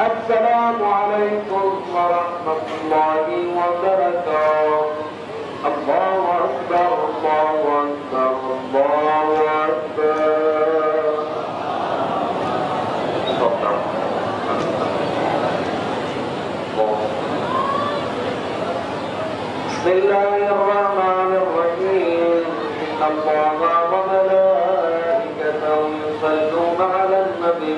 السلام عليكم ورحمة الله وبركاته. الله أكبر الله أكبر الله أكبر. بسم الله الرحمن الرحيم. إن الله وملائكته يصلون على النبي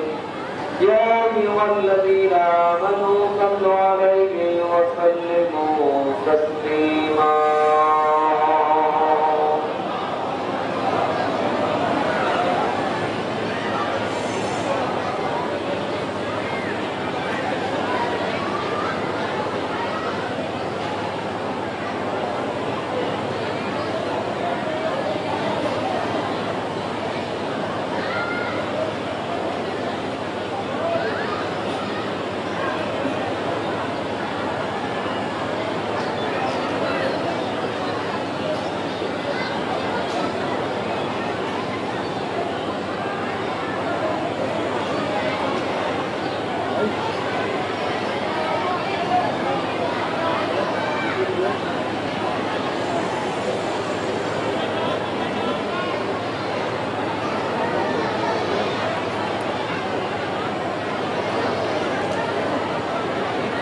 يا أيها الذين آمنوا صلوا عليه وسلموا تسليما.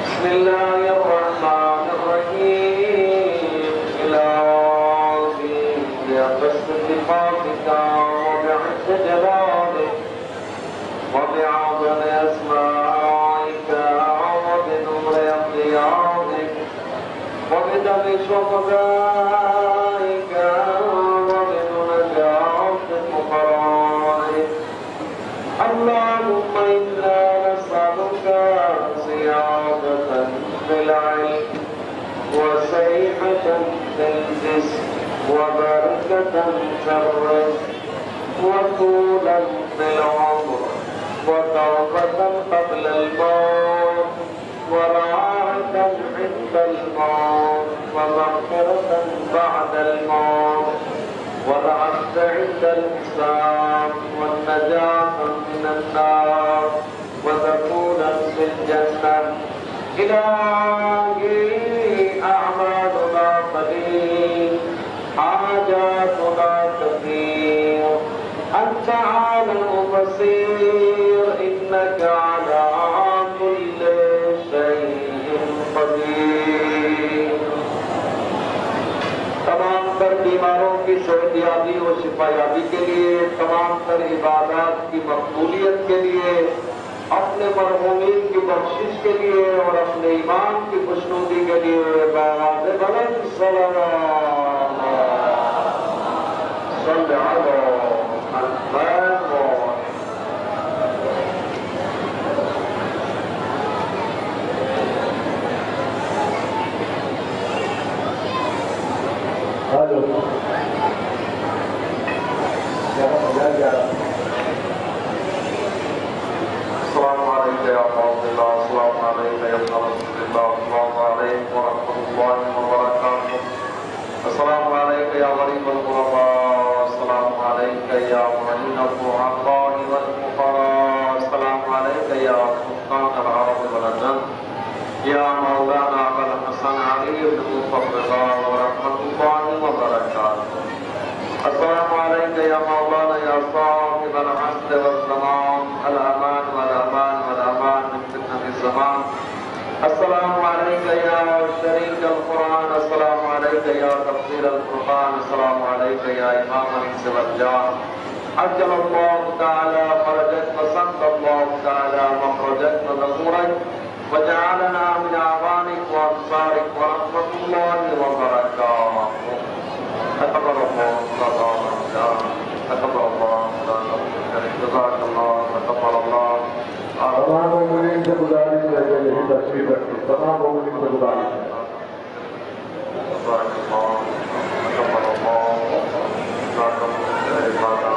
بسم الله الرحمن الرحيم. إلهي بحسن صفاتك وبعز جلالك وبعظم أسمائك وبنور أنبيائك وبدم شهدائك وبنجاة فقرائك. اللهم إنا نسألك زيادة في العلم وسيحة في الجسم وبركة في الرزق وطولا في العمر وتوبة قبل الموت وراحة عند الموت ومغفرة بعد الموت والعفو عند الحساب والنجاة من النار ودخولا في الجنة. إلهي أعمالنا قليل حاجاتنا كثير أنت عالم بصير إنك على كل شيء قدير. تمام تر بیماروں کی صحتیابی و شفایابی کے لیے، تمام تر عبادات کی مقبولیت کے لیے، اپنے مرحومین کی بخشش کے لیے اور اپنے ایمان کی خوشنودی کے لیے بآواز بلند صلوات صلی علی محمد. السلام عليك يا رسول الله. السلام عليك يا ابن رسول الله. السلام عليكم ورحمة الله وبركاته. السلام عليك يا غريب الغرباء. السلام عليك يا معين الضعفاء والفقراء. السلام عليك يا سلطان العرب والعجم يا مولانا أبا الحسن علي بن الرضا ورحمة الله وبركاته. السلام عليك يا مولانا يا صاحب العهد والزمان الأمان والأمان والأمان من فتنة الزمان. السلام عليك يا شريك القرآن. السلام عليك يا تفسير القرآن. السلام عليك يا إمام الإنس والجان. عجل الله تعالى فرجك وسد الله تعالى مخرجك وظهورك وجعلنا من أعوانك وأنصارك ورحمة الله وبركاته. تقبل الله تقبل الله جزاك الله تقبل الله. تمام مومنین سے گزارش ہے کہ یہی تشریف رکھیں. تمام مومنین سے گزارش ہے. تقبل الله تقبل الله جزاك الله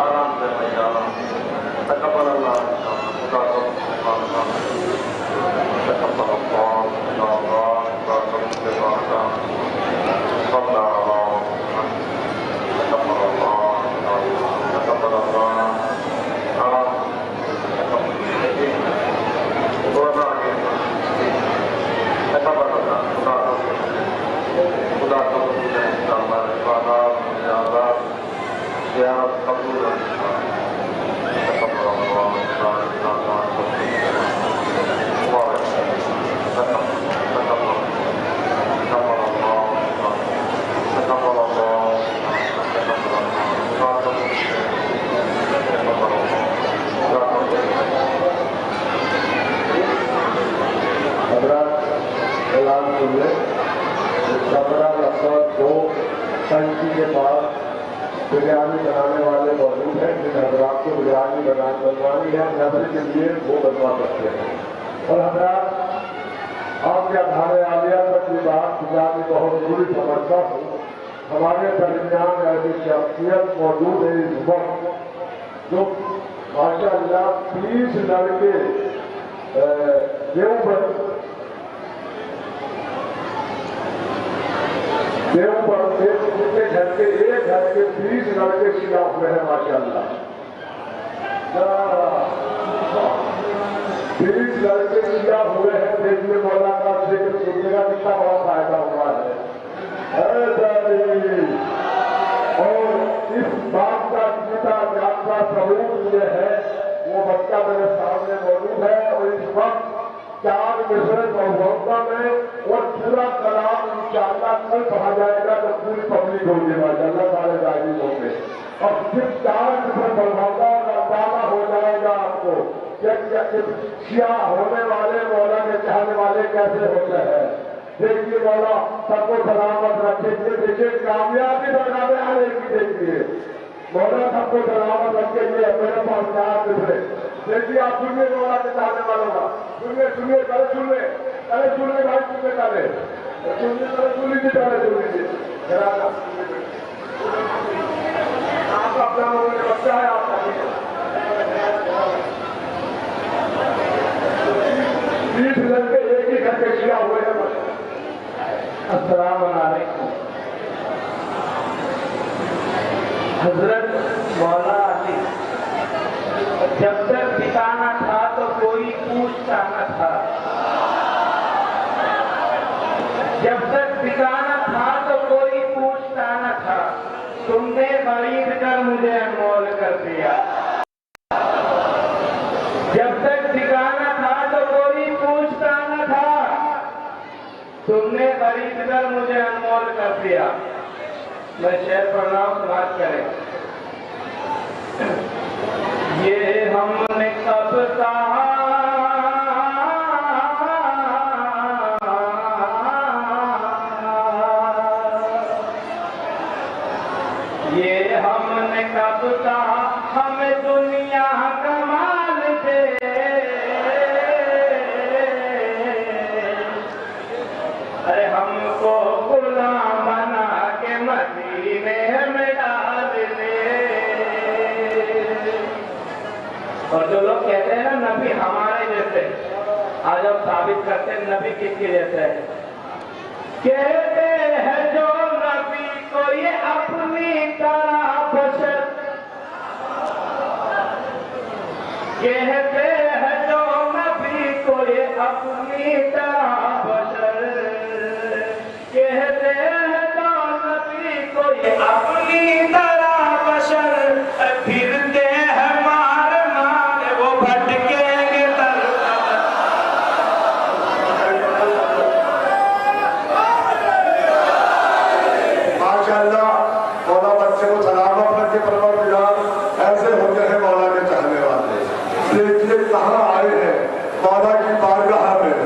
آرام سے بھیا. تقبل الله تقبل الله قبول تقبل الله منا انك انت مبارك تقبل اعلان سنیے کمرہ نمبر 2 ٹنکی کے پاس بریانی بنانے والے موجود ہیں. جن حضرات کو بریانی بنوانی ہے نظر کے لیے وہ بنوا سکتے ہیں. اور حضرات آپ کے اظہار عالیہ تک یہ بات بریانی بہت ضروری سمجھتا ہوں. ہمارے درمیان ایسی شخصیت موجود ہے اس وقت جو ماشاء اللہ 30 لڑکے دیوبند گھر کے ایک گھر کے 30 لڑکے سیدھا ہوئے ہیں ماشاء اللہ. 30 لڑکے سیدھا ہوئے ہیں. دیکھنے مولا کا ذکر سننے کا کتنا بڑا فائدہ ہوا ہے. اور اس بات کا جیتا جاگتا ثبوت یہ ہے وہ بچہ میرے سامنے موجود ہے. اور اس وقت 4 مصرے موضوع میں اور پورا کلام انشاءاللہ کل پڑھا جائے گا تو پوری پبلک ہوگی ماشاء اللہ سارے راجی ہوں گے. اور صرف 4 مصرے پڑھاؤں اور اندازہ ہو جائے گا آپ کو کہ سیاہ ہونے والے مولا کے چاہنے والے کیسے ہوتے ہیں. دیکھیے مولا سب کو سلامت رکھے. دیکھیے کامیابی بنانے آنے کی دیکھیے مولا سب کو سلامت رکھے. یہ میرے پاس 4 مصرے دیکھیے آپ سنیے مولا کے چاہنے والوں کا. سنیے پہلے سن لیں بھائی سننے پہلے سن لیجیے پہلے سن لیجیے. آپ اپنا بچہ ہے آپ کا 30 لڑکے ایک ہی گھر کے شیعہ ہوئے ہیں. السلام علیکم. حضرت مولا علی جب تک ٹھکانا تھا تو کوئی پوچھتا نہ تھا. جب تک ٹھکانا تھا تو کوئی پوچھتا نہ تھا. تم نے خرید کر مجھے انمول کر دیا. جب تک ٹھکانا تھا تو کوئی پوچھتا نہ تھا. تم نے خرید کر مجھے انمول کر دیا. میں شعر پڑھ رہا ہوں سماعت کریں. یہ ہم نے کب کہا یہ ہم نے کب کہا ہمیں دنیا کا مال دے. ارے ہم کو غلام بنا کے مدینے میں ڈال دے. اور جو لوگ کہتے ہیں نا نبی ہمارے جیسے آج ہم ثابت کرتے ہیں نبی کس کے جیسے ہے. کہتے ہیں جو نبی کو یہ اپنی طرح بشر. کہتے ہیں جو نبی کو یہ اپنی طرح بشر. کہتے ہیں جو نبی کو یہ اپنی طرح بشر. پھرتے ہیں مار مار وہ بھٹکیں گے در. ماشاء اللہ مولا بچے کو سلامت رکھے. پروردگار ایسے ہوتے ہیں مولا کے چاہنے والے. دیکھیے کہاں آئے ہیں مولا کی بارگاہ میں.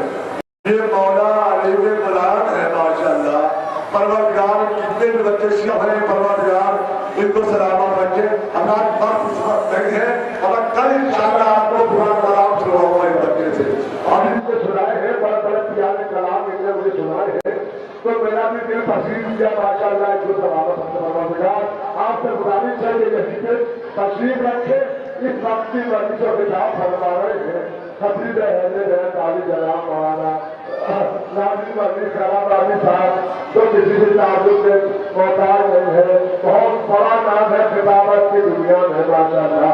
یہ مولا علی کے غلام ہے ماشاء اللہ. پروردگار کتنے بھی بچے شیعہ ہیں پروردگار ان کو سلامت رکھے. ہمارا وقت اس وقت نہیں ہے اور کل انشاءاللہ آپ کو پورا کلام سناؤں گا اس بچے سے. اور ان کو سنائے ہیں بڑا بڑا پیارے کلام ان نے مجھے سنائے ہیں تو میرا بھی دل پسند کیا ماشاء اللہ. جو سلامت پروردگار آپ سے گزارش ہے کہ یہیں پہ تشریف رکھے. اس وقت کی ورزش و خطاب فرما رہے ہیں خطیب اہل بیت علی جناب مولانا ناظم علی کرام علی صاحب جو کسی سے تعلق سے محتاج نہیں ہے. بہت بڑا نام ہے خطابت کی دنیا میں ماشاء اللہ.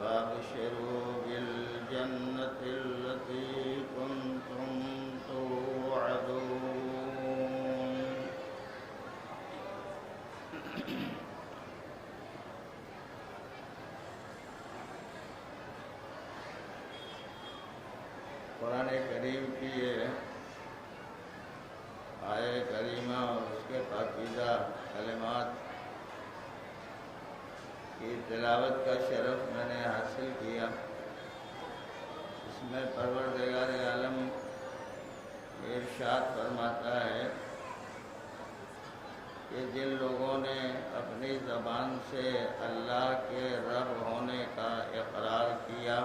وابشروا بالجنة التي كنتم قرآن کریم کی یہ آیہ کریمہ اور اس کے پاکیزہ کلمات کی تلاوت کا شرف میں نے حاصل کیا۔ اس میں پروردگار عالم ارشاد فرماتا ہے کہ جن لوگوں نے اپنی زبان سے اللہ کے رب ہونے کا اقرار کیا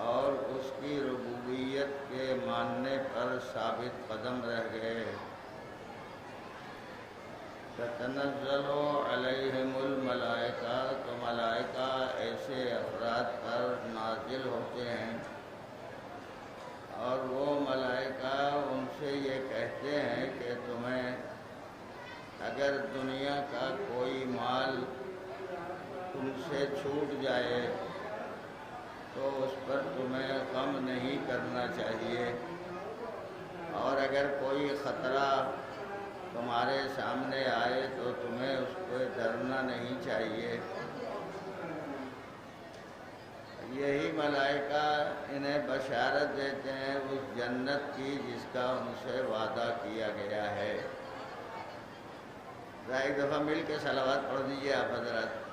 اور اس کی ربوبیت کے ماننے پر ثابت قدم رہ گئے، تتنزل علیہم الملائکہ، تو ملائکہ ایسے افراد پر نازل ہوتے ہیں اور وہ ملائکہ ان سے یہ کہتے ہیں کہ تمہیں اگر دنیا کا کوئی مال تم سے چھوٹ جائے تو اس پر تمہیں غم نہیں کرنا چاہیے، اور اگر کوئی خطرہ تمہارے سامنے آئے تو تمہیں اس کو ڈرنا نہیں چاہیے۔ یہی ملائکہ انہیں بشارت دیتے ہیں اس جنت کی جس کا ان سے وعدہ کیا گیا ہے۔ ذرا ایک دفعہ مل کے صلوات پڑھ دیجئے آپ حضرات۔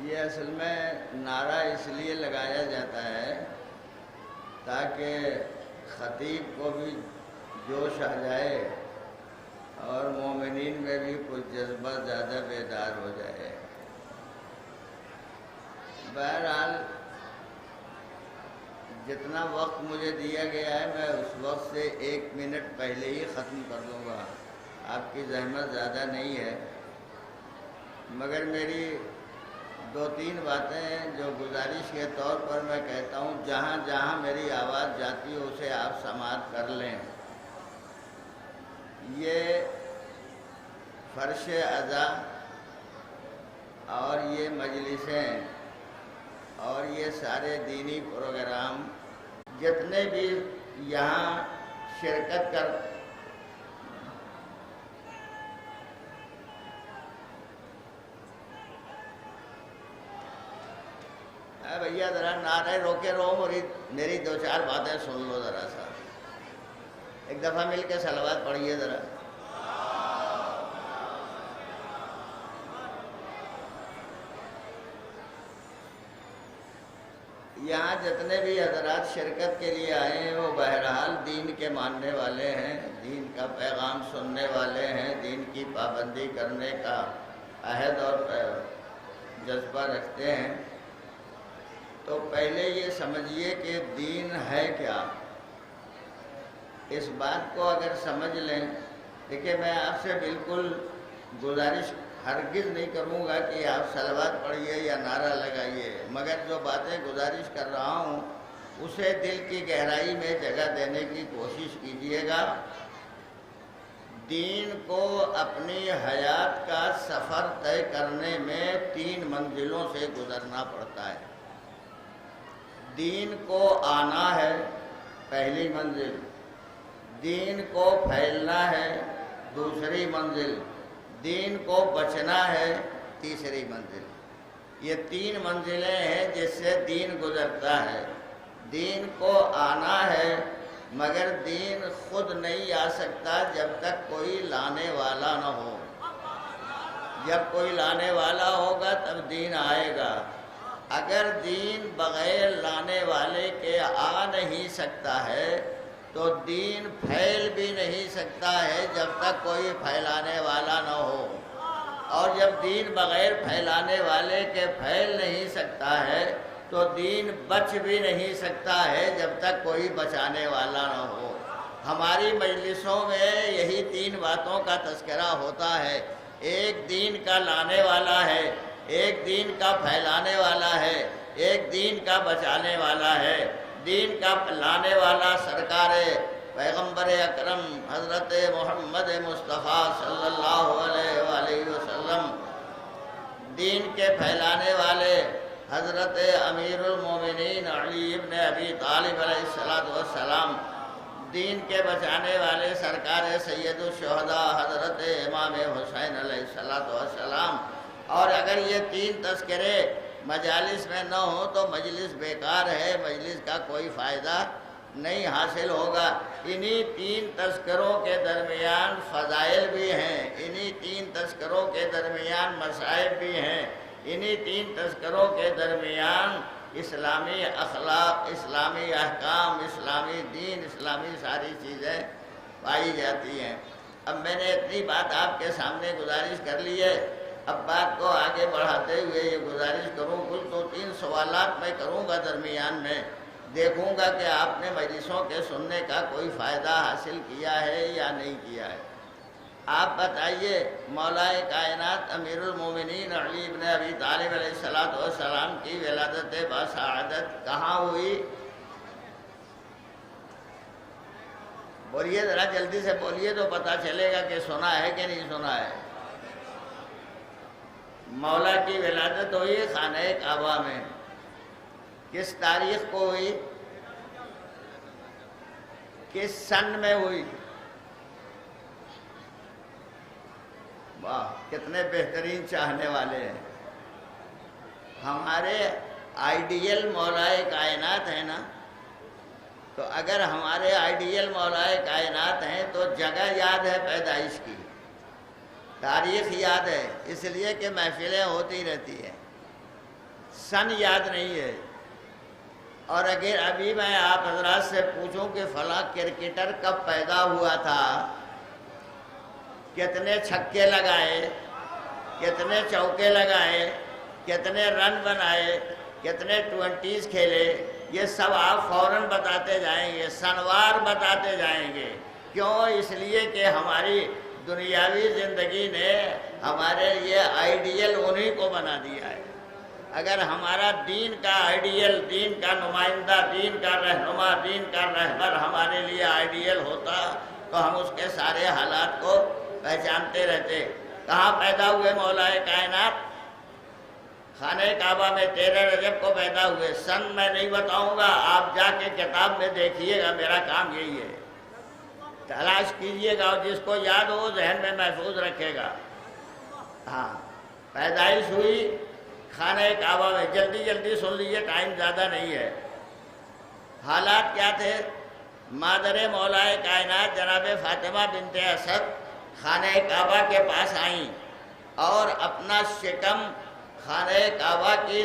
یہ اصل میں نعرہ اس لیے لگایا جاتا ہے تاکہ خطیب کو بھی جوش آ جائے اور مومنین میں بھی کچھ جذبہ زیادہ بیدار ہو جائے۔ بہرحال جتنا وقت مجھے دیا گیا ہے میں اس وقت سے 1 منٹ پہلے ہی ختم کر دوں گا، آپ کی زحمت زیادہ نہیں ہے، مگر میری 2-3 باتیں جو گزارش کے طور پر میں کہتا ہوں، جہاں جہاں میری آواز جاتی ہے اسے آپ سماعت کر لیں۔ یہ فرش اعضا اور یہ مجلسیں اور یہ سارے دینی پروگرام جتنے بھی یہاں شرکت کر بھیا ذرا نعرے روکے رہو، میری 2-4 باتیں سن لو ذرا سا، ایک دفعہ مل کے صلوات پڑھیے ذرا۔ یہاں جتنے بھی حضرات شرکت کے لیے آئے ہیں وہ بہرحال دین کے ماننے والے ہیں، دین کا پیغام سننے والے ہیں، دین کی پابندی کرنے کا عہد اور جذبہ رکھتے ہیں۔ تو پہلے یہ سمجھیے کہ دین ہے کیا، اس بات کو اگر سمجھ لیں۔ دیکھیں میں آپ سے بالکل گزارش ہرگز نہیں کروں گا کہ آپ صلوات پڑھیے یا نعرہ لگائیے، مگر جو باتیں گزارش کر رہا ہوں اسے دل کی گہرائی میں جگہ دینے کی کوشش کیجیے گا۔ دین کو اپنی حیات کا سفر طے کرنے میں 3 منزلوں سے گزرنا پڑتا ہے۔ دین کو آنا ہے پہلی منزل، دین کو پھیلنا ہے دوسری منزل، دین کو بچنا ہے تیسری منزل۔ یہ 3 منزلیں ہیں جس سے دین گزرتا ہے۔ دین کو آنا ہے مگر دین خود نہیں آ سکتا جب تک کوئی لانے والا نہ ہو۔ جب کوئی لانے والا ہوگا تب دین آئے گا۔ اگر دین بغیر لانے والے کے آ نہیں سکتا ہے تو دین پھیل بھی نہیں سکتا ہے جب تک کوئی پھیلانے والا نہ ہو، اور جب دین بغیر پھیلانے والے کے پھیل نہیں سکتا ہے تو دین بچ بھی نہیں سکتا ہے جب تک کوئی بچانے والا نہ ہو۔ ہماری مجلسوں میں یہی 3 باتوں کا تذکرہ ہوتا ہے، ایک دین کا لانے والا ہے، ایک دین کا پھیلانے والا ہے، ایک دین کا بچانے والا ہے۔ دین کا لانے والا سرکار پیغمبر اکرم حضرت محمد مصطفیٰ صلی اللہ علیہ وآلہ وسلم، دین کے پھیلانے والے حضرت امیر المومنین علی ابن ابی طالب علیہ السلام، دین کے بچانے والے سرکار سید الشہداء حضرت امام حسین علیہ السلام، اور اگر یہ تین تذکرے مجالس میں نہ ہوں تو مجلس بیکار ہے، مجلس کا کوئی فائدہ نہیں حاصل ہوگا۔ انہی تین تذکروں کے درمیان فضائل بھی ہیں، انہی تین تذکروں کے درمیان مصائب بھی ہیں، انہی تین تذکروں کے درمیان اسلامی اخلاق، اسلامی احکام، اسلامی دین، اسلامی ساری چیزیں پائی جاتی ہیں۔ اب میں نے اتنی بات آپ کے سامنے گزارش کر لی ہے، اب بات کو آگے بڑھاتے ہوئے یہ گزارش کروں، کچھ 2-3 سوالات میں کروں گا درمیان میں، دیکھوں گا کہ آپ نے مجلسوں کے سننے کا کوئی فائدہ حاصل کیا ہے یا نہیں کیا ہے۔ آپ بتائیے، مولا کائنات امیر المومنین علی ابن ابی طالب علیہ السلام کی ولادت باسعادت کہاں ہوئی؟ بولیے، ذرا جلدی سے بولیے تو پتہ چلے گا کہ سنا ہے کہ نہیں سنا ہے۔ مولا کی ولادت ہوئی خانہ کعبہ میں، کس تاریخ کو ہوئی؟ کس سن میں ہوئی؟ واہ، کتنے بہترین چاہنے والے ہیں۔ ہمارے آئیڈیل مولا کائنات ہیں نا، تو اگر ہمارے آئیڈیل مولا کائنات ہیں تو جگہ یاد ہے پیدائش کی، تاریخ یاد ہے، اس لیے کہ محفلیں ہوتی رہتی ہیں، سن یاد نہیں ہے۔ اور اگر ابھی میں آپ حضرات سے پوچھوں کہ فلاں کرکٹر کب پیدا ہوا تھا، کتنے چھکے لگائے، کتنے چوکے لگائے، کتنے رن بنائے، کتنے 20s کھیلے، یہ سب آپ فوراً بتاتے جائیں گے، سنوار بتاتے جائیں گے۔ کیوں؟ اس لیے کہ ہماری دنیاوی زندگی نے ہمارے لیے آئیڈیل انہی کو بنا دیا ہے۔ اگر ہمارا دین کا آئیڈیل، دین کا نمائندہ، دین کا رہنما، دین کا رہبر ہمارے لیے آئیڈیل ہوتا تو ہم اس کے سارے حالات کو پہچانتے رہتے۔ کہاں پیدا ہوئے مولا کائنات؟ خانہ کعبہ میں 13 رجب کو پیدا ہوئے۔ سن میں نہیں بتاؤں گا، آپ جا کے کتاب میں دیکھیے گا، میرا کام یہی ہے، تلاش کیجئے گا، اور جس کو یاد ہو ذہن میں محفوظ رکھے گا۔ ہاں، پیدائش ہوئی خانہ کعبہ میں۔ جلدی جلدی سن لیجئے، ٹائم زیادہ نہیں ہے۔ حالات کیا تھے؟ مادر مولا کائنات جناب فاطمہ بنت اسد خانہ کعبہ کے پاس آئیں اور اپنا شکم خانہ کعبہ کی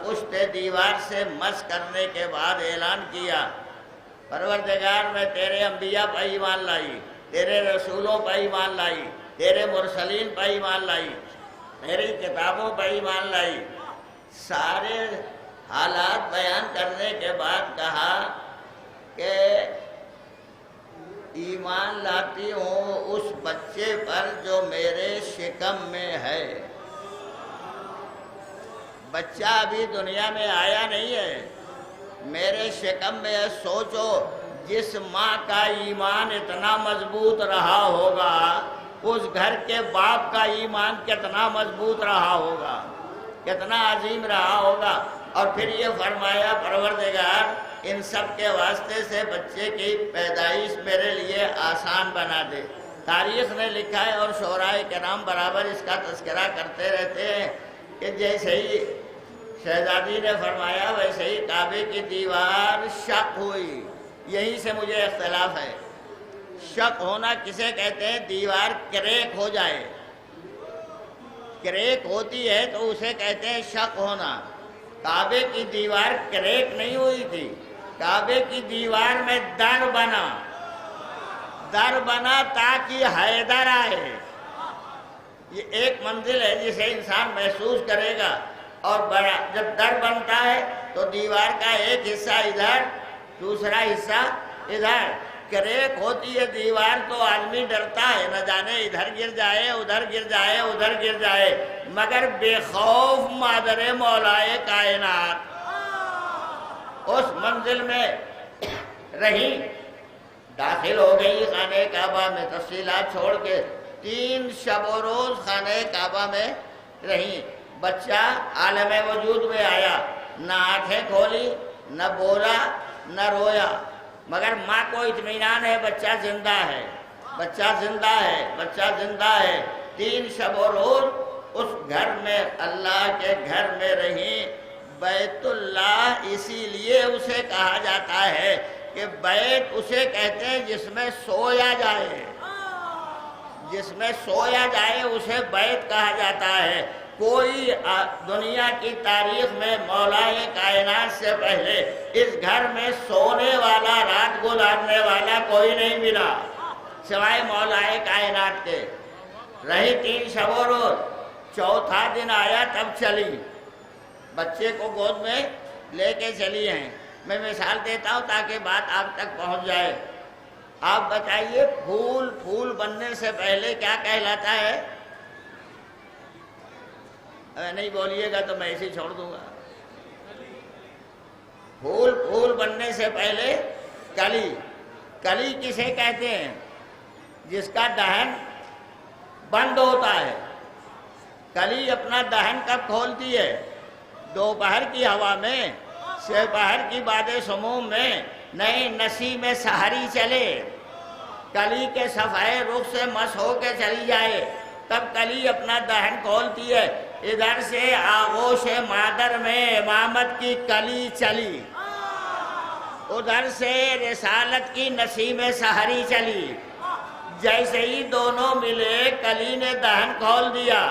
پشت دیوار سے مس کرنے کے بعد اعلان کیا، پروردگار میں تیرے انبیاء پر ایمان لائی، تیرے رسولوں پر ایمان لائی، تیرے مرسلین پر ایمان لائی، میری کتابوں پر ایمان لائی۔ سارے حالات بیان کرنے کے بعد کہا کہ ایمان لاتی ہوں اس بچے پر جو میرے شکم میں ہے۔ بچہ ابھی دنیا میں آیا نہیں ہے، میرے شکم میں ہے۔ سوچو، جس ماں کا ایمان اتنا مضبوط رہا ہوگا، اس گھر کے باپ کا ایمان کتنا مضبوط رہا ہوگا، کتنا عظیم رہا ہوگا۔ اور پھر یہ فرمایا، پروردگار ان سب کے واسطے سے بچے کی پیدائش میرے لیے آسان بنا دے۔ تاریخ نے لکھا ہے اور شعراء کرام برابر اس کا تذکرہ کرتے رہتے ہیں کہ جیسے ہی شہزادی نے فرمایا ویسے ہی کعبے کی دیوار شق ہوئی۔ یہیں سے مجھے اختلاف ہے، شق ہونا کسے کہتے ہیں؟ دیوار کریک ہو جائے، کریک ہوتی ہے تو اسے کہتے ہیں شق ہونا۔ کعبے کی دیوار کریک نہیں ہوئی تھی، کعبے کی دیوار میں در بنا، در بنا تاکہ حیدر آئے۔ یہ ایک منزل ہے جسے انسان محسوس کرے گا۔ اور جب در بنتا ہے تو دیوار کا ایک حصہ ادھر، دوسرا حصہ ادھر۔ کریک ہوتی ہے دیوار تو آدمی ڈرتا ہے، نہ جانے ادھر گر جائے، ادھر گر جائے، ادھر گر جائے، مگر بے خوف مادر مولائے کائنات اس منزل میں رہی، داخل ہو گئی خانہ کعبہ میں۔ تفصیلات چھوڑ کے 3 شب و روز خانہ کعبہ میں رہیں۔ بچہ عالم وجود میں آیا، نہ آنکھیں کھولی، نہ بولا، نہ رویا، مگر ماں کو اطمینان ہے بچہ زندہ ہے، بچہ زندہ ہے، بچہ زندہ ہے۔ 3 شب و روز اس گھر میں، اللہ کے گھر میں رہی۔ بیت اللہ اسی لیے اسے کہا جاتا ہے کہ بیت اسے کہتے ہیں جس میں سویا جائے، جس میں سویا جائے اسے بیت کہا جاتا ہے۔ کوئی دنیا کی تاریخ میں مولا کائنات سے پہلے اس گھر میں سونے والا، رات گزارنے والا کوئی نہیں ملا سوائے مولا کائنات کے۔ رہی 3 شب و روز، چوتھا دن آیا تب چلی، بچے کو گود میں لے کے چلی ہیں۔ میں مثال دیتا ہوں تاکہ بات آپ تک پہنچ جائے۔ آپ بتائیے پھول بننے سے پہلے کیا کہلاتا ہے؟ اگر نہیں بولیے گا تو میں ایسے چھوڑ دوں گا۔ پھول بننے سے پہلے کلی، کلی کسے کہتے ہیں؟ جس کا دہن بند ہوتا ہے۔ کلی اپنا دہن کب کھولتی ہے؟ دوپہر کی ہوا میں، سپہر کی باد سموم میں، نئی نسیم سحری چلے، کلی کے صفحے رخ سے مس ہو کے چلی جائے، تب کلی اپنا دہن کھولتی ہے۔ ادھر سے آغوش مادر میں امامت کی کلی چلی، ادھر سے رسالت کی نسیم سحری چلی۔ جیسے ہی دونوں ملے کلی نے دہن کھول دیا۔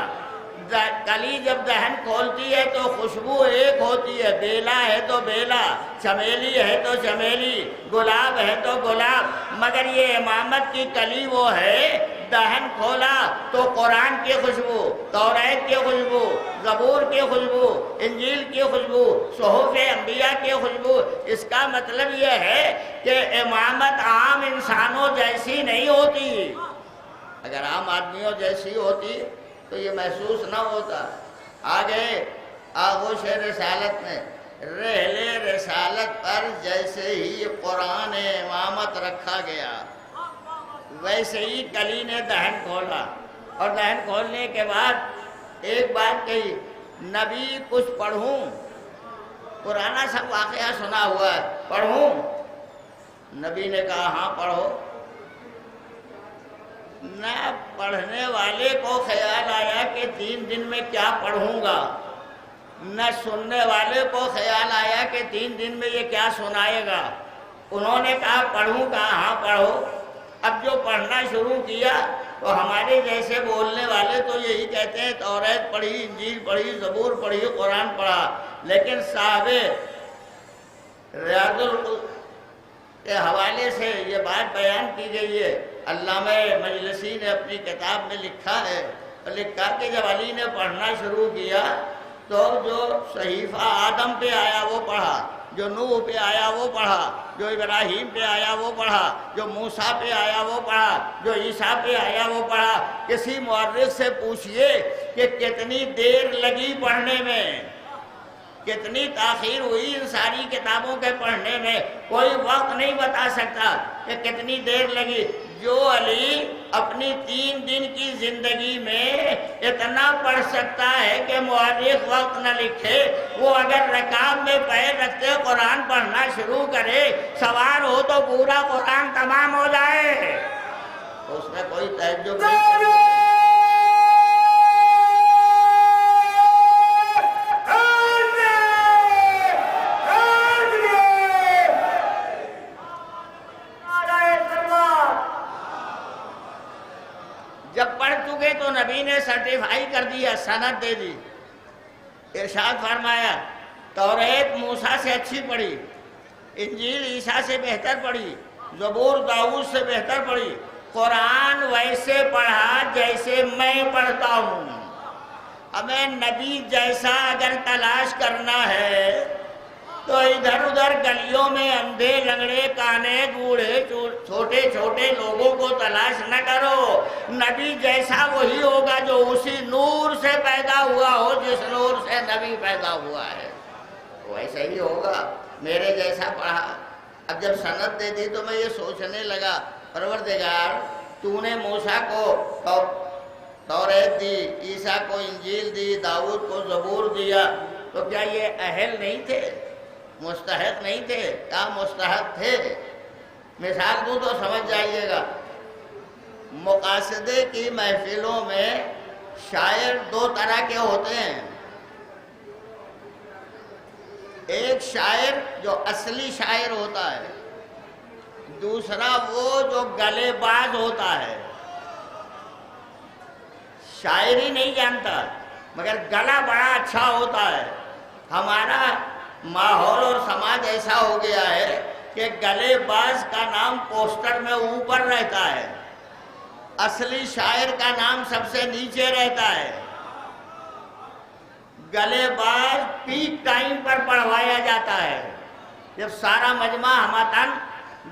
کلی جب دہن کھولتی ہے تو خوشبو ایک ہوتی ہے، بیلا ہے تو بیلا، چمیلی ہے تو چمیلی، گلاب ہے تو گلاب، مگر یہ امامت کی کلی وہ ہے، دہن کھولا تو قرآن کی خوشبو، توریت کی خوشبو، زبور کی خوشبو، انجیل کی خوشبو، صحف انبیاء کی خوشبو۔ اس کا مطلب یہ ہے کہ امامت عام انسانوں جیسی نہیں ہوتی۔ اگر عام آدمیوں جیسی ہوتی تو یہ محسوس نہ ہوتا۔ آگے آغوش رسالت میں، رحلے رسالت پر جیسے ہی قرآن امامت رکھا گیا ویسے ہی کلی نے دہن کھولا، اور دہن کھولنے کے بعد ایک بات کہی، نبی کچھ پڑھوں؟ پرانا سب واقعہ سنا ہوا ہے، پڑھوں؟ نبی نے کہا ہاں پڑھو۔ نہ پڑھنے والے کو خیال آیا کہ 3 دن میں کیا پڑھوں گا، نہ سننے والے کو خیال آیا کہ 3 دن میں یہ کیا سنائے گا۔ انہوں نے کہا پڑھوں؟ کہا ہاں پڑھو۔ اب جو پڑھنا شروع کیا تو ہمارے جیسے بولنے والے تو یہی کہتے ہیں توریت پڑھی، انجیل پڑھی، زبور پڑھی، قرآن پڑھا، لیکن صاحب ریاض کے حوالے سے یہ بات بیان کی گئی ہے۔ علامہ مجلسی نے اپنی کتاب میں لکھا ہے، لکھا کہ جب علی نے پڑھنا شروع کیا تو جو صحیفہ آدم پہ آیا وہ پڑھا، جو نوح پہ آیا وہ پڑھا، جو ابراہیم پہ آیا وہ پڑھا، جو موسیٰ پہ آیا وہ پڑھا، جو عیسیٰ پہ آیا وہ پڑھا۔ کسی مورخ سے پوچھئے کہ کتنی دیر لگی پڑھنے میں، کتنی تاخیر ہوئی ان ساری کتابوں کے پڑھنے میں، کوئی وقت نہیں بتا سکتا کہ کتنی دیر لگی۔ جو علی اپنی 3 دن کی زندگی میں اتنا پڑھ سکتا ہے کہ مورخ وقت نہ لکھے، وہ اگر رکعت میں پیر رکھتے قرآن پڑھنا شروع کرے، سوار ہو تو پورا قرآن تمام ہو جائے، اس میں کوئی تعجب نہیں۔ جب پڑھ چکے تو نبی نے سرٹیفائی کر دیا، سند دے دی، ارشاد فرمایا توریت موسیٰ سے اچھی پڑھی، انجیل عیسیٰ سے بہتر پڑھی، زبور داؤد سے بہتر پڑھی، قرآن ویسے پڑھا جیسے میں پڑھتا ہوں۔ ہمیں نبی جیسا اگر تلاش کرنا ہے تو ادھر ادھر گلیوں میں اندھے لنگڑے کانے بوڑھے چھوٹے چھوٹے لوگوں کو تلاش نہ کرو، نبی جیسا وہی ہوگا جو اسی نور سے پیدا ہوا ہو جس نور سے نبی پیدا ہوا ہے، ویسا ہی ہوگا۔ میرے جیسا پڑھا۔ اب جب سند دے دی تو میں یہ سوچنے لگا پروردگار تو نے موسیٰ کو توریت دی، عیسیٰ کو انجیل دی، داؤد کو زبور دیا، تو کیا یہ اہل نہیں تھے؟ مستحق نہیں تھے؟ کیا مستحق تھے؟ مثال دوں تو سمجھ جائیے گا۔ مقاصدے کی محفلوں میں شاعر دو طرح کے ہوتے ہیں۔ ایک شاعر جو اصلی شاعر ہوتا ہے، دوسرا وہ جو گلے باز ہوتا ہے، شاعری نہیں جانتا مگر گلا بڑا اچھا ہوتا ہے۔ ہمارا ماحول اور سماج ایسا ہو گیا ہے کہ گلے باز کا نام پوسٹر میں اوپر رہتا ہے، اصلی شاعر کا نام سب سے نیچے رہتا ہے۔ گلے باز پیک ٹائم پر پڑھوایا جاتا ہے جب سارا مجمع ہماتن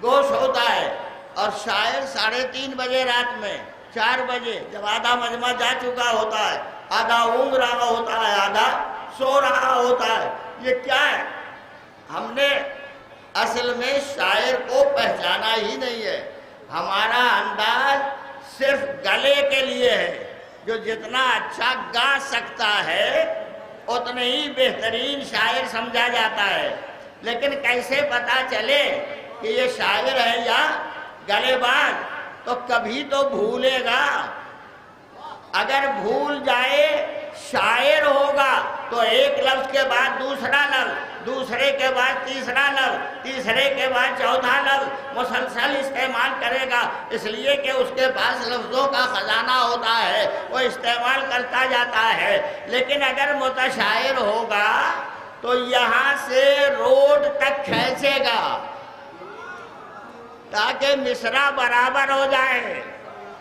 گوش ہوتا ہے، اور شاعر 3:30 بجے رات میں 4 بجے جب آدھا مجمع جا چکا ہوتا ہے، آدھا اونگ رہا ہوتا ہے، آدھا سو رہا ہوتا ہے۔ یہ کیا ہے؟ ہم نے اصل میں شاعر کو پہچانا ہی نہیں ہے۔ ہمارا انداز صرف گلے کے لیے ہے، جو جتنا اچھا گا سکتا ہے اتنے ہی بہترین شاعر سمجھا جاتا ہے۔ لیکن کیسے پتا چلے کہ یہ شاعر ہے یا گلے باز؟ تو کبھی تو بھولے گا۔ اگر بھول جائے شاعر ہوگا تو ایک لفظ کے بعد دوسرا لفظ، دوسرے کے بعد تیسرا لفظ، تیسرے کے بعد چوتھا لفظ مسلسل استعمال کرے گا، اس لیے کہ اس کے پاس لفظوں کا خزانہ ہوتا ہے، وہ استعمال کرتا جاتا ہے۔ لیکن اگر متشاعر ہوگا تو یہاں سے روڈ تک کھینچے گا تاکہ مصرع برابر ہو جائے،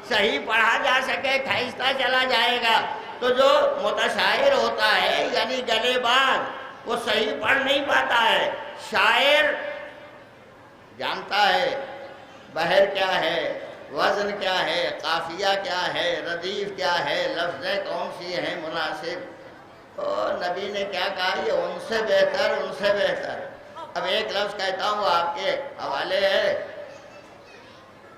صحیح پڑھا جا سکے، کھینچتا چلا جائے گا۔ تو جو متشاعر ہوتا ہے یعنی گلے باز، وہ صحیح پڑھ نہیں پاتا ہے۔ شاعر جانتا ہے بحر کیا ہے، وزن کیا ہے، قافیہ کیا ہے، ردیف کیا ہے، لفظیں کون سی ہیں مناسب۔ اور نبی نے کیا کہا؟ یہ ان سے بہتر، ان سے بہتر۔ اب ایک لفظ کہتا ہوں، آپ کے حوالے ہے،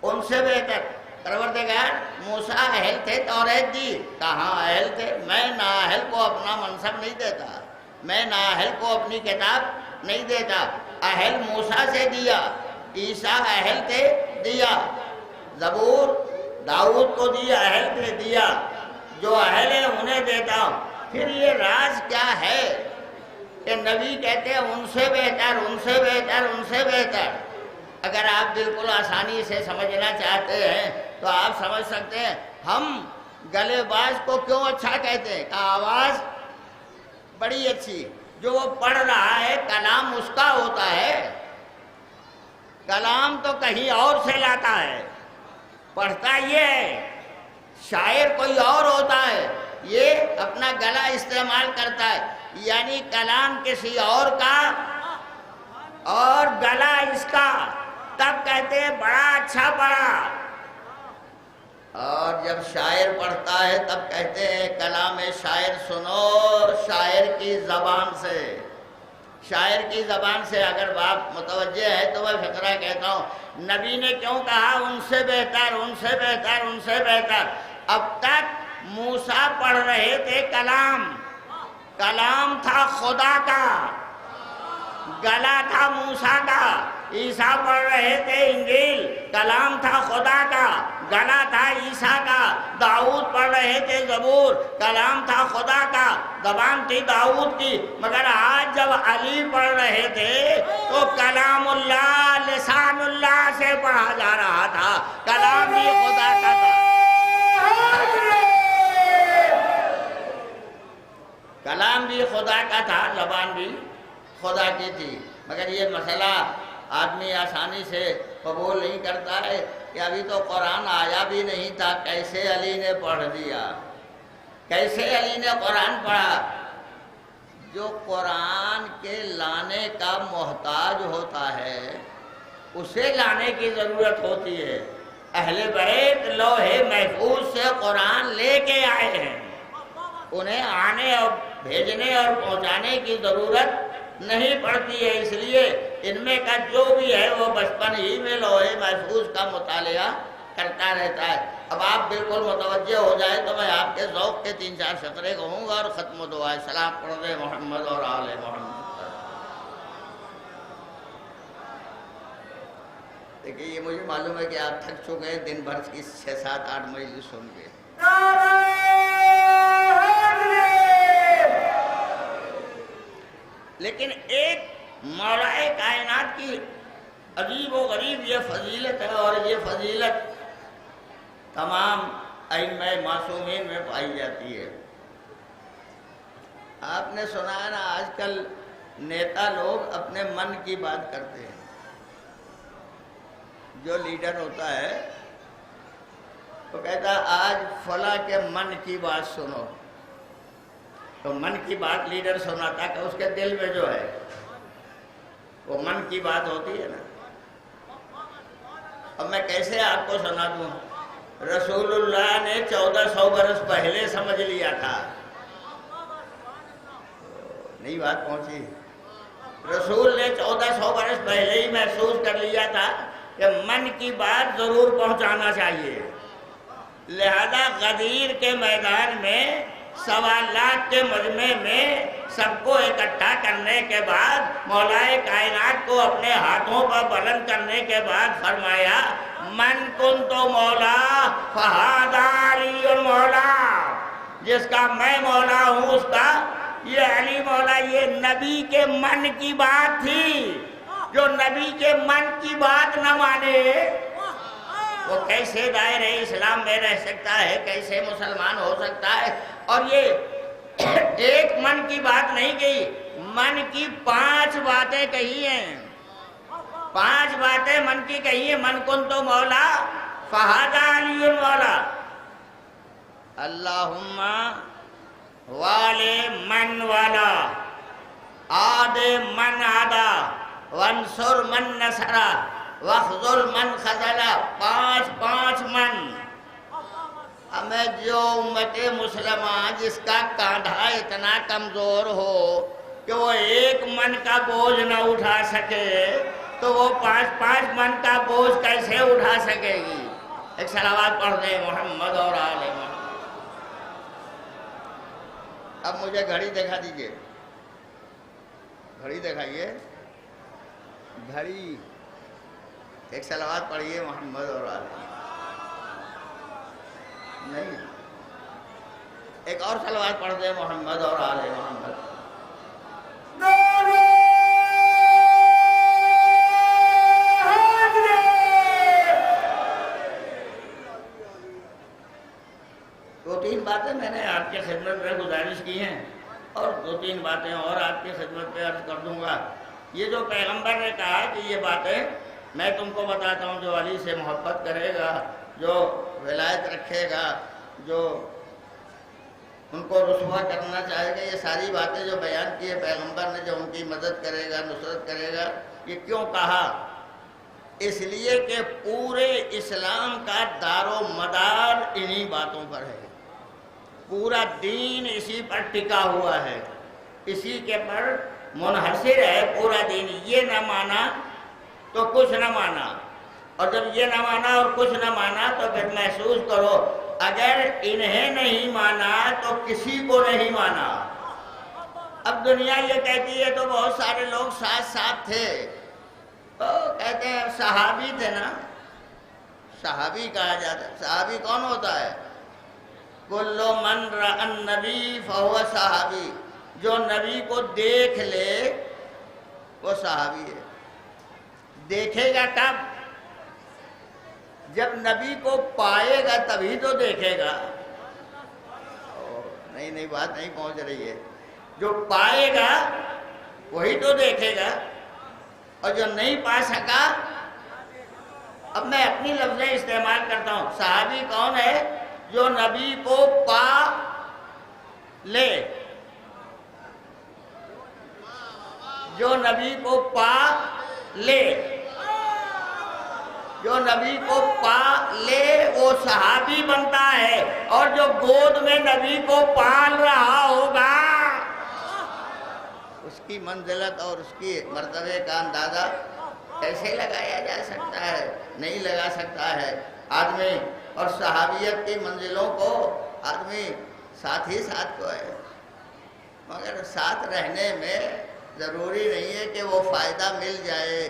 ان سے بہتر۔ پروردگار موسیٰ اہل تھے توریت دی، کہاں اہل تھے؟ میں نااہل کو اپنا منصب نہیں دیتا، میں نااہل کو اپنی کتاب نہیں دیتا۔ اہل موسیٰ سے دیا، عیسیٰ اہل تھے دیا، زبور داؤد کو دیا، اہل تھے دیا، جو اہل ہے انہیں دیتا ہوں۔ پھر یہ راز کیا ہے کہ نبی کہتے ہیں ان سے بہتر، ان سے بہتر، ان سے بہتر۔ اگر آپ بالکل آسانی سے سمجھنا چاہتے ہیں تو آپ سمجھ سکتے ہیں ہم گلے باز کو کیوں اچھا کہتے ہیں کہ آواز بڑی اچھی، جو وہ پڑھ رہا ہے کلام اس کا ہوتا ہے، کلام تو کہیں اور سے لاتا ہے، پڑھتا یہ ہے، شاعر کوئی اور ہوتا ہے، یہ اپنا گلا استعمال کرتا ہے، یعنی کلام کسی اور کا اور گلا اس کا، تب کہتے ہیں بڑا اچھا پڑھا۔ اور جب شاعر پڑھتا ہے تب کہتے ہیں کلام شاعر سنو شاعر کی زبان سے، شاعر کی زبان سے۔ اگر بات متوجہ ہے تو میں فقرہ کہتا ہوں، نبی نے کیوں کہا ان سے بہتر، ان سے بہتر، ان سے بہتر؟ اب تک موسیٰ پڑھ رہے تھے کلام، کلام تھا خدا کا، گلا تھا موسیٰ کا۔ عیسیٰ پڑھ رہے تھے انجیل، کلام تھا خدا کا، گلا تھا عیسیٰ کا۔ داؤد پڑھ رہے تھے زبور، کلام تھا خدا کا، زبان تھی داؤد کی۔ مگر آج جب علی پڑھ رہے تھے تو کلام اللہ لسان اللہ سے پڑھا جا رہا تھا، کلام بھی خدا کا تھا، کلام بھی خدا کا تھا، زبان بھی خدا کی تھی۔ مگر یہ مسئلہ آدمی آسانی سے قبول نہیں کرتا ہے کہ ابھی تو قرآن آیا بھی نہیں تھا، کیسے علی نے پڑھ دیا، کیسے علی نے قرآن پڑھا؟ جو قرآن کے لانے کا محتاج ہوتا ہے اسے لانے کی ضرورت ہوتی ہے۔ اہل بیت لوح محفوظ سے قرآن لے کے آئے ہیں، انہیں آنے اور بھیجنے اور پہنچانے کی ضرورت نہیں پڑتی ہے، اس لیے ان میں کا جو بھی ہے وہ بچپن ہی میں لوح محفوظ کا مطالعہ کرتا رہتا ہے۔ اب آپ بالکل متوجہ ہو جائے تو میں آپ کے ذوق کے 3-4 فقرے کہوں گا اور ختم و دعا سلام پڑھ دے محمد اور آل محمد۔ دیکھیے یہ مجھے معلوم ہے کہ آپ تھک چکے ہیں دن بھر کی 6-7-8 مجلس سن کے، لیکن ایک مولا کائنات کی عجیب و غریب یہ فضیلت ہے، اور یہ فضیلت تمام ائمہ معصومین میں پائی جاتی ہے۔ آپ نے سنا ہے نا آج کل نیتا لوگ اپنے من کی بات کرتے ہیں۔ جو لیڈر ہوتا ہے وہ کہتا ہے آج فلاں کے من کی بات سنو، تو من کی بات لیڈر سناتا کہ اس کے دل میں جو ہے وہ من کی بات ہوتی ہے نا۔ اب میں کیسے آپ کو سنا دوں؟ رسول اللہ نے 1400 برس پہلے سمجھ لیا تھا، نہیں بات پہنچی۔ رسول نے 1400 برس پہلے ہی محسوس کر لیا تھا کہ من کی بات ضرور پہنچانا چاہیے، لہذا غدیر کے میدان میں سوالات کے مجمع میں سب کو اکٹھا کرنے کے بعد مولا کائنات کو اپنے ہاتھوں پر بلند کرنے کے بعد فرمایا من کنت مولا فہذا علی مولا، جس کا میں مولا ہوں اس کا یہ علی مولا۔ یہ نبی کے من کی بات تھی، جو نبی کے من کی بات نہ مانے وہ کیسے دائرہ اسلام میں رہ سکتا ہے، کیسے مسلمان ہو سکتا ہے؟ اور یہ ایک من کی بات نہیں کہی، من کی 5 باتیں کہی ہیں، 5 باتیں من کی کہی ہیں۔ من کنت مولا فہذا علی مولا، اللہم والے من والا، آد من آدا، وانصر من نصرہ، وخذل من خذلہ، 5 من۔ ہمیں جو امت مسلمہ جس کا کاندھا اتنا کمزور ہو کہ وہ 1 من کا بوجھ نہ اٹھا سکے تو وہ 5 من کا بوجھ کیسے اٹھا سکے گی؟ ایک صلوات پڑھ دیں محمد اور آل محمد۔ اب مجھے گھڑی دکھا دیجئے، گھڑی دکھائیے، گھڑی۔ ایک صلوات پڑھیے محمد اور آل محمد۔ نہیں، ایک اور صلوات پڑھ دیں محمد اور آل محمد۔ دو 3 باتیں میں نے آپ کی خدمت میں گزارش کی ہیں، اور 2-3 باتیں اور آپ کی خدمت میں عرض کر دوں گا۔ یہ جو پیغمبر نے کہا کہ یہ باتیں میں تم کو بتاتا ہوں، جو علی سے محبت کرے گا، جو ولایت رکھے گا، جو ان کو رسوا کرنا چاہے گا، یہ ساری باتیں جو بیان کی ہے پیغمبر نے، جو ان کی مدد کرے گا، نصرت کرے گا، یہ کیوں کہا؟ اس لیے کہ پورے اسلام کا دار و مدار انہی باتوں پر ہے، پورا دین اسی پر ٹکا ہوا ہے، اسی کے پر منحصر ہے پورا دین۔ یہ نہ مانا تو کچھ نہ مانا، اور جب یہ نہ مانا اور کچھ نہ مانا تو پھر محسوس کرو اگر انہیں نہیں مانا تو کسی کو نہیں مانا۔ اب دنیا یہ کہتی ہے تو بہت سارے لوگ ساتھ تھے، تو کہتے ہیں صحابی تھے نا، صحابی کہا جاتا ہے۔ صحابی کون ہوتا ہے؟ کل من رأى النبی فہو صحابی، جو نبی کو دیکھ لے وہ صحابی ہے۔ دیکھے گا کب؟ جب نبی کو پائے گا تبھی تو دیکھے گا۔ نہیں بات نہیں پہنچ رہی ہے۔ جو پائے گا وہی تو دیکھے گا، اور جو نہیں پا سکا، اب میں اپنی لفظیں استعمال کرتا ہوں، صحابی کون ہے؟ جو نبی کو پا لے، جو نبی کو پا لے، جو نبی کو پا لے وہ صحابی بنتا ہے، اور جو گود میں نبی کو پال رہا ہوگا اس کی منزلت اور اس کی مرتبے کا اندازہ کیسے لگایا جا سکتا ہے؟ نہیں لگا سکتا ہے۔ آدمی اور صحابیت کی منزلوں کو آدمی ساتھ ہی ساتھ کو ہے، مگر ساتھ رہنے میں ضروری نہیں ہے کہ وہ فائدہ مل جائے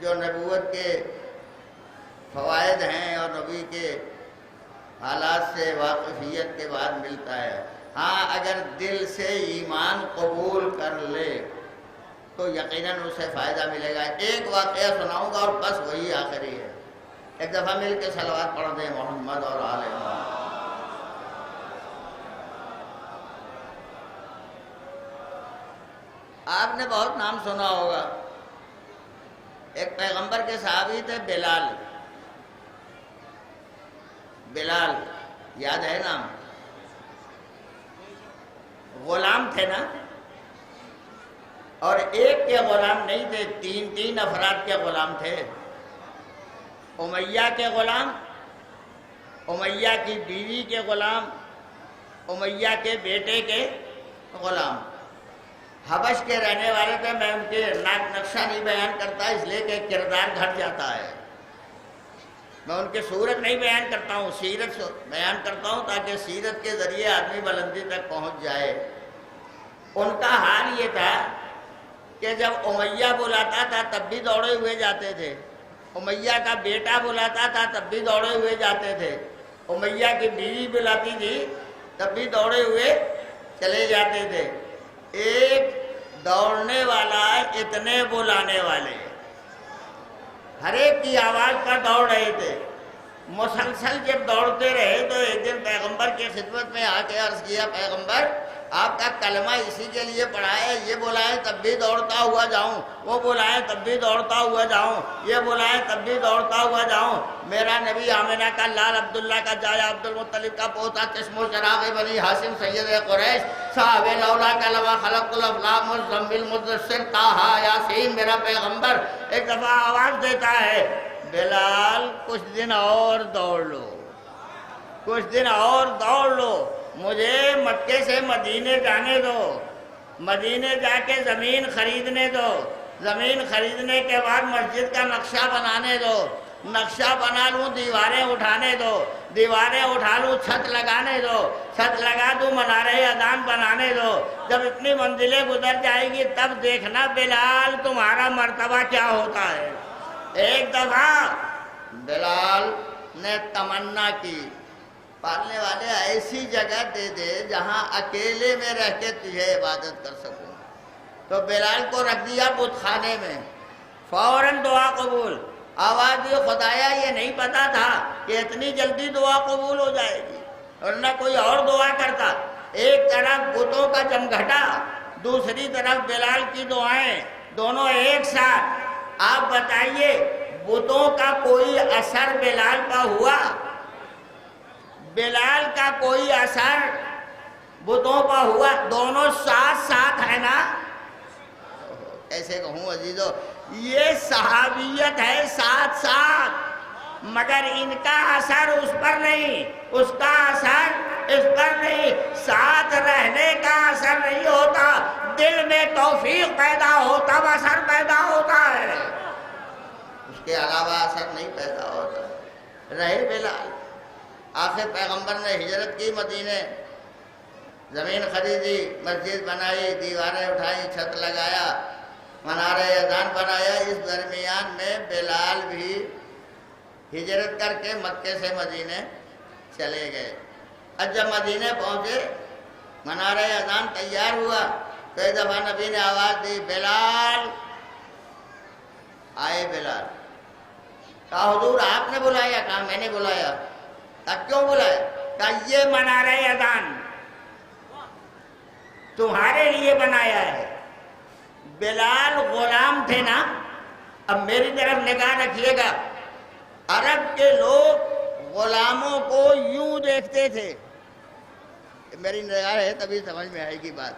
جو نبوت کے فوائد ہیں اور نبی کے حالات سے واقفیت کے بعد ملتا ہے۔ ہاں اگر دل سے ایمان قبول کر لے تو یقیناً اسے فائدہ ملے گا۔ ایک واقعہ سناؤں گا اور بس وہی آخری ہے۔ ایک دفعہ مل کے صلوات پڑھ دیں محمد اور آل محمد۔ آپ نے بہت نام سنا ہوگا، ایک پیغمبر کے صحابی تھے بلال۔ بلال یاد ہے نام؟ غلام تھے نا، اور ایک کے غلام نہیں تھے، تین افراد کے غلام تھے۔ امیہ کے غلام، امیہ کی بیوی کے غلام، امیہ کے بیٹے کے غلام۔ حبش کے رہنے والے تھے، میں ان کے نقشہ نہیں بیان کرتا اس لیے کہ کردار گھٹ جاتا ہے، میں ان کی صورت نہیں بیان کرتا ہوں، سیرت بیان کرتا ہوں تاکہ سیرت کے ذریعے آدمی بلندی تک پہنچ جائے۔ ان کا حال یہ تھا کہ جب امیہ بلاتا تھا تب بھی دوڑے ہوئے جاتے تھے، امیہ کا بیٹا بلاتا تھا تب بھی دوڑے ہوئے جاتے تھے، امیہ کی بیوی بلاتی تھی تب بھی دوڑے ہوئے چلے جاتے تھے۔ ایک دوڑنے والا، اتنے بلانے والے، ہر ایک کی آواز پر دوڑ رہے تھے۔ مسلسل جب دوڑتے رہے تو ایک دن پیغمبر کی خدمت میں آ کے عرض کیا، پیغمبر آپ کا کلمہ اسی کے لیے پڑھا ہے، یہ بلائیں تب بھی دوڑتا ہوا جاؤں، وہ بلائیں تب بھی دوڑتا ہوا جاؤں، یہ بلائیں تب بھی دوڑتا ہوا جاؤں۔ میرا نبی آمنہ کا لال، عبداللہ کا جایا، عبد المطلب کا پوتا، چشم و چراغ بنی ہاشم، سید قریش، صاحب لولا کا لما خلق الافلاق، مزمل مدثر، طٰہٰ یاسین، میرا پیغمبر ایک دفعہ آواز دیتا ہے، بلال کچھ دن اور دوڑ لو، کچھ دن اور دوڑ لو، مجھے مکے سے مدینے جانے دو، مدینے جا کے زمین خریدنے دو، زمین خریدنے کے بعد مسجد کا نقشہ بنانے دو، نقشہ بنا لوں دیواریں اٹھانے دو، دیواریں اٹھا لوں چھت لگانے دو، چھت لگا دوں منارہ اذان بنانے دو۔ جب اتنی منزلیں گزر جائے گی تب دیکھنا بلال تمہارا مرتبہ کیا ہوتا ہے۔ ایک دفعہ بلال نے تمنا کی، پالنے والے ایسی جگہ دے دے جہاں اکیلے میں رہ کے تجھے عبادت کر سکوں۔ تو بلال کو رکھ دیا بت خانے میں، فوراً دعا قبول۔ آواز دی، خدایا یہ نہیں پتا تھا کہ اتنی جلدی دعا قبول ہو جائے گی، ورنہ کوئی اور دعا کرتا۔ ایک طرف بتوں کا جمگھٹا، دوسری طرف بلال کی دعائیں، دونوں ایک ساتھ۔ آپ بتائیے بتوں کا کوئی اثر بلال کا ہوا؟ بلال کا کوئی اثر بتوں پر ہوا؟ دونوں ساتھ ساتھ ہے نا۔ ایسے کہوں عزیزو، یہ صحابیت ہے ساتھ ساتھ، مگر ان کا اثر اس پر نہیں، اس کا اثر اس پر نہیں، ساتھ رہنے کا اثر نہیں ہوتا، دل میں توفیق پیدا ہو تب اثر پیدا ہوتا ہے، اس کے علاوہ اثر نہیں پیدا ہوتا۔ رہے بلال، آخر پیغمبر نے ہجرت کی، مدینے زمین خریدی، مسجد بنائی، دیواریں اٹھائی، چھت لگایا، منارہ اذان بنایا۔ اس درمیان میں بلال بھی ہجرت کر کے مکے سے مدینے چلے گئے۔ اب جب مدینے پہنچے، منارہ اذان تیار ہوا تو ایک دفعہ نبی نے آواز دی، بلال آئے۔ بلال کہا حضور آپ نے بلایا؟ کہا میں نے بلایا۔ کیوں بلایا؟ کہا یہ منارہ اذان تمہارے لیے بنایا ہے۔ بلال غلام تھے نا، اب میری طرف نگاہ رکھیے گا، عرب کے لوگ غلاموں کو یوں دیکھتے تھے، میری نگاہ ہے تبھی سمجھ میں آئے گی بات۔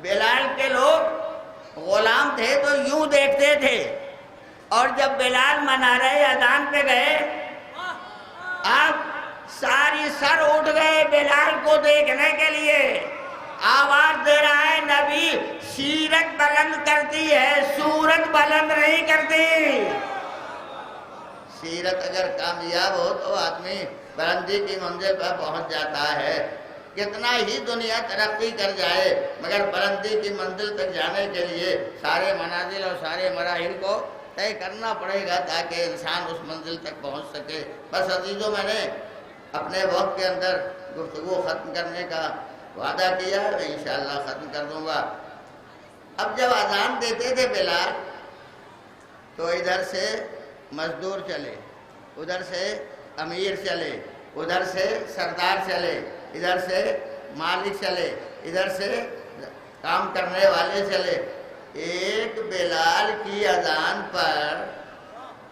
بلال کے لوگ غلام تھے تو یوں دیکھتے تھے، اور جب بلال منارہ اذان پہ گئے، اب ساری سر اٹھ گئے بلال کو دیکھنے کے لیے۔ آواز دے رہا ہے نبی، سیرت بلند کرتی ہے، صورت بلند نہیں کرتی۔ سیرت اگر کامیاب ہو تو آدمی بلندی کی منزل پر پہنچ جاتا ہے. کتنا ہی دنیا ترقی کر جائے مگر بلندی کی منزل تک جانے کے لیے سارے منازل اور سارے مراحل کو طے کرنا پڑے گا تاکہ انسان اس منزل تک پہنچ سکے. بس عزیزوں، میں نے اپنے وقت کے اندر گفتگو ختم کرنے کا وعدہ کیا، میں انشاءاللہ ختم کر دوں گا. اب جب اذان دیتے تھے بلال تو ادھر سے مزدور چلے، ادھر سے امیر چلے، ادھر سے سردار چلے، ادھر سے مالک چلے، ادھر سے کام کرنے والے چلے. ایک بلال کی اذان پر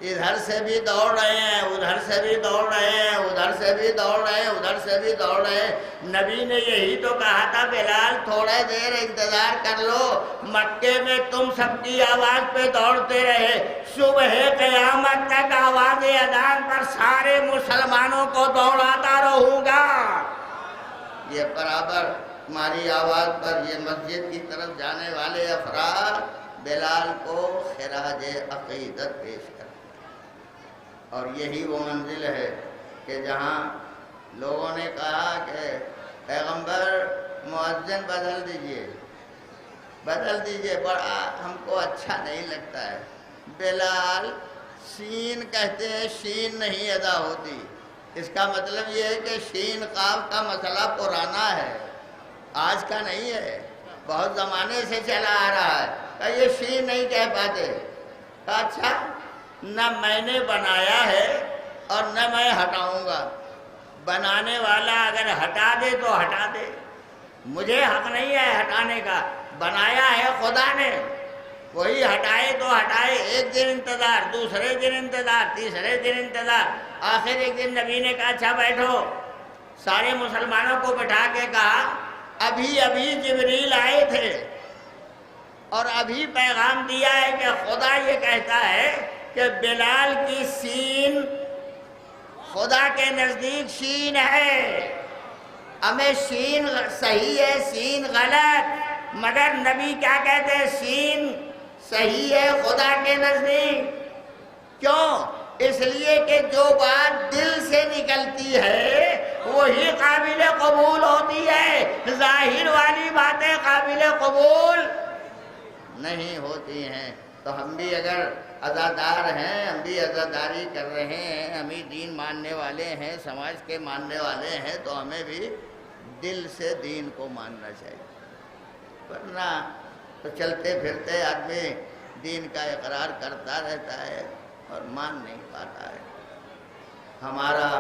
ادھر سے بھی دوڑ رہے ہیں، ادھر سے بھی دوڑ رہے ہیں، ادھر سے بھی دوڑ رہے ہیں، ادھر سے بھی دوڑ رہے ہیں. نبی نے یہی تو کہا تھا بلال تھوڑے دیر انتظار کر لو. مکے میں تم سب کی آواز پہ دوڑتے رہے، صبح قیامت تک آواز اذان پر سارے مسلمانوں کو دوڑاتا رہوں گا. یہ برابر ہماری آواز پر یہ مسجد کی طرف جانے والے افراد بلال کو خراج عقیدت پیش کرتے، اور یہی وہ منزل ہے کہ جہاں لوگوں نے کہا کہ پیغمبر مؤذن بدل دیجئے، بڑا ہم کو اچھا نہیں لگتا ہے. بلال سین کہتے ہیں، شین نہیں ادا ہوتی. اس کا مطلب یہ ہے کہ شین قاف کا مسئلہ پرانا ہے، آج کا نہیں ہے، بہت زمانے سے چلا آ رہا ہے. کہ یہ شین نہیں کہہ پاتے. اچھا، نہ میں نے بنایا ہے اور نہ میں ہٹاؤں گا. بنانے والا اگر ہٹا دے تو ہٹا دے، مجھے حق نہیں ہے ہٹانے کا. بنایا ہے خدا نے، وہی ہٹائے تو ہٹائے. ایک دن انتظار، دوسرے دن انتظار، تیسرے دن انتظار. آخر ایک دن نبی نے کہا اچھا بیٹھو. سارے مسلمانوں کو بٹھا کے کہا ابھی جبریل آئے تھے اور ابھی پیغام دیا ہے کہ خدا یہ کہتا ہے کہ بلال کی سین خدا کے نزدیک شین ہے. ہمیں شین صحیح ہے، سین غلط، مگر نبی کیا کہتے ہیں؟ سین صحیح ہے خدا کے نزدیک. کیوں؟ اس لیے کہ جو بات دل سے نکلتی ہے وہی قابل قبول ہوتی ہے. ظاہر والی باتیں قابل قبول نہیں ہوتی ہیں. تو ہم بھی اگر عزادار ہیں، ہم بھی عزاداری کر رہے ہیں، ہم بھی دین ماننے والے ہیں، سماج کے ماننے والے ہیں، تو ہمیں بھی دل سے دین کو ماننا چاہیے. ورنہ تو چلتے پھرتے آدمی دین کا اقرار کرتا رہتا ہے اور مان نہیں پاتا ہے. ہمارا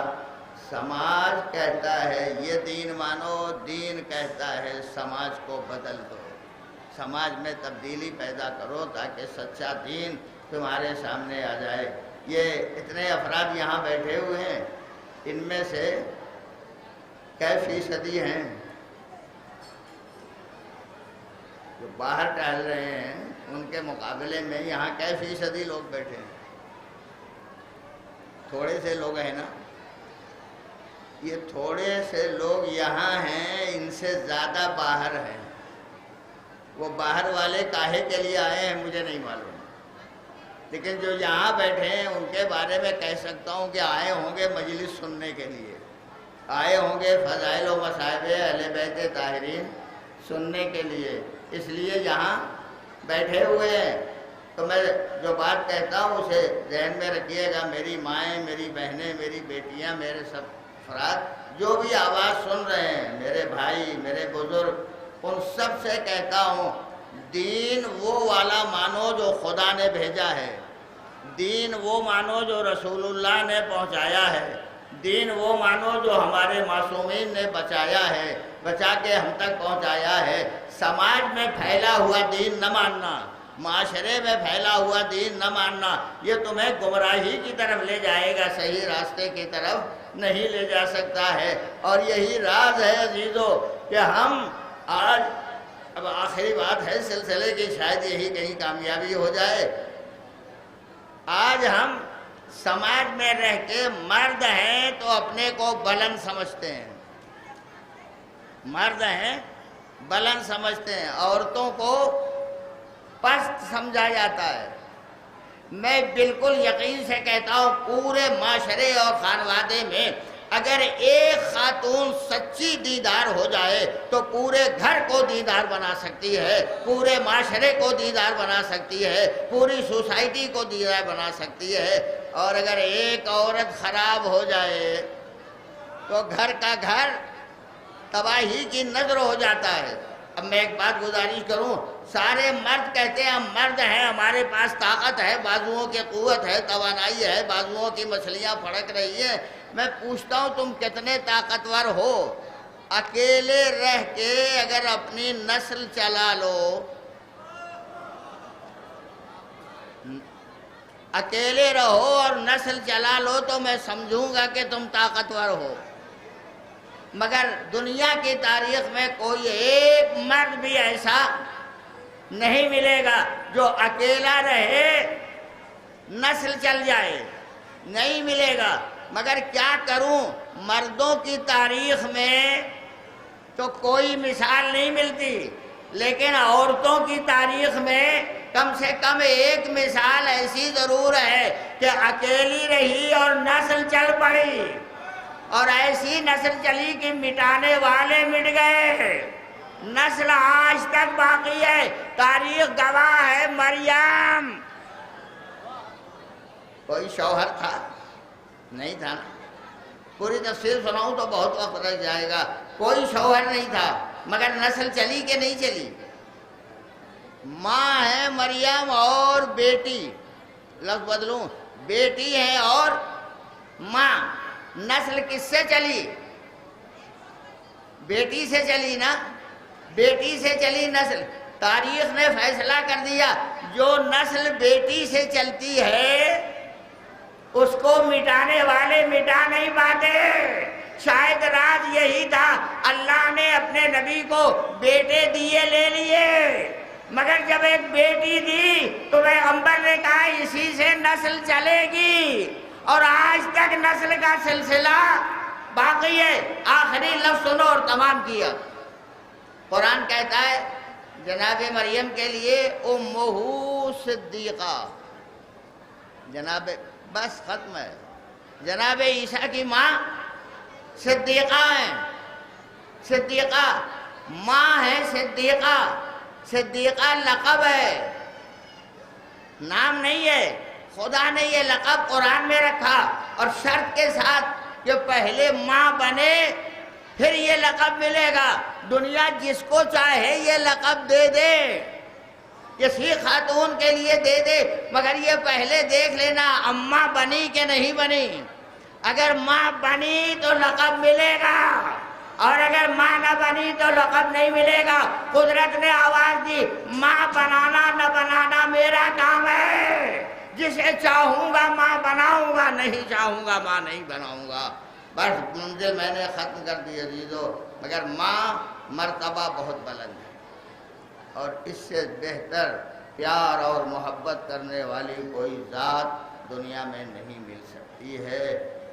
سماج کہتا ہے یہ دین مانو، دین کہتا ہے سماج کو بدل دو، سماج میں تبدیلی پیدا کرو تاکہ سچا دین تمہارے سامنے آ جائے. یہ اتنے افراد یہاں بیٹھے ہوئے ہیں، ان میں سے کئی فیصدی ہیں جو باہر ٹہل رہے ہیں، ان کے مقابلے میں یہاں کئی فیصدی لوگ بیٹھے ہیں؟ تھوڑے سے لوگ ہیں نا. یہ تھوڑے سے لوگ یہاں ہیں، ان سے زیادہ باہر ہیں. وہ باہر والے کاہے کے لیے آئے ہیں مجھے نہیں معلوم، لیکن جو یہاں بیٹھے ہیں ان کے بارے میں کہہ سکتا ہوں کہ آئے ہوں گے مجلس سننے کے لیے، آئے ہوں گے فضائل و مصائب اہل بیت طاہرین سننے کے لیے، اس لیے یہاں بیٹھے ہوئے ہیں. تو میں جو بات کہتا ہوں اسے ذہن میں رکھیے گا. میری مائیں، میری بہنیں، میری بیٹیاں، میرے سب افراد جو بھی آواز سن رہے ہیں، میرے بھائی، میرے بزرگ، ان سب سے کہتا ہوں دین وہ والا مانو جو خدا نے بھیجا ہے، دین وہ مانو جو رسول اللہ نے پہنچایا ہے، دین وہ مانو جو ہمارے معصومین نے بچایا ہے، بچا کے ہم تک پہنچایا ہے. سماج میں پھیلا ہوا دین نہ ماننا، معاشرے میں پھیلا ہوا دین نہ ماننا، یہ تمہیں گمراہی کی طرف لے جائے گا، صحیح راستے کی طرف نہیں لے جا سکتا ہے. اور یہی راز ہے عزیزو کہ ہم آج، اب آخری بات ہے سلسلے کی، شاید یہی کہیں کامیابی ہو جائے. آج ہم سماج میں رہ کے مرد ہیں تو اپنے کو بلند سمجھتے ہیں، مرد ہیں بلند سمجھتے ہیں، عورتوں کو پست سمجھا جاتا ہے. میں بالکل یقین سے کہتا ہوں پورے معاشرے اور خانوادے میں اگر ایک خاتون سچی دیندار ہو جائے تو پورے گھر کو دیندار بنا سکتی ہے، پورے معاشرے کو دیندار بنا سکتی ہے، پوری سوسائٹی کو دیندار بنا سکتی ہے۔ اور اگر ایک عورت خراب ہو جائے تو گھر کا گھر تباہی کی نظر ہو جاتا ہے۔ اب میں ایک بات گزارش کروں، سارے مرد کہتے ہیں ہم مرد ہیں، ہمارے پاس طاقت ہے، بازوؤں کی قوت ہے، توانائی ہے، بازوؤں کی مچھلیاں پھڑک رہی ہیں۔ میں پوچھتا ہوں تم کتنے طاقتور ہو؟ اکیلے رہ کے اگر اپنی نسل چلا لو، اکیلے رہو اور نسل چلا لو تو میں سمجھوں گا کہ تم طاقتور ہو، مگر دنیا کی تاریخ میں کوئی ایک مرد بھی ایسا نہیں ملے گا جو اکیلا رہے نسل چل جائے، نہیں ملے گا۔ مگر کیا کروں، مردوں کی تاریخ میں تو کوئی مثال نہیں ملتی، لیکن عورتوں کی تاریخ میں کم سے کم ایک مثال ایسی ضرور ہے کہ اکیلی رہی اور نسل چل پڑی، اور ایسی نسل چلی کہ مٹانے والے مٹ گئے، نسل آج تک باقی ہے۔ تاریخ گواہ ہے، مریم کوئی شوہر تھا؟ نہیں تھا۔ پوری تفصیل سناؤں تو بہت وقت لگ جائے گا۔ کوئی شوہر نہیں تھا، مگر نسل چلی کہ نہیں چلی؟ ماں ہے مریم اور بیٹی، لفظ بدلوں، بیٹی ہے اور ماں، نسل کس سے چلی؟ بیٹی سے چلی نا، بیٹی سے چلی نسل۔ تاریخ نے فیصلہ کر دیا جو نسل بیٹی سے چلتی ہے اس کو مٹانے والے مٹا نہیں پاتے۔ شاید راز یہی تھا، اللہ نے اپنے نبی کو بیٹے دیے لے لیے، مگر جب ایک بیٹی دی تو پیغمبر نے کہا اسی سے نسل چلے گی، اور آج تک نسل کا سلسلہ باقی ہے۔ آخری لفظ سنو اور تمام کیا۔ قرآن کہتا ہے جناب مریم کے لیے امہ صدیقہ، جناب بس ختم ہے، جناب عیسیٰ کی ماں صدیقہ ہیں، صدیقہ ماں ہے، صدیقہ، صدیقہ لقب ہے، نام نہیں ہے، خدا نے یہ لقب قرآن میں رکھا، اور شرط کے ساتھ کہ پہلے ماں بنے پھر یہ لقب ملے گا۔ دنیا جس کو چاہے یہ لقب دے دے، کسی خاتون کے لیے دے دے، مگر یہ پہلے دیکھ لینا اماں بنی کہ نہیں بنی۔ اگر ماں بنی تو لقب ملے گا، اور اگر ماں نہ بنی تو لقب نہیں ملے گا۔ قدرت نے آواز دی ماں بنانا نہ بنانا میرا کام ہے، جسے چاہوں گا ماں بناؤں گا، نہیں چاہوں گا ماں نہیں بناؤں گا۔ بس منزل میں نے ختم کر دی عزیزو، مگر ماں مرتبہ بہت بلند ہے، اور اس سے بہتر پیار اور محبت کرنے والی کوئی ذات دنیا میں نہیں مل سکتی ہے،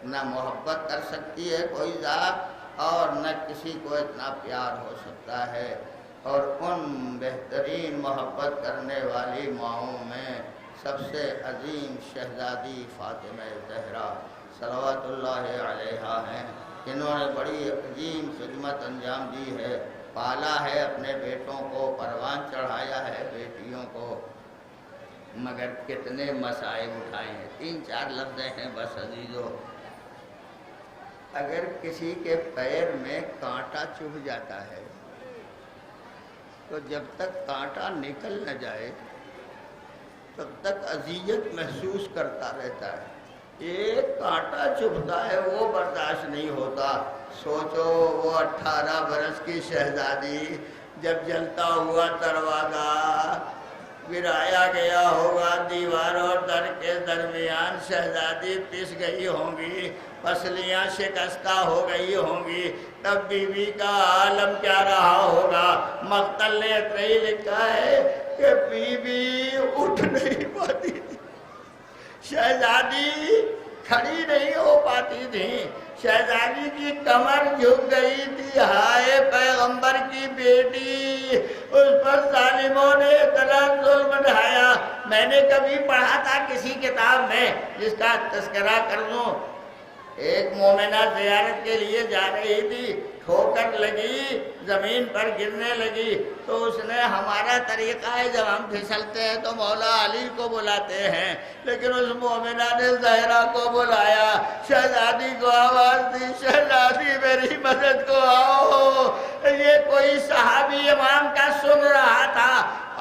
نہ محبت کر سکتی ہے کوئی ذات، اور نہ کسی کو اتنا پیار ہو سکتا ہے۔ اور ان بہترین محبت کرنے والی ماؤں میں سب سے عظیم شہزادی فاطمہ زہرا صلوات اللہ علیہا ہیں، جنہوں نے بڑی عظیم خدمت انجام دی ہے، پالا ہے اپنے بیٹوں کو، پروان چڑھایا ہے بیٹیوں کو، مگر کتنے مسائل اٹھائے ہیں۔ 3-4 لفظ ہیں بس عزیزو۔ اگر کسی کے پیر میں کانٹا چبھ جاتا ہے تو جب تک کانٹا نکل نہ جائے تب تک اذیت محسوس کرتا رہتا ہے۔ ایک کانٹا چبھتا ہے وہ برداشت نہیں ہوتا۔ سوچو وہ 18 برس کی شہزادی جب جلتا ہوا دروازہ گرایا گیا ہوگا، دیوار اور در کے درمیان شہزادی پس گئی ہوں گی، پسلیاں شکستہ ہو گئی ہوں گی، تب بیوی کا عالم کیا رہا ہوگا۔ مقتل نے اتنی لکھا ہے کہ بیوی اٹھ نہیں پاتی تھی، شہزادی کھڑی نہیں ہو پاتی تھی. شہزادی کی کمر جھک گئی تھی. ہائے پیغمبر کی بیٹی، اس پر ظالموں نے اتنا ظلم ڈھایا. میں نے کبھی پڑھا تھا کسی کتاب میں جس کا تذکرہ کر دوں. ایک مومنہ زیارت کے لیے جا رہی تھی، ٹھوکر لگی، زمین پر گرنے لگی. تو اس نے، ہمارا طریقہ ہے جب ہم پھسلتے ہیں تو مولا علی کو بلاتے ہیں، لیکن اس مومنہ نے زہرا کو بلایا. شہزادی کو آواز دی، شہزادی میری مدد کو آؤ. یہ کوئی صحابی امام کا سن رہا تھا.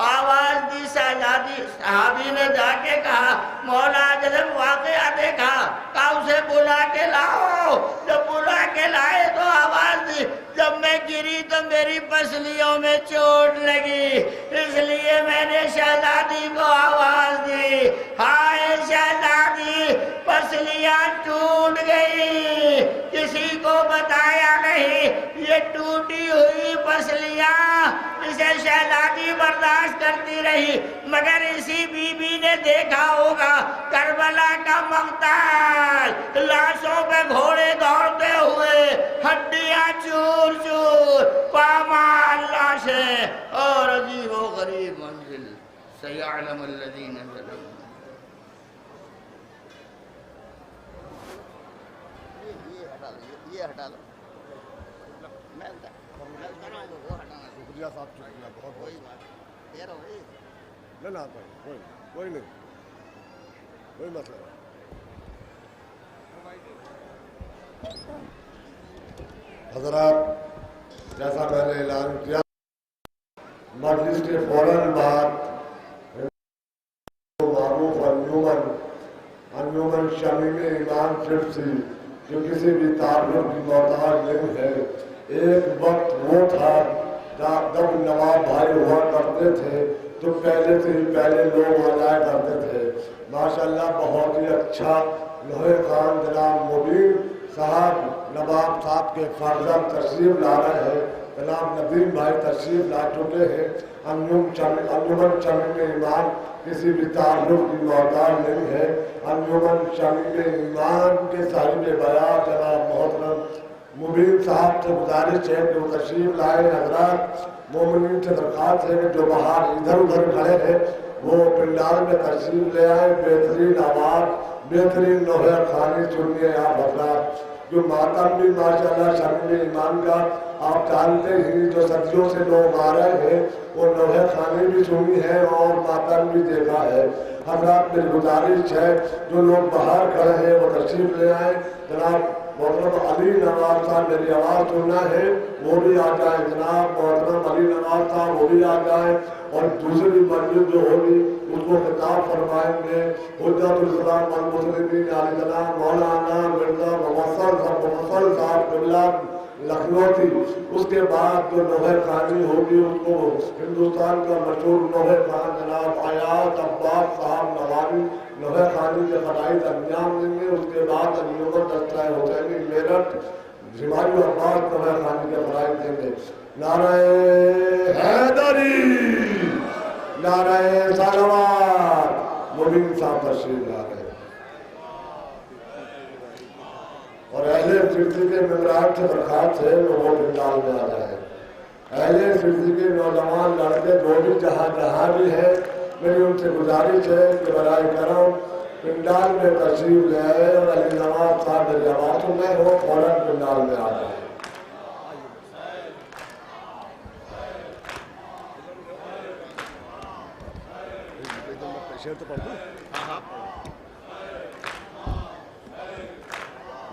آواز دی شہزادی. صحابی نے جا کے کہا مولا جب واقعہ دیکھا، کہا اسے بلا کے لاؤ. جب بلا کے لائے تو آواز دی، جب میں گری تو میری پسلیوں میں چوٹ لگی، اس لیے میں نے شہزادی کو آواز دی. ہائے شہزادی، پسلیاں ٹوٹ گئی، کسی کو بتایا نہیں. یہ ٹوٹی ہوئی پسلیاں اسے شہزادی برداشت کرتی رہی، مگر اسی بی بی نے دیکھا ہوگا کربلا کا مقتل، لاشوں پہ گھوڑے دوڑتے ہوئے، ہڈیاں چور چور، پامال لاشیں اور عجیب و غریب منزل. سیعلم الذین ظلموا. یہ ہٹا لو. میں وہ ہٹانا. شکریہ صاحب، شکریہ بہت کوئی بات دیر ہو گئی. نہ کوئی نہیں، کوئی مسئلہ نہیں. حضرات، جیسا میں نے اعلان کیا، مجلس کے فوراً بعد معروف انجمن شمیم ایمان فردوسی جو کسی بھی تعلق کی محتاج نہیں ہے. ایک وقت وہ تھا جب نواب بھائی ہوا کرتے تھے تو پہلے سے ہی پہلے لوگ آ جایا کرتے تھے. ماشاءاللہ بہت ہی اچھا. لوہے خان جناب مبین صاحب نواب صاحب کے فرزند تشریف لا رہے ہیں. جناب ندیم بھائی تشریف لا چکے ہیں. انجمن شمیم ایمان کسی بھی تعلق کی محتاج نہیں ہے. انجمن شمیم ایمان کے صاحب بیان جناب محترم مبین صاحب سے گزارش ہے جو تشریف لائے. حضرات مومنین سے درخواست ہے کہ جو باہر ادھر ادھر کھڑے ہیں وہ پنڈال میں تشریف لے آئے. بہترین آواز، بہترین لوہے خانی سنیے آپ حضرات. جو ماتم بھی ماشاءاللہ شمیم ایمان کا آپ جانتے ہی، جو صدیوں سے لوگ آ رہے ہیں وہ لوہے خانی بھی سنی ہے اور ماتم بھی دیکھا ہے. حضرات میری گزارش ہے جو لوگ باہر کھڑے ہیں وہ تشریف لے آئیں. جناب محترم علی نواز صاحب میری آواز سننا ہے وہ بھی آ جائیں. جناب محترم علی نواز صاحب وہ بھی آ جائیں. اور دوسری مسجد جو ہوگی اس کو خطاب فرمائیں گے حجت الاسلام والمسلمین علیہ السلام مولانا مرزا مفصل صاحب قبلہ لکھنؤ. اس کے بعد جو لوہے خانی ہوگی اس کو ہندوستان کا مشہور لوہے خان جناب آیات عباس صاحب نوابی لوہے خانی کے فرائض انجام دیں گے. اس کے بعد انجمن دستہ حسینی میرٹھ جماعی عباس لوہے خانی کے فرائض دیں گے. نعرہ حیدری، نعرہ سلوات. مبین صاحب تشریف لا رہے ہیں اور اہل فرزی کے ممبران سے درخواست ہے وہ پنڈال میں آ جائے. اہل فرزی کے نوجوان لڑکے جو بھی جہاں بھی ہیں میری ان سے گزارش ہے کہ برائے کرم پنڈال میں تشریف لے آئے اور علی نواز صاحب میری آواز سنیں وہ فوراً پنڈال میں آ جائے.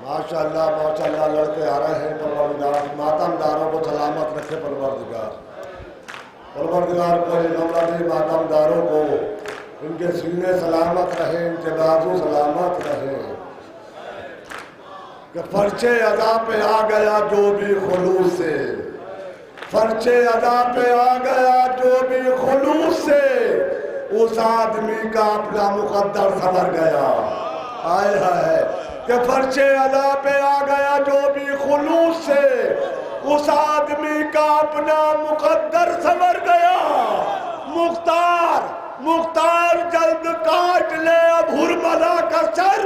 ماشاءاللہ لڑکے آ رہے ہیں. پروردگار ماتم داروں کو سلامت رکھے. پروردگار کو ماتم داروں کو ان کے سینے سلامت رہے، ان کے بازو سلامت رہے. کہ فرچے ادا پہ آ گیا جو بھی خلوص سے، فرچے ادا پہ آ گیا جو بھی خلوص سے، اس آدمی کا اپنا مقدر سنور گیا. آئے ہے کہ فرچے ادا پہ آ گیا جو بھی خلوص سے، اس آدمی کا اپنا مقدر سنور گیا. مختار جلد کاٹ لے اب ہرملا کا سر،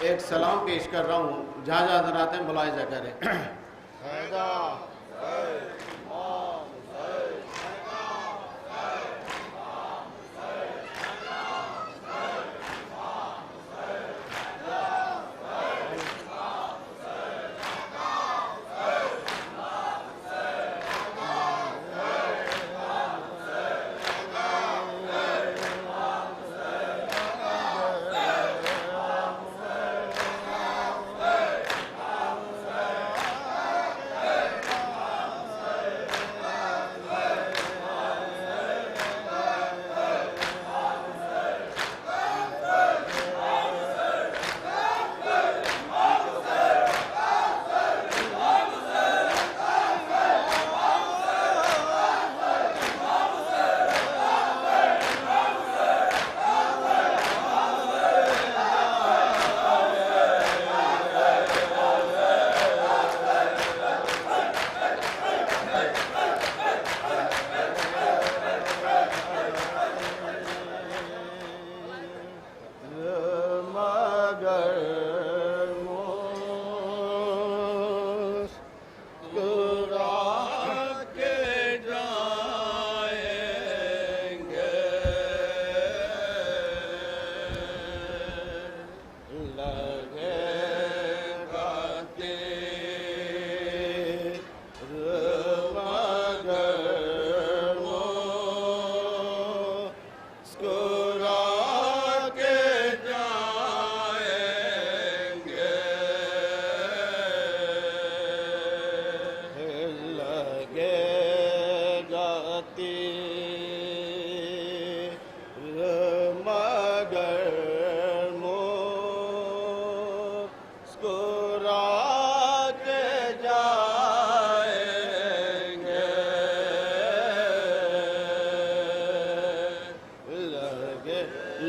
ایک سلام پیش کر رہا ہوں، جہاں جہاں حضرات ہیں ملاحظہ کریں۔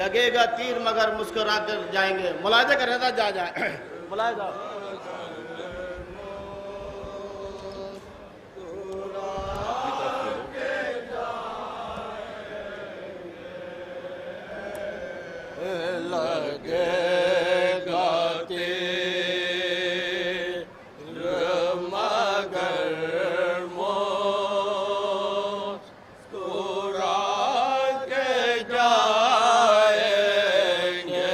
لگے گا تیر مگر مسکرا کر جائیں گے۔ ملاحظہ کریں تھا جا جائیں ملاحظہ۔ لگے گا تیر مگر مسکرا کے جائیں گے۔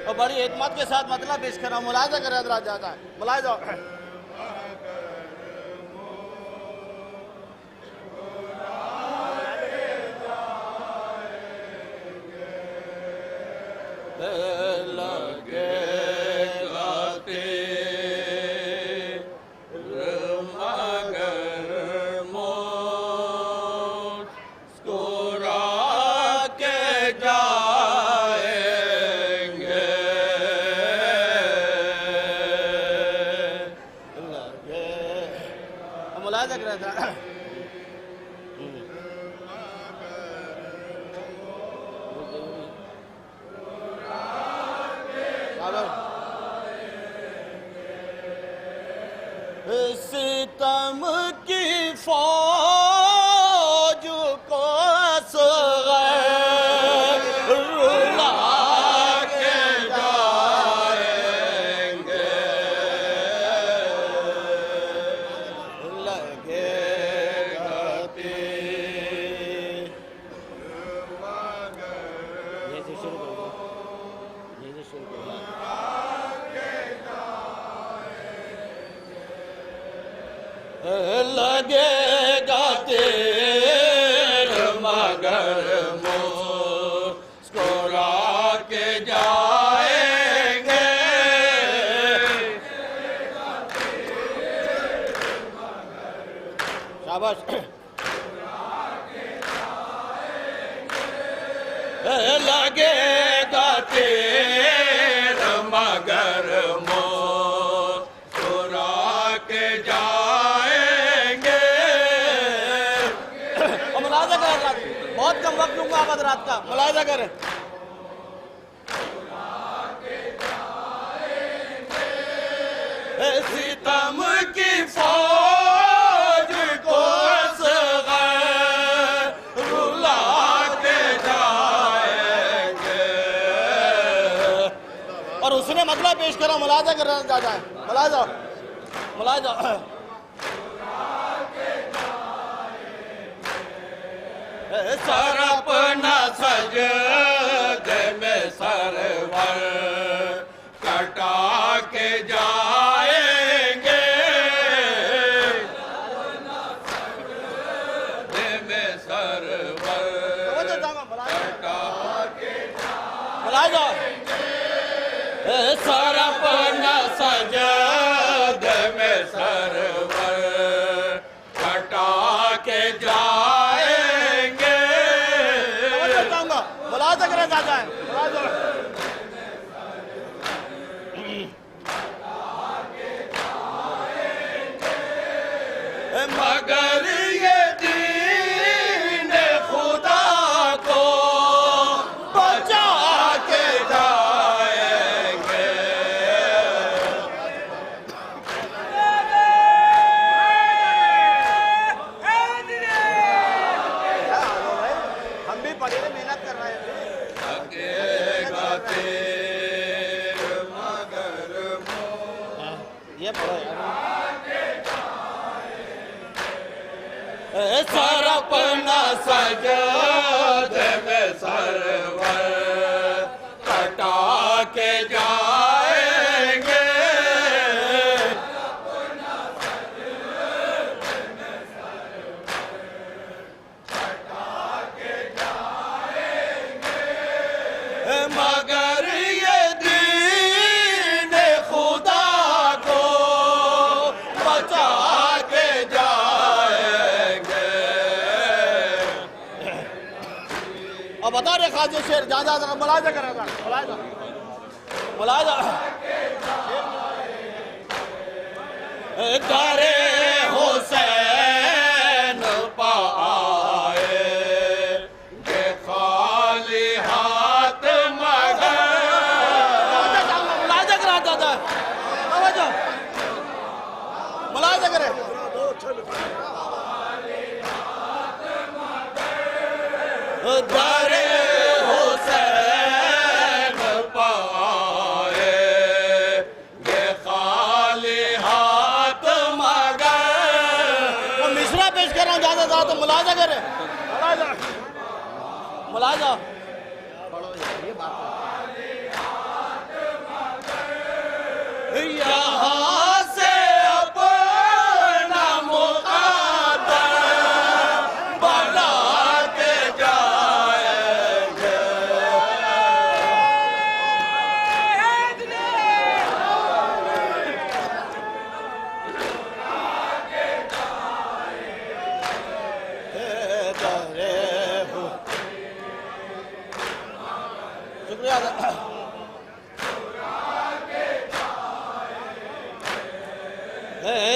اور بڑی حکمت کے ساتھ مطلب پیش کر رہا ہوں، ملاحظہ کریں حضرات جا جائیں ملاحظہ۔ لگے گا تیر مگر مسکرا کے جائیں گے۔ ملاحظہ کر رہا تھا۔ ستم کی فوج کو اصغر رلا کے جائیں گے۔ لگے گا تیر یہ سے شروع کرو، یہ سے شروع کرو۔ لگے گا تیر مگر مسکرا کے جائیں گے۔ شاباش۔ لگے گا تیر مگر مسکرا کے جائیں گے۔ اور ملاحظہ کریں حضرات، بہت کم وقت لوں گا آپ حضرات کا، ملاحظہ کریں۔ ستم کی فوج کو اصغر رلا کے سامنے مسئلہ پیش کرو ملاحظہ کر رہا جائے ملاحظہ سر اپنا سجدے میں سرور کٹا کے جائیں گے سجدے میں سرور کٹا کے جائیں گے سر اپنا سجدے میں سرور کٹا کے جائیں گے ملاحظہ کریں جاتا ہے مگر یہ دین خدا کو بچا کے جائیں گے ہم بھی پڑھے محنت کر رہے ہیں لگے گا تیر مگر یہ پڑھو سر اپنا سجدے میں سرور کٹا کے جائیں گے مگر یہ دین خدا کو بچا کے جائیں گے اب بتا رہے خواجہ شیر جہاں جہاں ملاحظہ کریں گا ملاحظہ در حسین پائے کہ خالی ہاتھ مگر ملاحظہ کرا جاتا ہے ملاحظہ کریں در حسین پائے کہ خالی ہاتھ مگر مشرہ پیش کر رہا ہوں جہاں جہاں تو ملاحظہ کریں ملاحظہ یہاں سے اپنا مقدر بنا کے جائیں گے شکریہ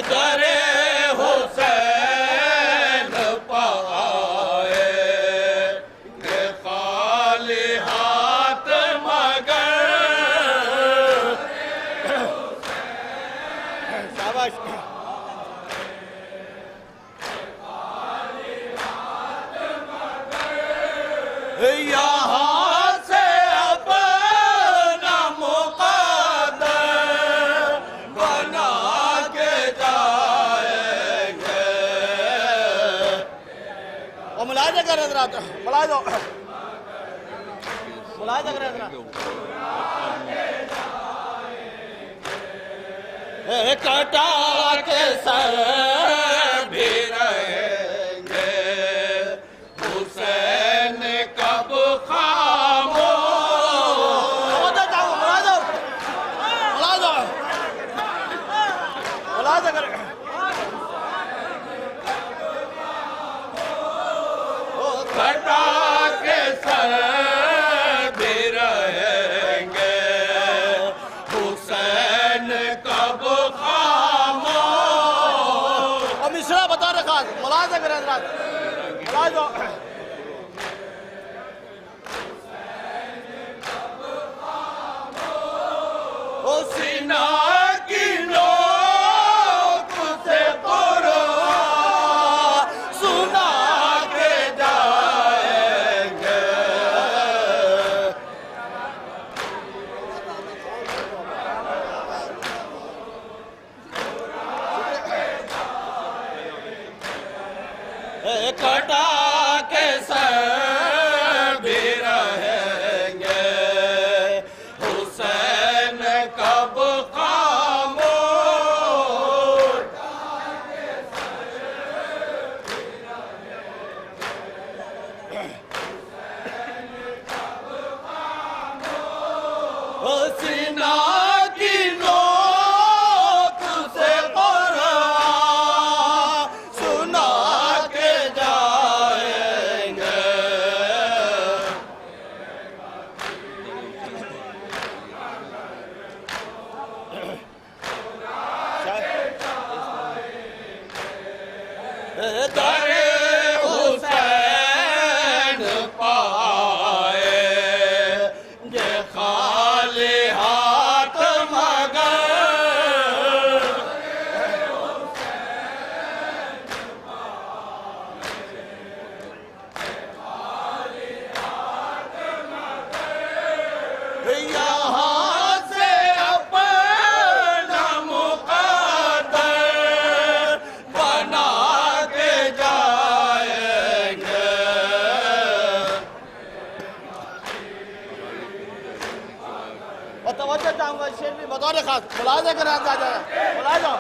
در حسین پائے کہ خالی ہاتھ مگر شاباش یہاں سے اپنا مقدر بنا کے جائیں گے اور ملاحظہ کر رہے حضرات ملاحظہ کر رہے حضرات کٹا کے سر بھی رہیں گے حسین کب خاموش ملاحظہ کریں کٹا کے سر بھی رہیں گے حسین کب خاموش اور مشرہ بتا رہے خاص ملاحظہ کریں حضرات ملاحظہ سینہ کی نوک سے قرآن سنا کے جائیں گے اول شیر بھی بطور خاص ملاحظہ کریں جا ملاحظہ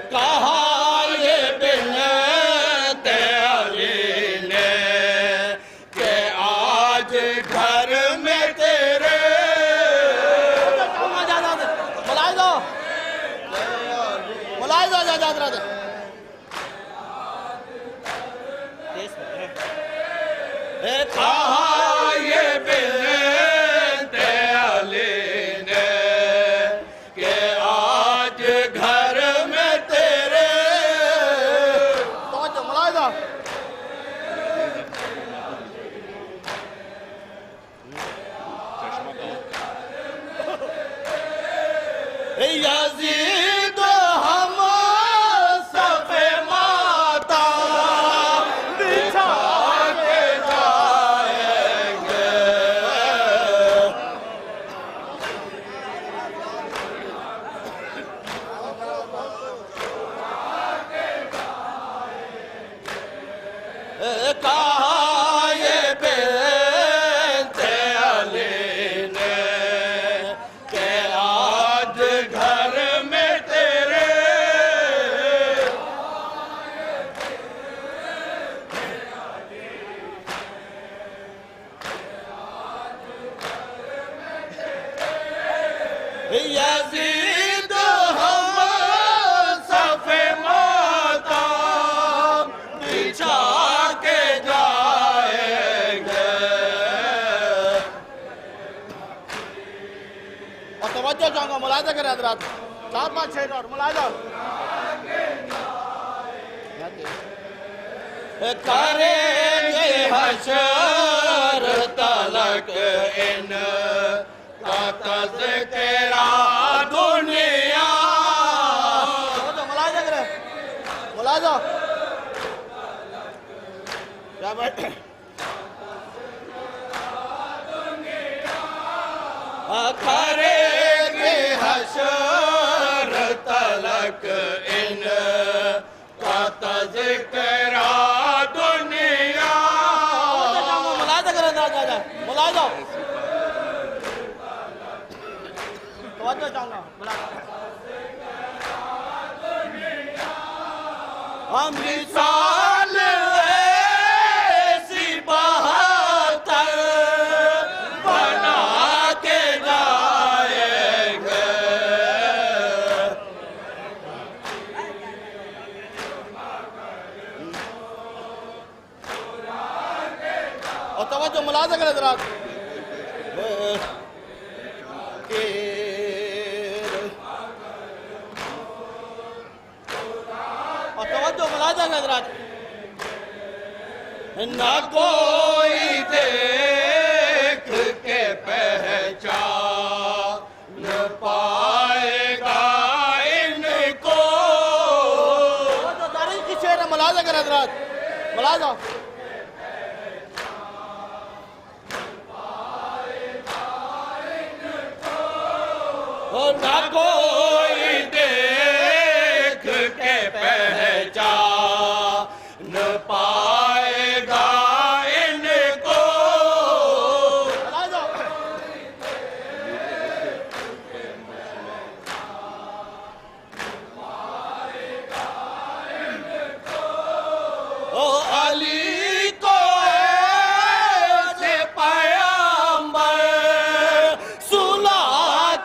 کہا یہ بنت علی نے کہ آج گھر میں تیرے ملاحظہ جا جا کہا یہ بنت علی نے کہ آج گھر میں تیرے ملاحظہ یزید ہم صف ماتا بچھا کے جائیں گے کہا یہ بنت علی نے کہ آج گھر میں تیرے یزید ہم صف ماتا بچھا کے جائیں گے اور توجہ چاہوں گا ملاحظہ کریں حضرات 4-5 شیر اور ملاحظہ کریں گے حشر تلک ان کا تذکرہ دنیا ملاحظہ کریں ملاحظہ کیا بیٹھے کریں گے حشر تلک ان کا تذکرہ دنیا ملاحظہ کریں جا ملاحظہ توجہ چاہوں گا ہم مثال ایسی بہتر بنا کے جائیں گے اور توجہ ملاحظہ کریں حضرات اور توجہ ملاحظہ کریں حضرات نہ کوئی دیکھ کے پہچان پائے گا ان کو تاریخ کی شعر ہے ملاحظہ کریں حضرات ملاحظہ نہ کوئی دیکھ کے پہچان پائے گا ان کو ملاحظہ او علی کو ایسے پیامبر سلا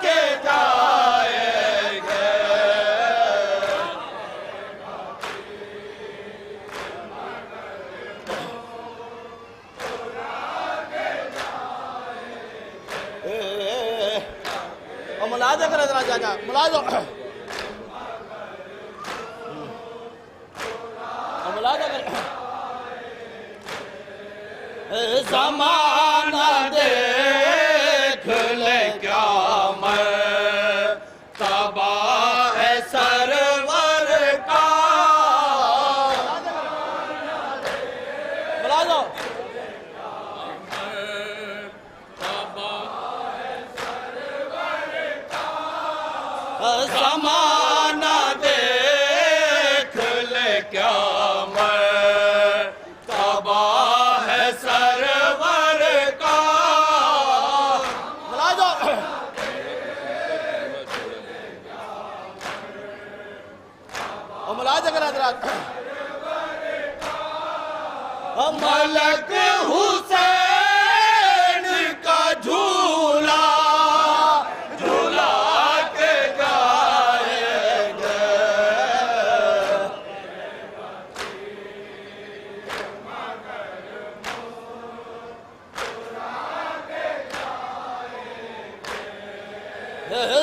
کے جائیں گے اور ملاحظہ کریں حضرات جا ملاحظہ اور ملاحظہ کریں زمانہ دیکھ لے کیا مرتبہ ہے سرور کا ملاحظہ زمانہ دیکھ لے کیا مرتبہ ہے سرور ملک حسین کا جھولا جھولا کے جائیں گے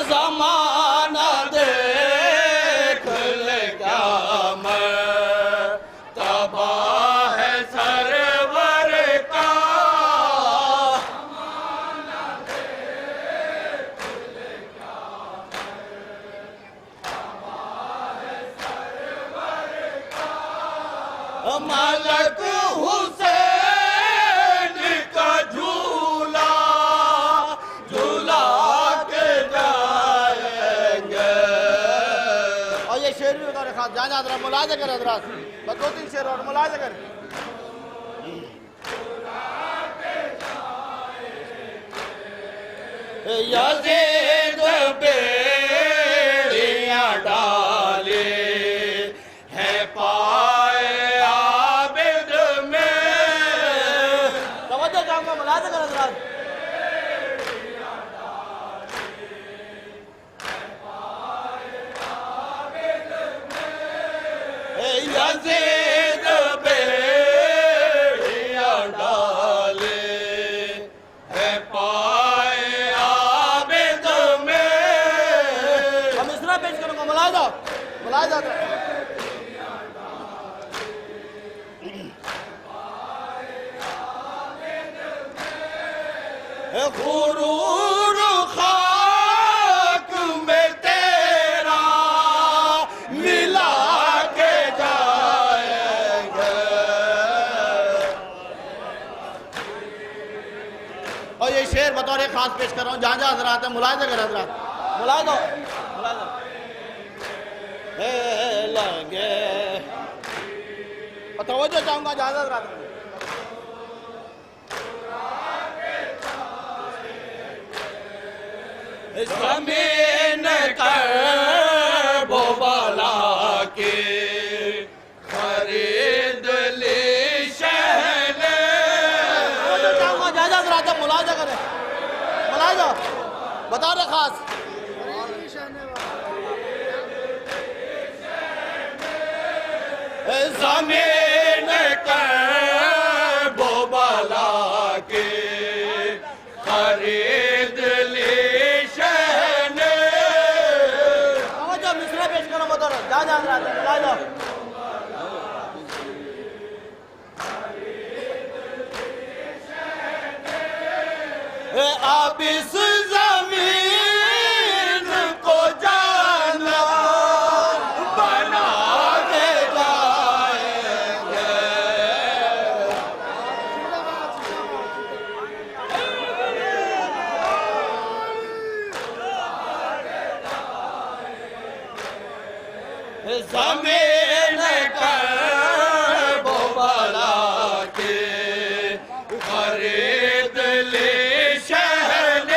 زمانہ دیکھ لے کیا مرتبہ ہے سرور کا ملک حسین کا جھولا جھولا کے جائیں گے اور یہ شعر بھی بتا رکھا جہاں جہاں حضرات ملاحظہ کریں حضرات بس 2-3 شعر اور ملاحظہ کریں یزید بیڑیاں ڈالے ہے پائے عابد میں توجہ چاہوں گا ملاحظہ کریں حضرات یزید بیڑیاں ڈالے ہے پائے عابد میں ہم اس طرح پیش کروں گا ملاحظہ ملاحظہ غرور خاک میں تیرا ملا کے جائیں گے اور یہ شعر بطور ایک خاص پیش کر رہا ہوں جہاں جہاں حضرات ہیں ملاحظہ کریں حضرات ملاحظہ ملاحظہ لگے اور توجہ چاہوں گا جہاں جہاں حضرات ہیں زمین کرب و بلا کی خرید لی شہن توجہ چاہوں گا جہاں جہاں حضرات ہیں ملاحظہ کریں ملاحظہ بطور خاص زمین کرب و بلا کی خرید لی شہن توجہ مصرع پیش کرو بطور جہاں جہاں حضرات ہیں ملاحظہ اب اس زمین کو جانا بنا کے جائیں گے زمین کرب و بلا کے خرید لی شہن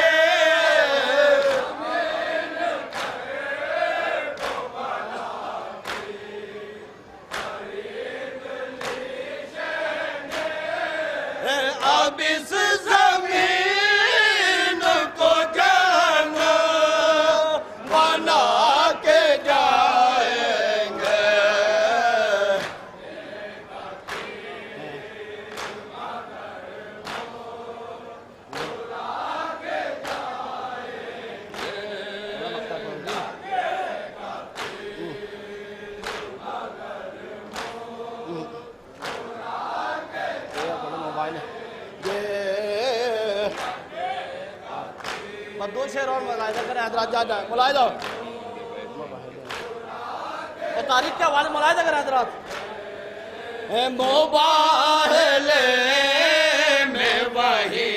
اب اس زمین کو جانا بنا کے جائیں گے بس 2 شعر اور ملاحظہ کریں حضرات جہاں جہاں ملاحظہ اور تاریخ کے حوالے ملاحظہ کریں حضرات مباہلے میں وہی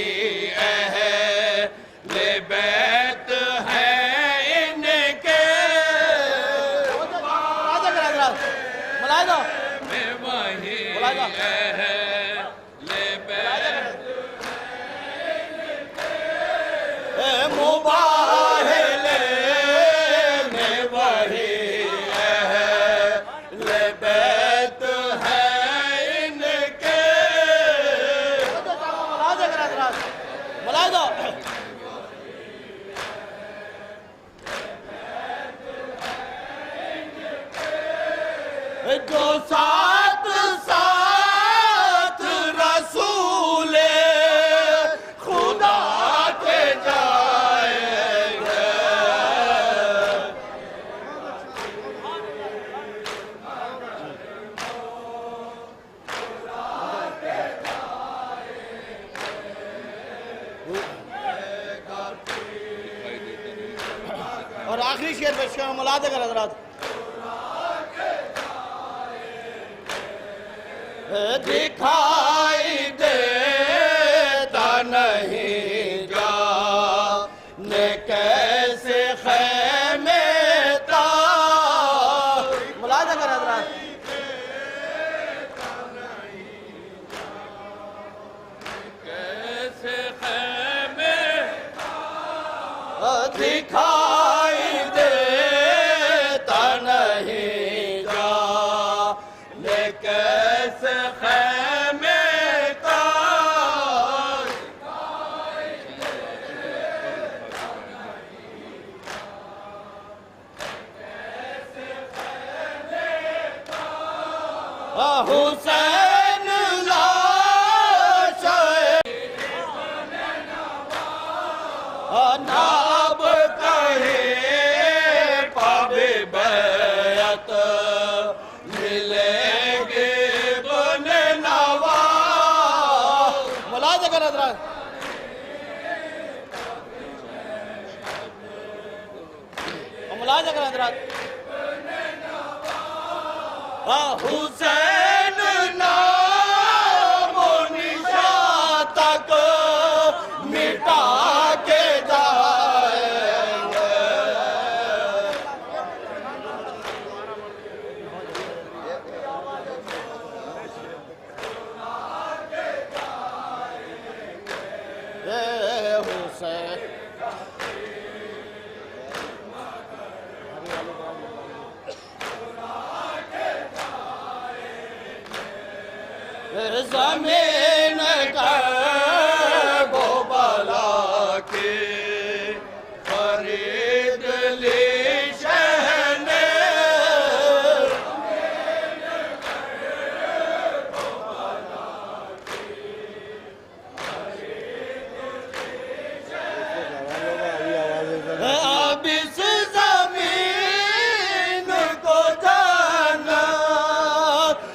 اہل بیت ہے ان کے ملاحظہ کریں حضرات ملاحظہ میں وہی ملاحظہ اہل بیت مباہلے میں وہی اہل بیت ہے ان کے آخری شعر پیش کرنا ملاحظہ کر حضرات دکھائی دیتا نہیں جانے کیسے خیمے تار ملاحظہ کر حضرات کیسے خیمے دکھائی دیتا نہیں جانے کیسے خیمے تار حسین لاش ناب کہے پاب بیعت ملے گے بن نوا ملاحظہ کر حضرات ملاحظہ کر حضرات حسین نام و نشان تک مٹا کے جائیں گے حسین زمین وہ بلا کے خرید لی شہن اب اس زمین کو جنت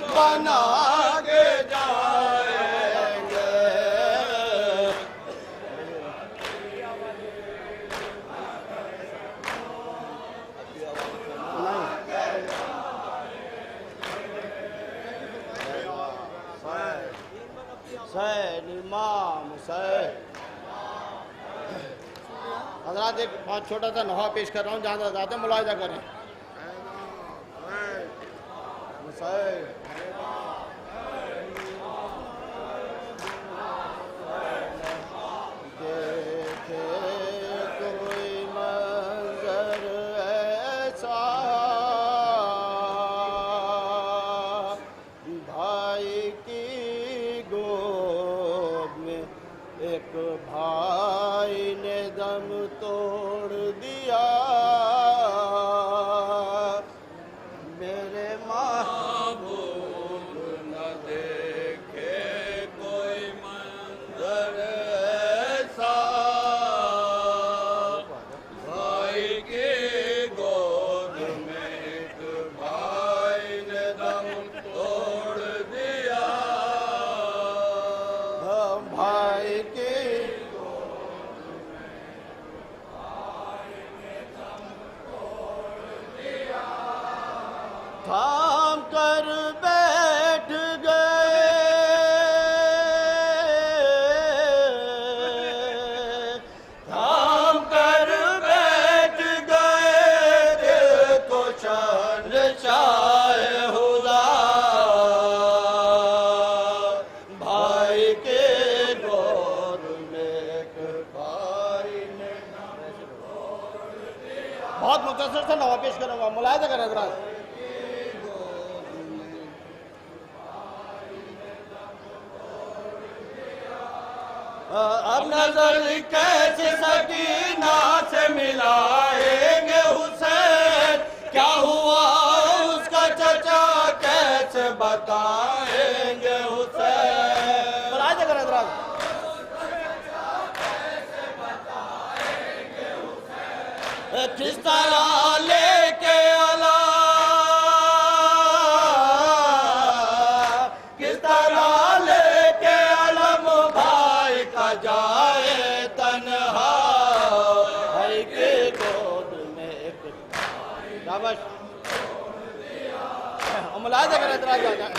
بنا کے جائیں گے حسین امام حسین حضرات ایک بہت چھوٹا سا نوحہ پیش کر رہا ہوں جہاں حضرات ملاحظہ کریں حسین دیکھے کوئی منظر ایسا بھائی کی گود میں ایک بھائی نے دم توڑ دیا میرے محبوب نہ دیکھے کوئی منظر ایسا بھائی کی گود میں ایک بھائی نے دم توڑ دیا بھائی کی تھام کر بیٹھ گئے تھام کر بیٹھ گئے دل کو شان شاہ خدا بھائی کے گود میں ایک بھائی نے بہت مختصر سے نوحہ پیش کروں گا ملاحظہ کریں حضرات اب نظر کیسے سکینہ سے ملائیں گے حسین کیا ہوا اس کا چچا کیسے بتائیں گے حسین ملاحظہ کریں حضرات کس طرح لے کے علا کس طرح لے کے علم بھائی کا جائے تنہا بھائی کے گود میں ایک ملاحظہ کریں اعتراض آ جائیں.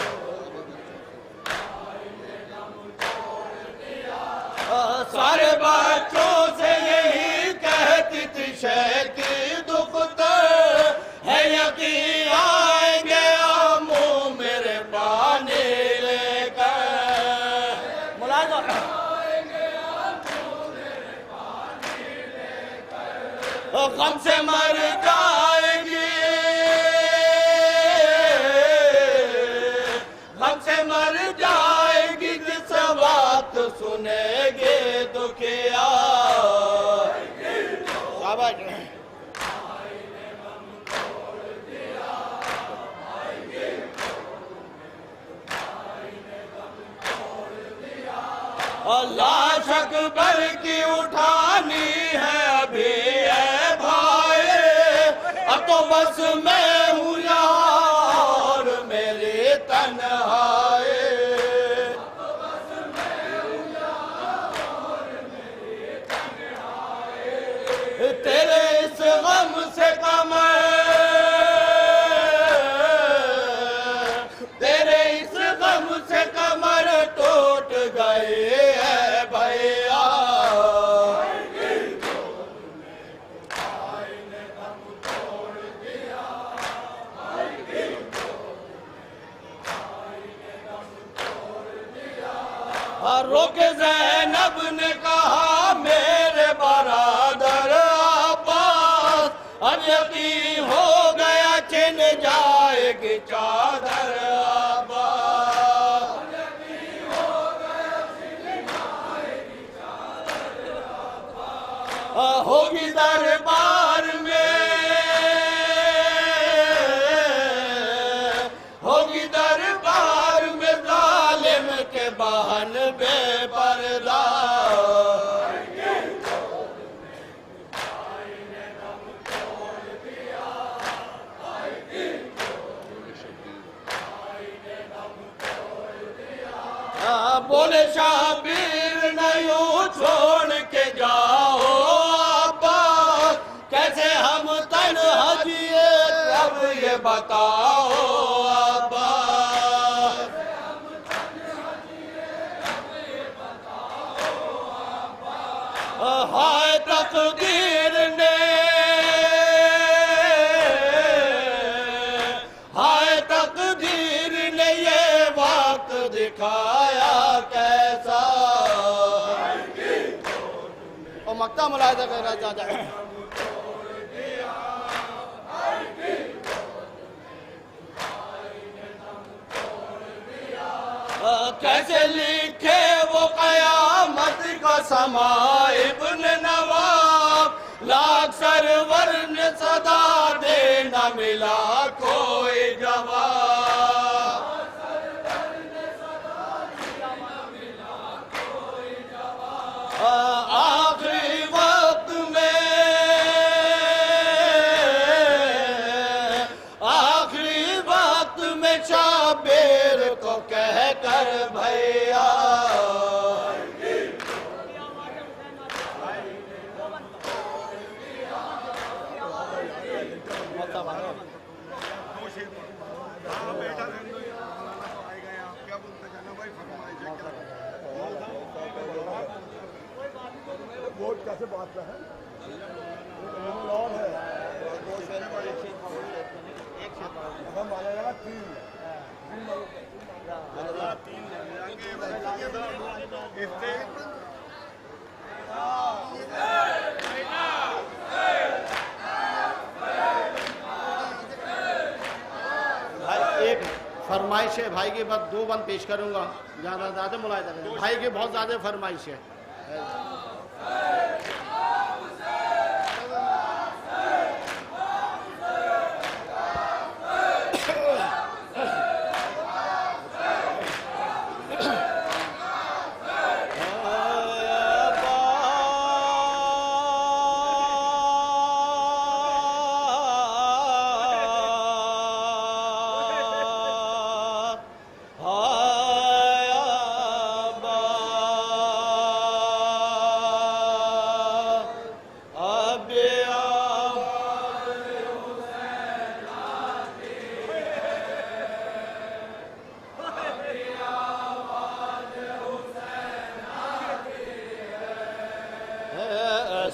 سارے بچوں سے یہی کہتی تھی شیخ دختر ہے یقین آئیں گے آمو میرے پانی لے کر. ملاحظہ غم سے مر جائیں گی، غم سے مر جائیں گی جس وقت سنے گے دکھیا. شاباش. لاش اکبر کی اٹھانی ہے ابھی اے بھائی، اب تو بس میں ہوں یہاں اور میری تنہائی. تیرے اس غم سے کمر، تیرے اس غم سے کمر ٹوٹ گئی ہے بھیا. روک زینب نے کہا میرے برادر عباس، اب یقین ہو گیا چھن جائے گی چادر عباس. ہوگی دربار میں، ہوگی دربار میں ظالم کے بہن بے پردہ. بولے شبیر نہ یوں چھوڑ کے جاؤ عباس، کیسے ہم تنہا جیے اب یہ بتاؤ عباس. ہائے تقدیر نے، ہائے تقدیر نے یہ وقت دکھایا کیسا. اور مقطع ملاحظہ کرنا چاہتا ہے. کیسے لکھے وہ قیامت کا سما ابن نواب، لاکھ سرور نے صدا دے نہ ملا کوئی جواب. آخری وقت میں، آخری وقت میں شبیر کو کہہ کر بھیا. ووٹ کیسے بات کا ہے اور ہے ہم آ جائے گا 3 ایک فرمائش ہے بھائی کی، بس 2 بند پیش کروں گا، زیادہ ملاحظہ کریں. بھائی کی بہت زیادہ فرمائش ہے.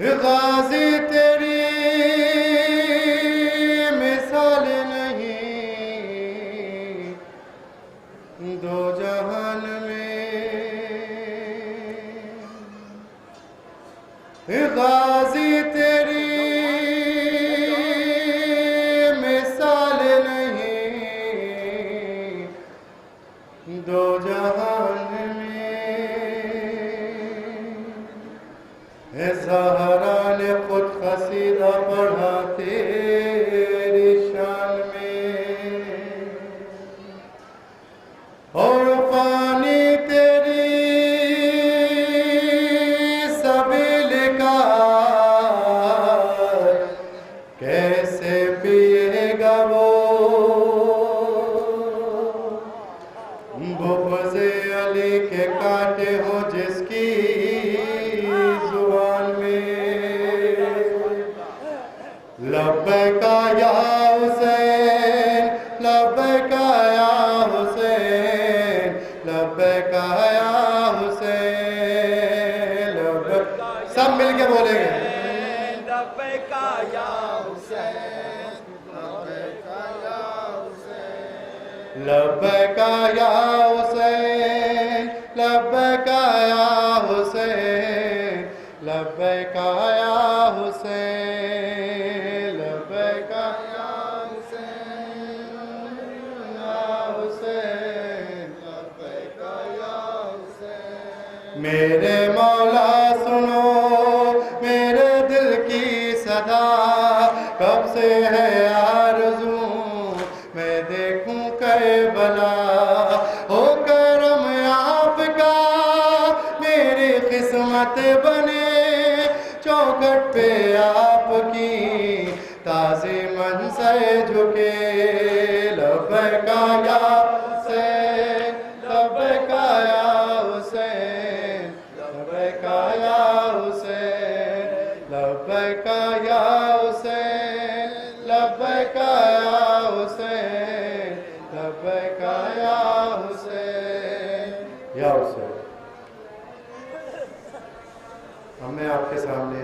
غازی تیری مثال نہیں دو جہان میں، غازی تیری مثال نہیں دو جہان میں، زہرا نے خود قصیدہ پڑھا تیری شان میں، اور پانی تیری سبیل کا کیسے پیے گا وہ، بغض علی کے کانٹے ہوں جس کی زبان میں، لبیک یا حسین لبیک یا حسین لبیک یا حسین لبیک، سب مل کے بولیں گے لبیک یا حسین لبیک یا حسین لبیک یا حسین لبیک یا حسین لبیک یا حسین لبیک یا حسین یا حسین لبیک یا حسین، میرے مولا سنو میرے دل کی صدا، کب سے ہے آرزو میں دیکھوں کربلا، ہو کرم آپ کا میری قسمت بنے، چوکھٹ پہ آپ کی تعظیماً سر جھکے، لبیک یا حسین لبیک یا حسین لبیک یا حسین لبیک یا حسین لبیک یا حسین لبیک یا حسین یا حسین۔ اب میں آپ کے سامنے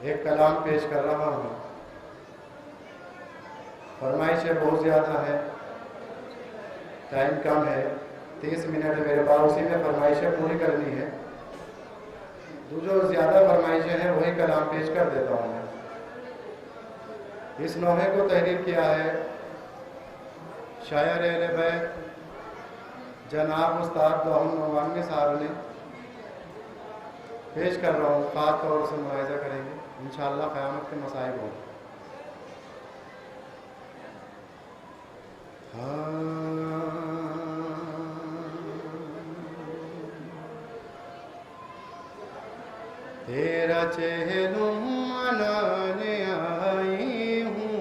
ایک کلام پیش کر رہا ہوں، فرمائشیں بہت زیادہ ہیں، ٹائم کم ہے، 30 منٹ میرے پاس، اسی میں فرمائشیں پوری کرنی ہے، جو زیادہ فرمائشیں ہیں وہی کلام پیش کر دیتا ہوں میں۔ اس نوحے کو تحریر کیا ہے شاعر اہل بیت جناب استاد دوہم نعمانی صاحب نے، پیش کر رہا ہوں، خاص طور سے ملاحظہ کریں گے، انشاءاللہ قیامت کے مصائب ہوں۔ تیرا چہلم منانے آئی ہوں،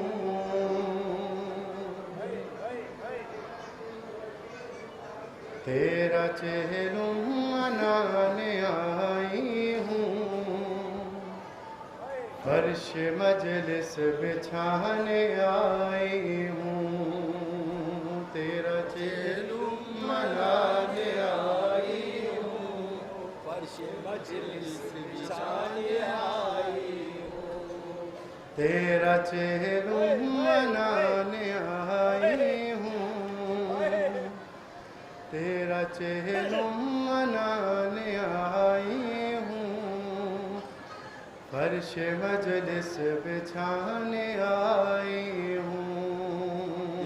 تیرا چہلم منانے آئی ہوں، فرش مجلس بچھانے آئی ہوں، تیرا چہلم منانے آئی ہوں، فرش مجلس بچھانے آئی ہوں، تیرا چہلم منانے آئی ہوں، تیرا چہلم منانے آئی ہوں، فرش مجلس بچھانے آئی ہوں،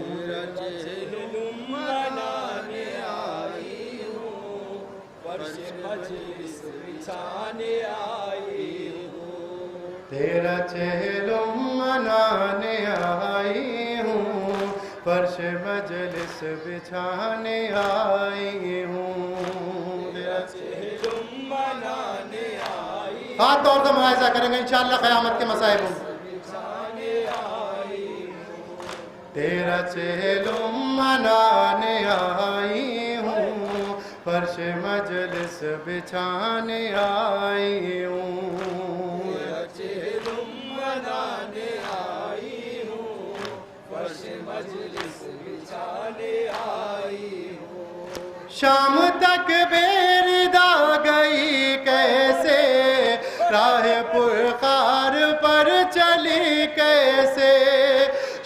تیرا چہلم منانے آئی ہوں، فرش مجلس بچھانے آئی ہوں، تیرا چہلم منانے آئی ہوں، فرش مجلس بچھانے آئی ہوں، تیرا چہلم منانے آئی خاص طور سے ملاحظہ کریں گے انشاءاللہ قیامت کے مصائب ہوں۔ بچھانے آئی ہوں، تیرا چہلم منانے آئی ہوں، فرش مجلس بچھانے آئی ہوں، تیرا چہلم منانے آئی ہوں، فرش مجلس بچھانے آئی ہوں، شام تک بیردا گئی کیسے پرخار پر چلی کیسے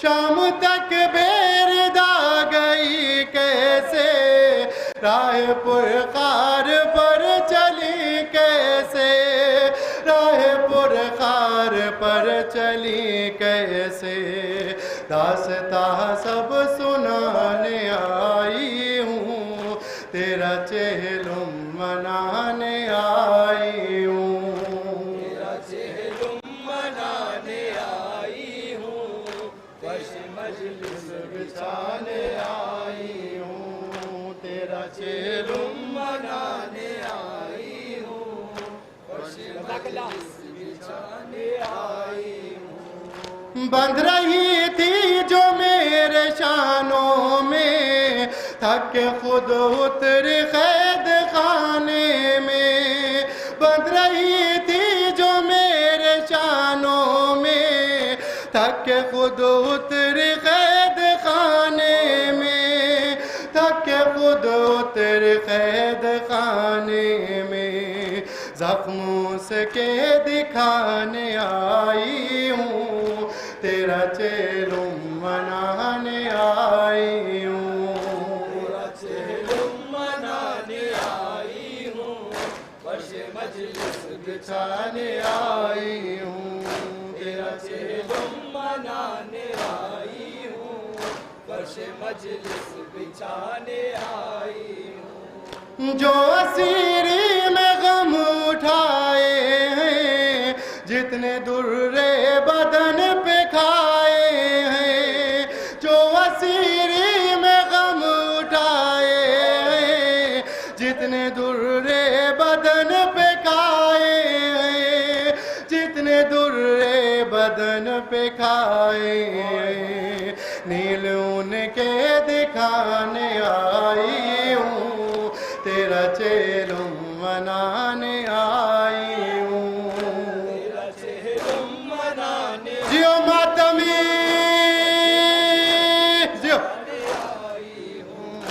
شام تک بیردا گئی کیسے راہ پرخار پر چلی کیسے راہ پرخار پر چلی کیسے داستاں سب سنانے آئی ہوں تیرا چہلم منانے آئی ہوں تیرا چہلم منانے آئی ہوں فرش مجلس بچھانے آئی ہوں تیرا چہلم منانے آئی ہوں فرش مجلس بچھانے آئی ہوں بندھ رہی تھی جو میرے شانوں میں تھک کے خود اتر قید خانے میں بندھ رہی تھی جو میرے شانوں میں تھک کے خود اتر قید خانے میں تھک کے خود اتر قید خانے میں زخموں سے کے دکھانے آئی ہوں تیرا چہلم منانے آئی ہوں تیرا چہلم منانے آئی ہوں فرش مجلس بچھانے آئی ہوں تیرا چہلم منانے آئی ہوں فرش مجلس بچھانے آئی ہوں جو اسیری میں غم اٹھائے ہیں جتنے درے بدن پہ کھائے ہیں جو اسیری میں غم اٹھائے ہیں جتنے درے بدن پہ کھائے ہیں جتنے درے بدن پہ کھائے ہیں نیل ان کے دکھانے آئی ہوں تیرا چہلم منانے آئی ہوں تیرا چہلم منانے جیو ماتمی جیو آئی ہوں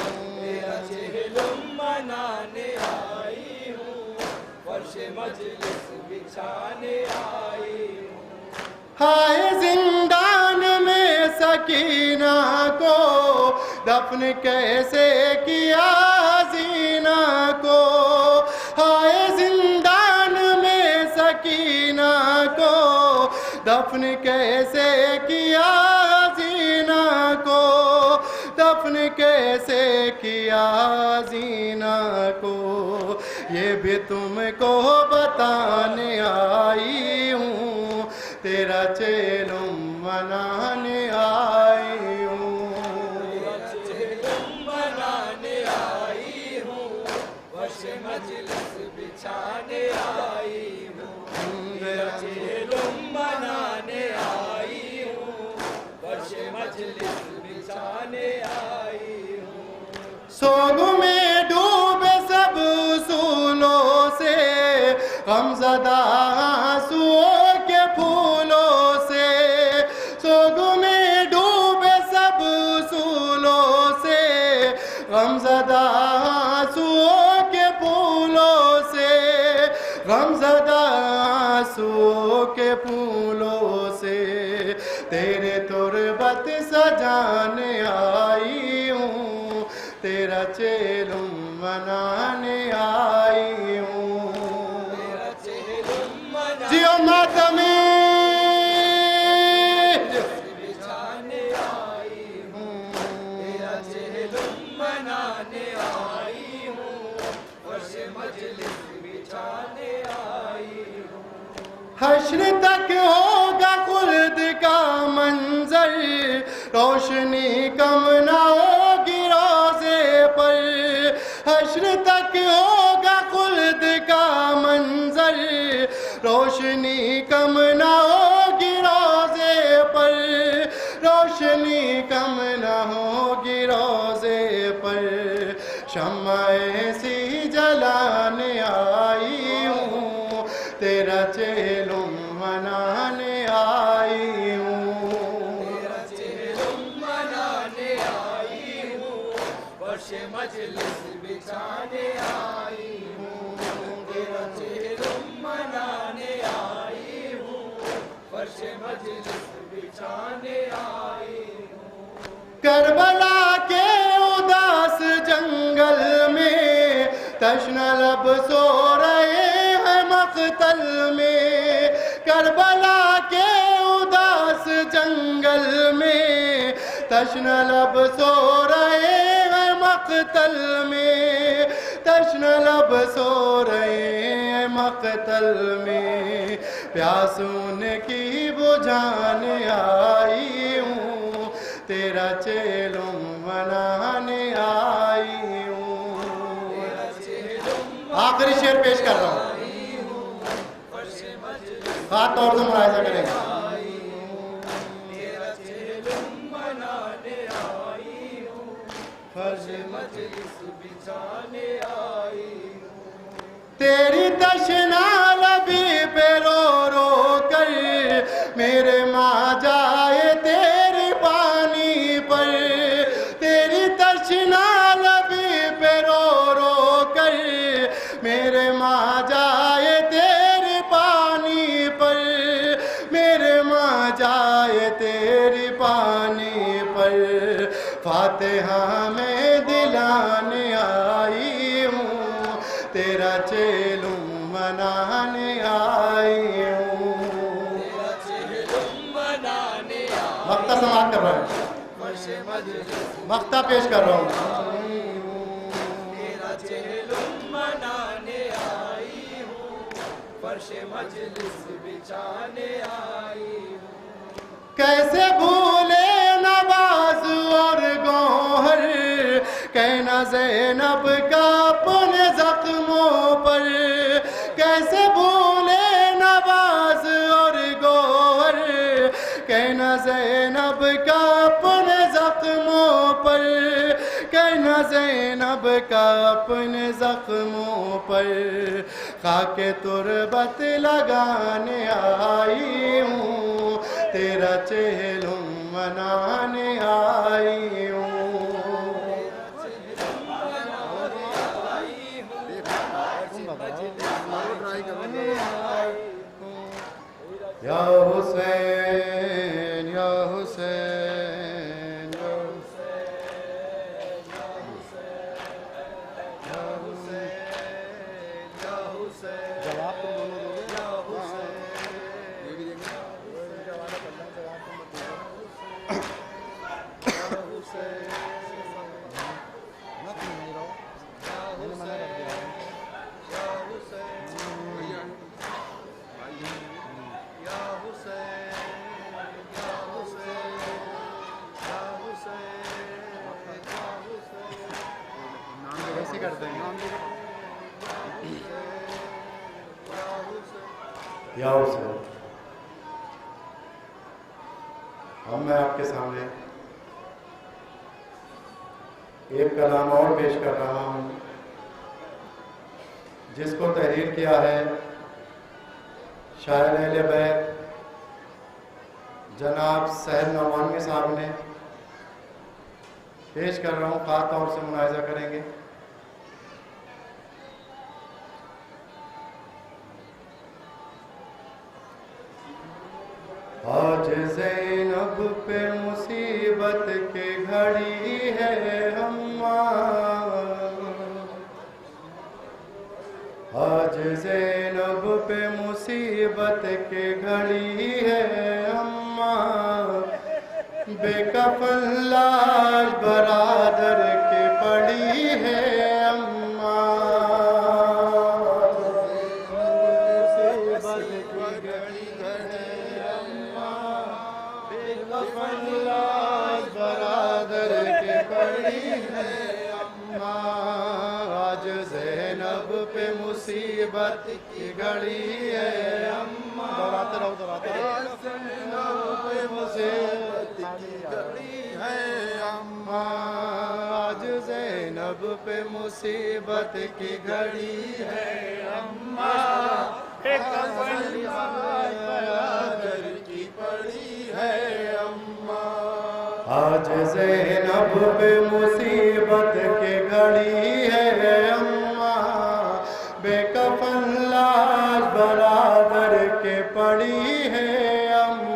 تیرا چہلم منانے آئی ہوں فرش مجلس بچھانے آئی ہوں ہائے زندان میں سکینہ کو دفن کیسے کیا حسینہ کو ہائے زندان میں سکینہ کو دفن کیسے کیا حسینہ کو دفن کیسے کیا حسینہ کو یہ بھی تم کو بتانے آئی ہوں تیرا چہلم منانے آئی ہوں تیرا چہلم منانے آئی ہوں فرش مجلس بچھانے آئی ہوں تیرا چہلم منانے آئی ہوں فرش مجلس بچھانے آئی ہوں سوگ میں ڈوبے سب اصولوں سے غم زدہ آنسوؤں کے پھولوں سے سوگ میں ڈوبے سب اصولوں سے غم زدہ آنسوؤں کے پھولوں سے غم زدہ آنسوؤں کے پھولوں سے تیرے تربت سجانے آئی ہوں تیرا چہلم منانے آئی ہوں تیرا چہلم منانے جیو ماتمی بچھانے آئی ہوں تیرا چہلم منانے آئی ہوں فرش مجلس بچھانے آئی ہوں حشر تک ہوگا خلد کا منظر روشنی کم نہ ہوگی روزے پر حشر تک ہوگا خلد کا منظر روشنی کم نہ ہوگی روزے پر روشنی کم نہ ہوگی روزے پر شمع ایسی جلانے آئی ہوں تیرا چہلم منانے آئی ہوں تیرا چہلم منانے آئی ہوں فرش مجلس بچھانے آئی ہوں تیرا چہلم منانے آئی کربلا کے اداس جنگل میں تشنہ لب سو رہے ہیں مقتل میں، کربلا کے اداس جنگل میں تشنہ لب سو رہے ہیں مقتل میں، تشنہ لب سو رہے ہیں مقتل میں، پیاس ان کی بجھانے آئی ہوں، تیرا چیلم منانے آئی ہوں۔ آخری شعر پیش کر رہا ہوں، خاص طور سے ملاحظہ کریں گے۔ تیری تشنا لبی پہ رو رو کر میرے ماں جائے تیرے پانی پر، تیری تشنا لبی پہ رو رو کر میرے ماں جائے تیرے پانی پر، میرے ماں جائے تیرے پانی پر، فاتحہ میں دلانے آئی ہوں، تیرا چیلم منانے آئی ہوں۔ مقطع سماعت کر رہا ہوں، مقطع پیش کر رہا ہوں۔ تیرا چیلم منانے آئی ہوں، فرش مجلس بچھانے آئی ہوں۔ کیسے بھولے نواز اور گوہر کہنا زینب کا اپنے زخموں پر، کیسے بھولے نواز اور گوہر کہنا زینب کا اپنے زخموں پر، کہنا زینب کا اپنے زخموں پر، خاک تربت لگانے آئی ہوں، تیرا چہلم منانے آئی ہوں۔ یا حسین یا حسین یا جواب تم دونوں دو یا حسین۔ اب میں آپ کے سامنے ایک کلام اور پیش کر رہا ہوں جس کو تحریر کیا ہے شاعر اہل بیت جناب سہیل نعمانی صاحب نے، پیش کر رہا ہوں، خاص طور سے ملاحظہ کریں گے۔ آج زینب پہ مصیبت کی گھڑی ہے اماں، آج زینب پہ مصیبت کی گھڑی ہے اماں، بے کفن لاش برادر کی پڑی ہے اماں، برادر کے پڑی ہے اماں، آج زینب پہ مصیبت کی گھڑی ہے اماں، دراتے رہو دراتے رہو، زینب پہ مصیبت کی گھڑی ہے اماں، آج زینب پہ مصیبت کی گھڑی ہے اماں، ایک برادر کی پڑی ہے اماں، آج زینب پہ مصیبت کی گھڑی ہے اماں، بے کفن لاش برادر کے پڑی ہے اماں۔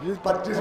20-25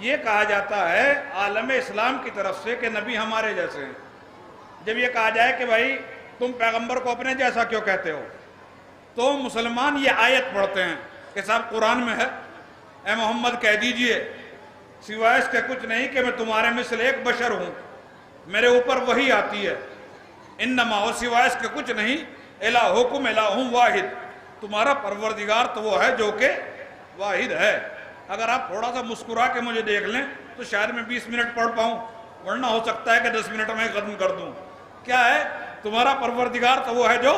یہ کہا جاتا ہے عالم اسلام کی طرف سے کہ نبی ہمارے جیسے ہیں. جب یہ کہا جائے کہ بھائی تم پیغمبر کو اپنے جیسا کیوں کہتے ہو، تو مسلمان یہ آیت پڑھتے ہیں کہ صاحب قرآن میں ہے، اے محمد کہہ دیجئے سوائے اس کے کچھ نہیں کہ میں تمہارے مثل ایک بشر ہوں، میرے اوپر وحی آتی ہے. انما، اور سوائے اس کے کچھ نہیں، الہکم الہ واحد، تمہارا پروردگار تو وہ ہے جو کہ واحد ہے. اگر آپ تھوڑا سا مسکرا کے مجھے دیکھ لیں تو شاید میں 20 منٹ پڑھ پاؤں، ورنہ ہو سکتا ہے کہ 10 منٹ میں ختم کر دوں. کیا ہے؟ تمہارا پروردگار تو وہ ہے جو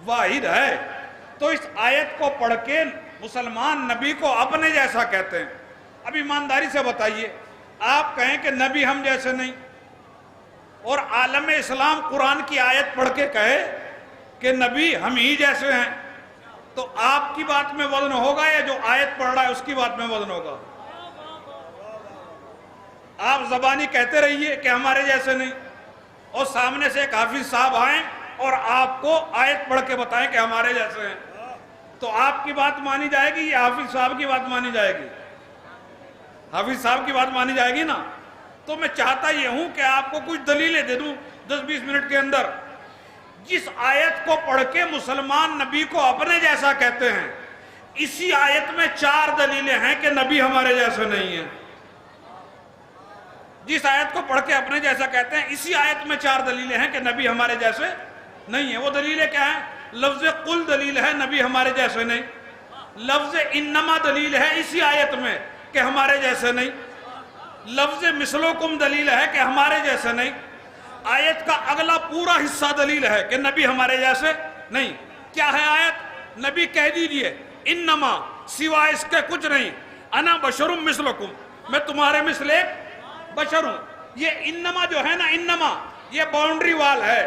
واحد ہے. تو اس آیت کو پڑھ کے مسلمان نبی کو اپنے جیسا کہتے ہیں. اب ایمانداری سے بتائیے، آپ کہیں کہ نبی ہم جیسے نہیں، اور عالم اسلام قرآن کی آیت پڑھ کے کہے کہ نبی ہم ہی جیسے ہیں، تو آپ کی بات میں وزن ہوگا یا جو آیت پڑھ رہا ہے اس کی بات میں وزن ہوگا؟ آپ زبانی کہتے رہیے کہ ہمارے جیسے نہیں، اور سامنے سے ایک حافظ صاحب آئیں اور آپ کو آیت پڑھ کے بتائیں کہ ہمارے جیسے ہیں، تو آپ کی بات مانی جائے گی یا حافظ صاحب کی بات مانی جائے گی؟ حافظ صاحب کی بات مانی جائے گی نا. تو میں چاہتا یہ ہوں کہ آپ کو کچھ دلیلیں دے دوں 10-20 منٹ کے اندر. جس آیت کو پڑھ کے مسلمان نبی کو اپنے جیسا کہتے ہیں، اسی آیت میں 4 دلیلیں ہیں کہ نبی ہمارے جیسے نہیں ہیں. جس آیت کو پڑھ کے اپنے جیسا کہتے ہیں، اسی آیت میں 4 دلیلیں ہیں کہ نبی ہمارے جیسے نہیں ہیں. وہ دلیلیں کیا ہیں؟ لفظ قل دلیل ہے نبی ہمارے جیسے نہیں. لفظ انما دلیل ہے اسی آیت میں کہ ہمارے جیسے نہیں. لفظ مثلکم دلیل ہے کہ ہمارے جیسے نہیں. آیت کا اگلا پورا حصہ دلیل ہے کہ نبی ہمارے جیسے نہیں. کیا ہے آیت؟ نبی کہہ دیجئے انما، سوائے اس کے کچھ نہیں، انا بشر مثلکم، میں تمہارے مثل ایک بشر ہوں. یہ انما جو ہے نا، انما یہ باؤنڈری وال ہے.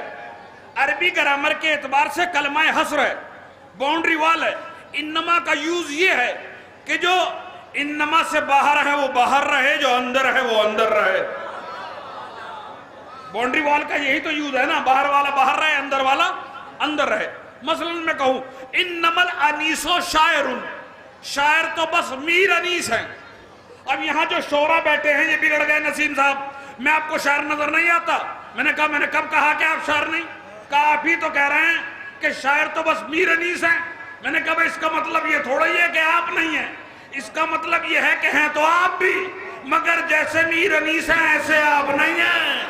عربی گرامر کے اعتبار سے کلمہ حصر ہے، باؤنڈری وال ہے. انما کا یوز یہ ہے کہ جو انما سے باہر ہے وہ باہر رہے، جو اندر ہے وہ اندر رہے. باؤنڈری وال کا یہی تو یوز ہے نا، باہر والا باہر رہے، اندر والا اندر رہے. مثلا میں کہوں انما الانیس شاعر، شاعر تو بس میر انیس ہیں. اب یہاں جو شعراء بیٹھے ہیں یہ بگڑ گئے. نسیم صاحب، میں آپ کو شاعر نظر نہیں آتا؟ میں نے کب کہا کہ آپ شاعر نہیں؟ کہا آپ ہی تو کہہ رہے ہیں کہ شاعر تو بس میر انیس ہیں. میں نے کہا اس کا مطلب یہ تھوڑا ہی ہے کہ آپ نہیں ہیں، اس کا مطلب یہ ہے کہ ہیں تو آپ بھی، مگر جیسے میر انیس ہیں ایسے آپ نہیں ہیں.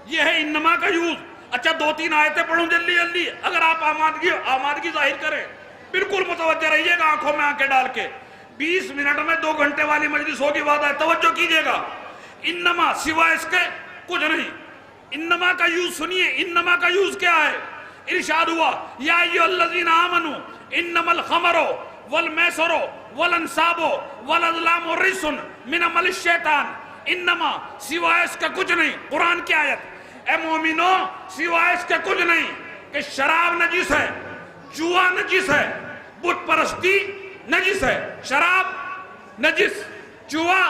یہ ہے انما کا یوز. اچھا 2-3 آیتیں پڑھوں جلدی جلدی. اگر آپ آمادگی ظاہر کریں، بالکل متوجہ رہیے گا، آنکھوں میں آنکھیں ڈال کے. 20 منٹ میں 2 گھنٹے والی مجلس ہوگی، وعدہ ہے، توجہ کیجئے گا. انما، سوائے اس کے کچھ نہیں. انما کا یوز سنیے. انما کا یوز کیا ہے؟ ارشاد ہوا یا ایھا الذین آمنوا انما الخمر والمیسر والانصاب والازلام رجس من عمل الشیطان. انما، سوائے اس کا کچھ نہیں. قرآن کی آیت. اے مومنو، سوائے اس کے کچھ نہیں کہ شراب نجس ہے، جوا نجس ہے، بت پرستی نجس ہے. شراب نجس، جوا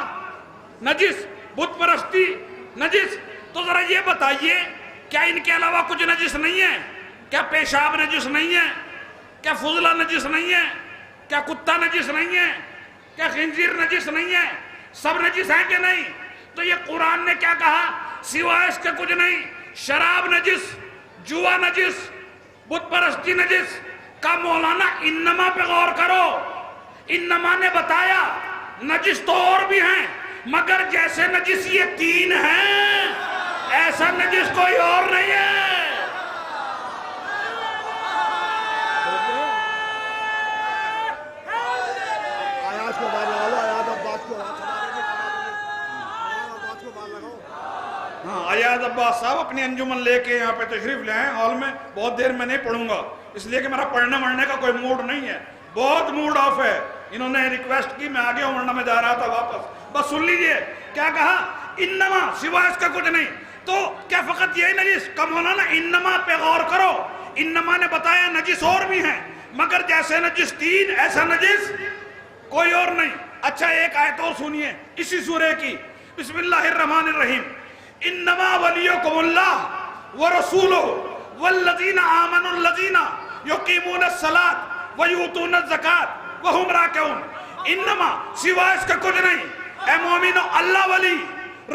نجس، بت پرستی نجس. تو ذرا یہ بتائیے کیا ان کے علاوہ کچھ نجس نہیں ہے؟ کیا پیشاب نجس نہیں ہے؟ کیا فضلہ نجس نہیں ہے؟ کیا کتا نجس نہیں ہے؟ کیا خنزیر نجس نہیں ہے؟ سب نجس ہیں کہ نہیں؟ تو یہ قرآن نے کیا کہا؟ سوائے اس کے کچھ نہیں. شراب نجس، جوا نجس، بت پرستی نجس. کا مولانا انما پہ غور کرو. انما نے بتایا نجس تو اور بھی ہیں، مگر جیسے نجس یہ 3 ہیں ایسا نجس کوئی اور نہیں ہے. ایاز عباس صاحب اپنی انجمن لے کے یہاں پہ تشریف لے آئیں ہال میں. بہت دیر میں نہیں پڑھوں گا اس لیے کہ میرا پڑھنے مرنے کا کوئی موڈ نہیں ہے، بہت موڈ آف ہے. انہوں نے ریکویسٹ کی، میں آگے ہوں ورنہ میں جا رہا تھا واپس. بس سن لیجئے کیا کہا؟ انما، سوائے اس کا کچھ نہیں. تو کیا فقط یہی نجس؟ کم ہونا نا. انما پہ غور کرو. انما نے بتایا نجس اور بھی ہیں، مگر جیسے نجس 3 ایسا نجس کوئی اور نہیں. اچھا ایک آیت اور سنیے اسی سورے کی. بسم اللہ الرحمن الرحیم. انما ولیکم اللہ ورسولہ والذین آمنوا الذین یقیمون الصلاۃ ویؤتون الزکاۃ وہم راکعون. انما سوا اس کا کچھ نہیں. اے مومنو اللہ ولی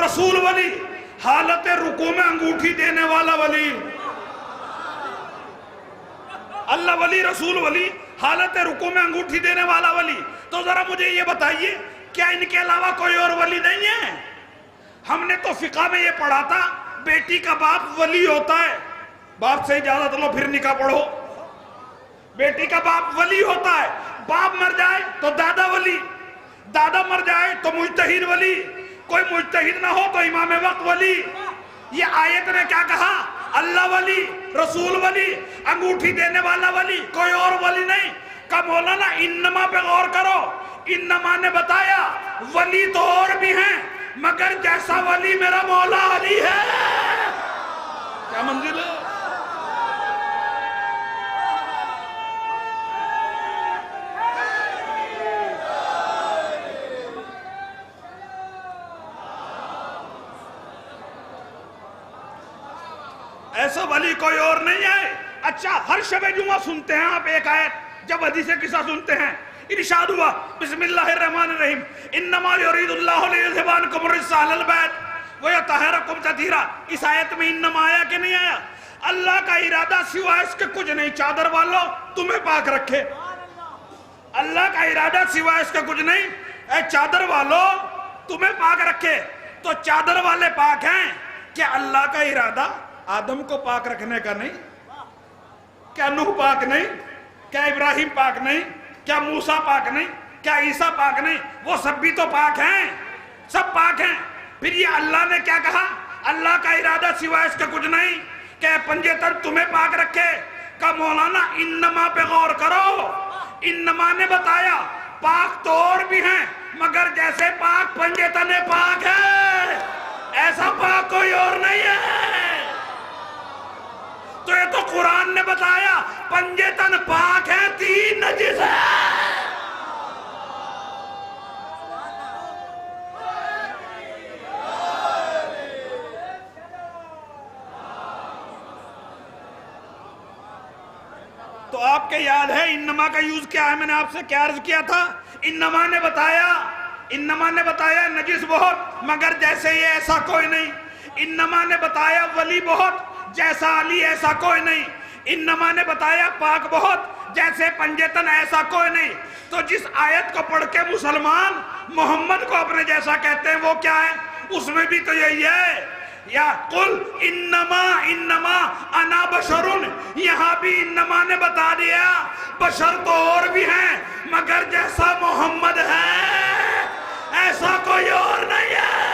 رسول ولی حالت رکوع میں انگوٹھی دینے والا ولی. اللہ ولی رسول ولی حالت رکوع میں انگوٹھی دینے والا ولی. تو ذرا مجھے یہ بتائیے کیا ان کے علاوہ کوئی اور ولی نہیں ہے؟ ہم نے تو فقہ میں یہ پڑھا تھا بیٹی کا باپ ولی ہوتا ہے. باپ سے اجازت لو پھر نکاح پڑھو. بیٹی کا باپ ولی ہوتا ہے. باپ مر جائے تو دادا ولی, دادا مر جائے تو مجتہد ولی, کوئی مجتہد نہ ہو تو امام وقت ولی. یہ آیت نے کیا کہا؟ اللہ ولی رسول ولی انگوٹھی دینے والا ولی, کوئی اور ولی نہیں. کہ مولانا انما پہ غور کرو. انما نے بتایا ولی تو اور بھی ہیں مگر جیسا ولی میرا مولا علی ہے. کیا منزل ہے؟ ایسا ولی کوئی اور نہیں ہے. اچھا ہر شب جمعہ سنتے ہیں آپ ایک آیت, جب حدیث قصہ سنتے ہیں ارشاد ہوا بسم اللہ الرحمن الرحیم انما یرید اللہ لیذھب عنکم الرجس اہل البیت ویطہرکم تطہیرا. اس آیت میں انما آیا کہ نہیں آیا؟ اللہ کا ارادہ سوا اس کے کچھ نہیں, چادر والو تمہیں پاک رکھے. اللہ کا ارادہ سوا اس کے کچھ نہیں, اے چادر والو تمہیں پاک رکھے. تو چادر والے پاک ہیں. کیا اللہ کا ارادہ آدم کو پاک رکھنے کا نہیں؟ کیا نوح پاک نہیں؟ کیا ابراہیم پاک نہیں؟ کیا موسیٰ پاک نہیں؟ کیا عیسیٰ پاک نہیں؟ وہ سب بھی تو پاک ہیں, سب پاک ہیں. پھر یہ اللہ نے کیا کہا؟ اللہ کا ارادہ سوا اس کا کچھ نہیں کہ پنجے تن تمہیں پاک رکھے. کہ مولانا انما پہ غور کرو. انما نے بتایا پاک تو اور بھی ہیں مگر جیسے پاک پنجے تن پاک ہے ایسا پاک کوئی اور نہیں ہے. تو یہ تو قرآن نے بتایا پنجے تن پاک ہیں, تین نجس ہے. تو آپ کے یاد ہے انما کا یوز کیا ہے؟ میں نے آپ سے کیا عرض کیا تھا؟ انما نے بتایا نجس بہت مگر جیسے یہ ایسا کوئی نہیں. انما نے بتایا ولی بہت جیسا علی ایسا کوئی نہیں. انما نے بتایا پاک بہت جیسے پنجتن ایسا کوئی نہیں. تو جس آیت کو پڑھ کے مسلمان محمد کو اپنے جیسا کہتے ہیں وہ کیا ہے؟ اس میں بھی تو یہی ہے یا قل انما انا بشرن. یہاں بھی انما نے بتا دیا بشر تو اور بھی ہیں مگر جیسا محمد ہے ایسا کوئی اور نہیں ہے.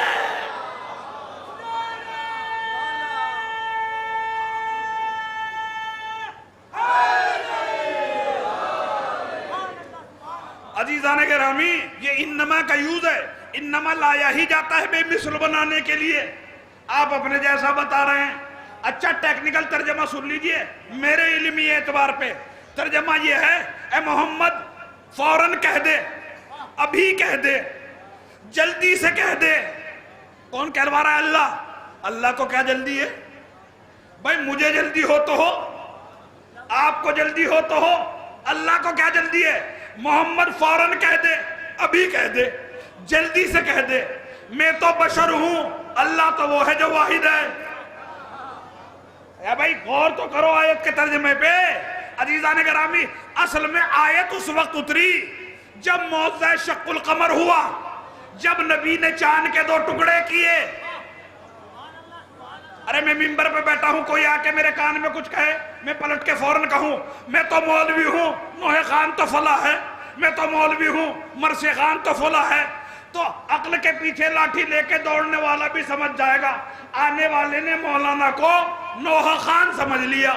عزیزان گرامی یہ انما کا یوز ہے. انما لایا ہی جاتا ہے بے مثل بنانے کے لیے. آپ اپنے جیسا بتا رہے ہیں. اچھا ٹیکنیکل ترجمہ سن لیجئے میرے علمی اعتبار پہ. ترجمہ یہ ہے اے محمد فوراً کہہ دے, ابھی کہہ دے, جلدی سے کہہ دے. کون کہلوا رہا ہے؟ اللہ. اللہ کو کیا جلدی ہے بھائی؟ مجھے جلدی ہو تو ہو, آپ کو جلدی ہو تو ہو, اللہ کو کیا جلدی ہے؟ محمد فوراً کہہ دے, ابھی کہہ دے, جلدی سے کہہ دے. میں تو بشر ہوں, اللہ تو وہ ہے جو واحد ہے. اے بھائی غور تو کرو آیت کے ترجمے پہ. عزیزان گرامی اصل میں آیت اس وقت اتری جب موضع شق القمر ہوا, جب نبی نے چاند کے 2 ٹکڑے کیے. ارے میں ممبر پہ بیٹھا ہوں, کوئی آ کے میرے کان میں کچھ کہے, میں پلٹ کے فوراً کہوں میں تو مولوی ہوں, نوح خان تو فلاں ہے, میں تو مولوی ہوں, مرسی خان تو فلاں ہے. تو عقل کے پیچھے لاٹھی لے کے دوڑنے والا بھی سمجھ جائے گا آنے والے نے مولانا کو نوح خان سمجھ لیا.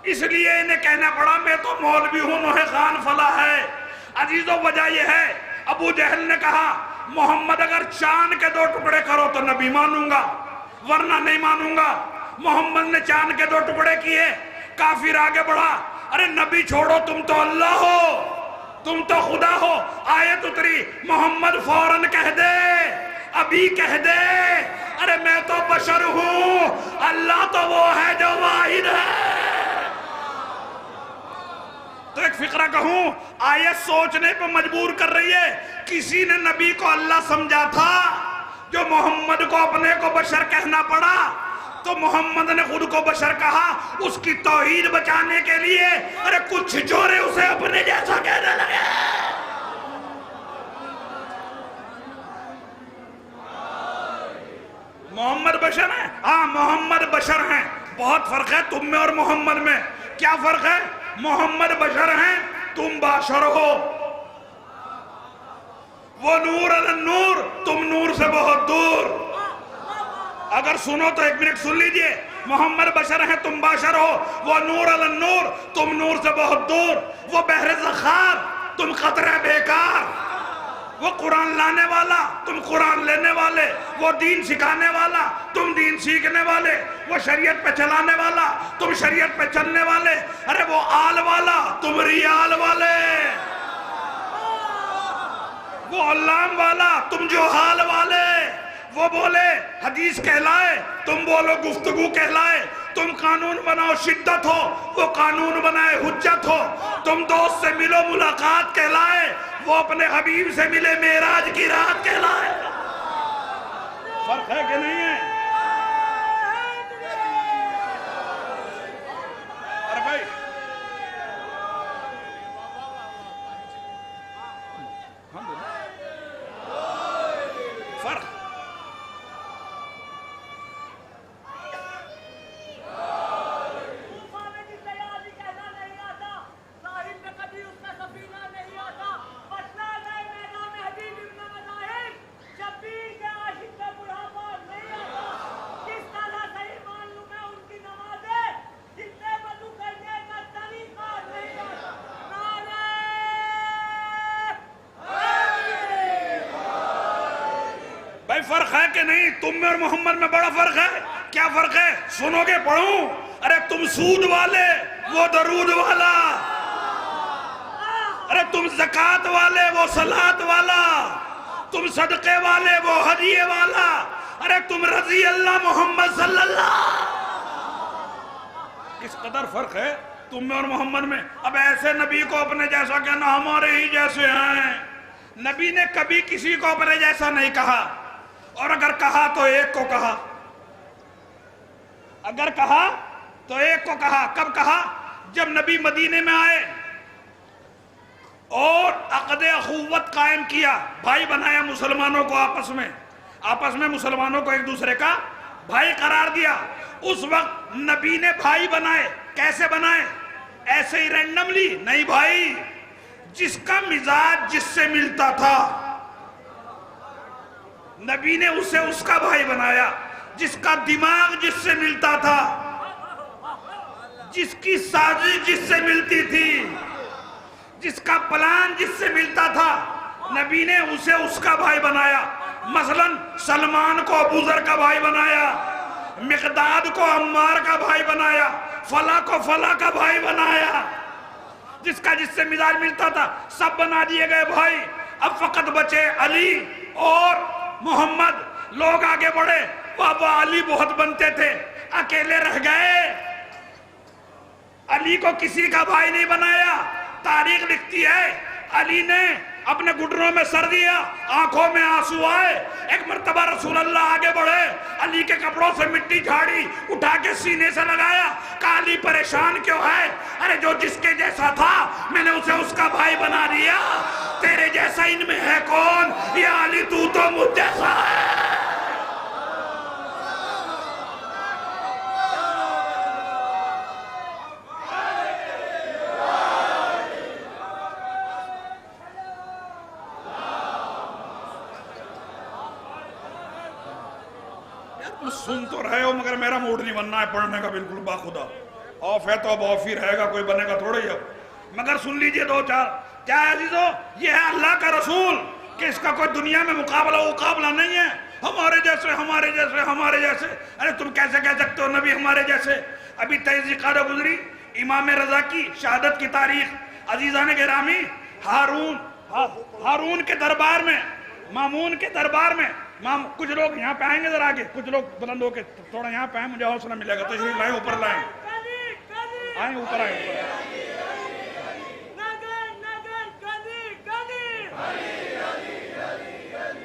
اس لیے انہیں کہنا پڑا میں تو مولوی ہوں, نوح خان فلاں ہے. عزیزو وجہ یہ ہے ابو جہل نے کہا محمد اگر چاند کے 2 ٹکڑے کرو تو نبی مانوں گا ورنہ نہیں مانوں گا. محمد نے چاند کے 2 ٹکڑے کیے, کافر آگے بڑھا ارے نبی چھوڑو تم تو اللہ ہو, تم تو خدا ہو. آیت اتری محمد فوراً کہہ دے, ابھی کہہ دے ارے میں تو بشر ہوں, اللہ تو وہ ہے جو واحد ہے. تو ایک فقرہ کہوں، آیت سوچنے پہ مجبور کر رہی ہے. کسی نے نبی کو اللہ سمجھا تھا جو محمد کو اپنے کو بشر کہنا پڑا، تو محمد نے خود کو بشر کہا اس کی توحید بچانے کے لیے. ارے کچھ چورے اسے اپنے جیسا کہنے لگے. محمد بشر ہیں؟ ہاں محمد بشر ہیں. بہت فرق ہے تم میں اور محمد میں. کیا فرق ہے؟ محمد بشر ہیں، تم باشر ہو. وہ نور علی نور، تم نور سے بہت دور. اگر سنو تو ایک منٹ سن لیجئے. محمد بشر ہیں، تم باشر ہو. وہ نور علی نور، تم نور سے بہت دور. وہ بحر زخار، تم قطرہ بیکار. وہ قرآن لانے والا، تم قرآن لینے والے. وہ دین سکھانے والا، تم دین سیکھنے والے. وہ شریعت پہ چلانے والا، تم شریعت پہ چلنے والے. ارے وہ آل والا، تم ریال والے. وہ علام والا، تم جو حال والے. وہ بولے حدیث کہلائے، تم بولو گفتگو کہلائے. تم قانون بناؤ شدت ہو، وہ قانون بنائے حجت ہو. تم دوست سے ملو ملاقات کہلائے، وہ اپنے حبیب سے ملے معراج کی رات کہلائے. فرق ہے کہ نہیں ہے؟ ارے بھائی فرق. فرق ہے کہ نہیں؟ تم میں اور محمد میں بڑا فرق ہے. کیا فرق ہے؟ سنو گے پڑھوں. ارے تم سود والے، وہ درود والا. ارے تم زکات والے، وہ صلات والا. تم صدقے والے، وہ ہدیے والا. ارے تم رضی اللہ محمد صلی اللہ. کس قدر فرق ہے تم میں اور محمد میں. اب ایسے نبی کو اپنے جیسا کہنا، ہمارے ہی جیسے ہیں. نبی نے کبھی کسی کو اپنے جیسا نہیں کہا، اور اگر کہا تو ایک کو کہا. اگر کہا تو ایک کو کہا. کب کہا؟ جب نبی مدینے میں آئے اور عقد اخوت قائم کیا، بھائی بنایا مسلمانوں کو. آپس میں مسلمانوں کو ایک دوسرے کا بھائی قرار دیا. اس وقت نبی نے بھائی بنائے. کیسے بنائے؟ ایسے ہی رینڈملی نہیں بھائی. جس کا مزاج جس سے ملتا تھا نبی نے اسے اس کا بھائی بنایا. جس کا دماغ جس سے ملتا تھا، جس کی سازش جس سے ملتی تھی، جس کا پلان جس سے ملتا تھا، نبی نے اسے اس کا بھائی بنایا. مثلا سلمان کو ابو ذر کا بھائی بنایا، مقداد کو عمار کا بھائی بنایا، فلاں کو فلاں کا بھائی بنایا. جس کا جس سے مزاج ملتا تھا سب بنا دیے گئے بھائی. اب فقط بچے علی اور محمد. لوگ آگے بڑھے، بابا علی بہت بنتے تھے، اکیلے رہ گئے. علی کو کسی کا بھائی نہیں بنایا. تاریخ لکھتی ہے علی نے اپنے گھٹنوں میں سر دیا، آنکھوں میں آنسو آئے. ایک مرتبہ رسول اللہ آگے بڑھے، علی کے کپڑوں سے مٹی جھاڑی، اٹھا کے سینے سے لگایا. کہا علی پریشان کیوں ہے؟ ارے جو جس کے جیسا تھا میں نے اسے اس کا بھائی بنا دیا. تیرے جیسا ان میں ہے کون؟ یا علی تو مجھ جیسا ہے. سن تو رہے ہو مگر میرا موڈ نہیں بننا ہے پڑھنے کا بالکل باخدا. آف ہے تو اب آف ہی رہے گا، کوئی بنے گا تھوڑا ہی. اب مگر سن لیجئے دو چار. کیا ہے عزیزو؟ یہ ہے اللہ کا رسول کہ اس کا کوئی دنیا میں مقابلہ نہیں ہے. ہمارے جیسے ہمارے جیسے ہمارے جیسے. ارے تم کیسے کہہ سکتے ہو نبی ہمارے جیسے؟ ابھی 23 ذوالقعدہ گزری، امام رضا کی شہادت کی تاریخ. عزیزان گرامی، ہارون کے دربار میں، مامون کے دربار میں، کچھ لوگ یہاں پہ آئیں گے ذرا آگے، کچھ لوگ بلند ہو کے تھوڑا یہاں پہ آئیں، مجھے حوصلہ ملے گا. تشریف لائیں، اوپر لائیں، آئیں اوپر آئیں.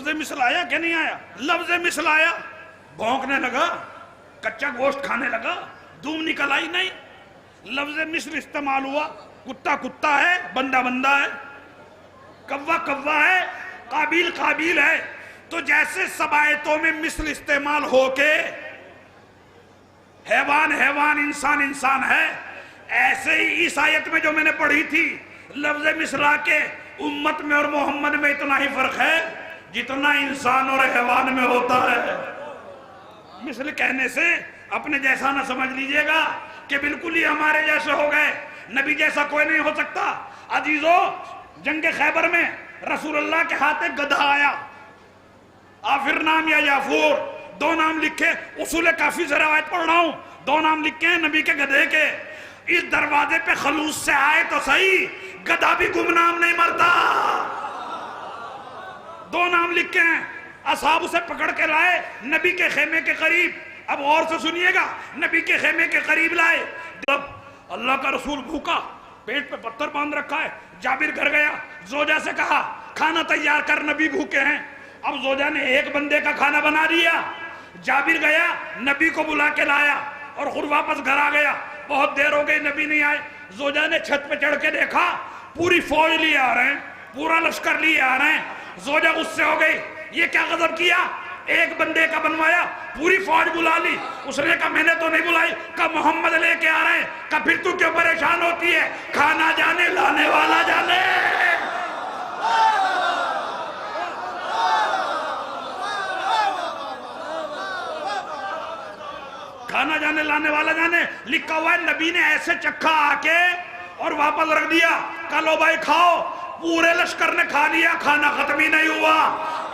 لفظ مثل آیا کہ نہیں آیا؟ لفظ مثل آیا، بھونکنے لگا، کچا گوشت کھانے لگا، دھوم نکل آئی نہیں. لفظ مثل استعمال ہوا، کتا کتا ہے، بندہ بندہ ہے، کوا کوا ہے، قابیل قابیل ہے. تو جیسے سب آیتوں میں مثل استعمال ہو کے حیوان حیوان انسان انسان ہے، ایسے ہی اس آیت میں جو میں نے پڑھی تھی لفظ مثل آ کے امت میں اور محمد میں اتنا ہی فرق ہے جتنا انسان اور حیوان میں ہوتا ہے. مثل کہنے سے اپنے جیسا نہ سمجھ لیجئے گا کہ بالکل ہی ہمارے جیسے ہو گئے، نبی جیسا کوئی نہیں ہو سکتا. عزیزو، جنگ خیبر میں رسول اللہ کے ہاتھ ایک گدھا آیا، آفر نام یا یافور، دو نام لکھے. اصول کافی سے روایت پڑھ رہا ہوں، دو نام لکھے ہیں نبی کے گدھے کے. اس دروازے پہ خلوص سے آئے تو صحیح، گدھا بھی گمنام نہیں مرتا. دو نام لکھے ہیں، اصحاب اسے پکڑ کے لائے نبی کے خیمے کے قریب. اب غور سے سنیے گا، نبی کے خیمے کے قریب لائے. جب اللہ کا رسول بھوکا، پیٹ پہ پتھر باندھ رکھا ہے، جابر گھر گیا، زوجہ سے کہا کھانا تیار کر، نبی بھوکے ہیں. اب زوجہ نے ایک بندے کا کھانا بنا دیا. جابر گیا، نبی کو بلا کے لایا اور خود واپس گھر آ گیا. بہت دیر ہو گئی، نبی نہیں آئے. زوجہ نے چھت پہ چڑھ کے دیکھا، پوری فوج لیے آ رہے ہیں، پورا لشکر لیے آ رہے ہیں. زوجہ غصے ہو گئی، یہ کیا غضب کیا، ایک بندے کا بنوایا، پوری فوج بلا لی. اس نے کہا میں نے تو نہیں بلائی. کہا محمد لے کے آ رہے ہیں. کہا پھر تو کیوں پریشان ہوتی ہے، کھانا جانے لانے والا جانے. کھانا جانے لانے والا جانے لکھا ہوا ہے. نبی نے ایسے چکھا آ کے اور واپس رکھ دیا. کہا لو بھائی کھاؤ. پورے لشکر نے کھا لیا، کھانا ختم ہی نہیں ہوا.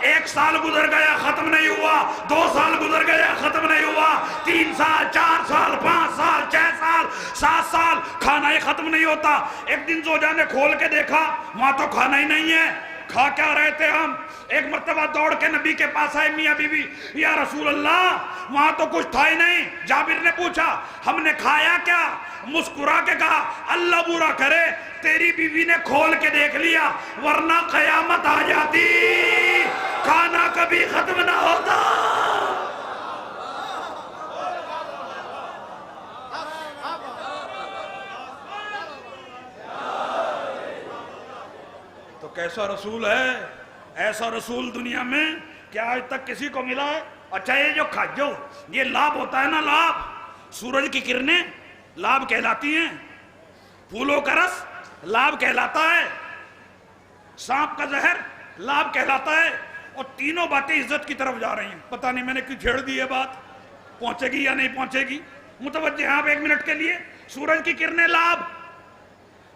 1 سال گزر گیا، ختم نہیں ہوا. 2 سال گزر گیا، ختم نہیں ہوا. 3 سال، 4 سال، 5 سال، 6 سال، 7 سال، کھانا ہی ختم نہیں ہوتا. ایک دن زوجہ نے کھول کے دیکھا، وہاں تو کھانا ہی نہیں ہے. کھا کیا رہے تھے ہم؟ ایک مرتبہ دوڑ کے نبی کے پاس آئے میاں بی بی، یا رسول اللہ وہاں تو کچھ تھا ہی نہیں. جابر نے پوچھا ہم نے کھایا کیا؟ مسکرا کے کہا اللہ برا کرے تیری بیوی نے کھول کے دیکھ لیا، ورنہ قیامت آ جاتی، کھانا کبھی ختم نہ ہوتا. تو کیسا رسول ہے؟ ایسا رسول دنیا میں کیا آج تک کسی کو ملا ہے؟ اچھا یہ جو یہ لاب ہوتا ہے نا، لاب، سورج کی کرنیں لاب کہلاتی ہیں، پھولوں کا رس لاب کہلاتا ہے، سانپ کا زہر لاب کہلاتا ہے. اور تینوں باتیں عزت کی طرف جا رہی ہیں. پتہ نہیں میں نے کیوں چھیڑ دی ہے بات، پہنچے گی یا نہیں پہنچے گی. متوجہ ہیں آپ 1 منٹ کے لیے؟ سورج کی کرنیں لاب.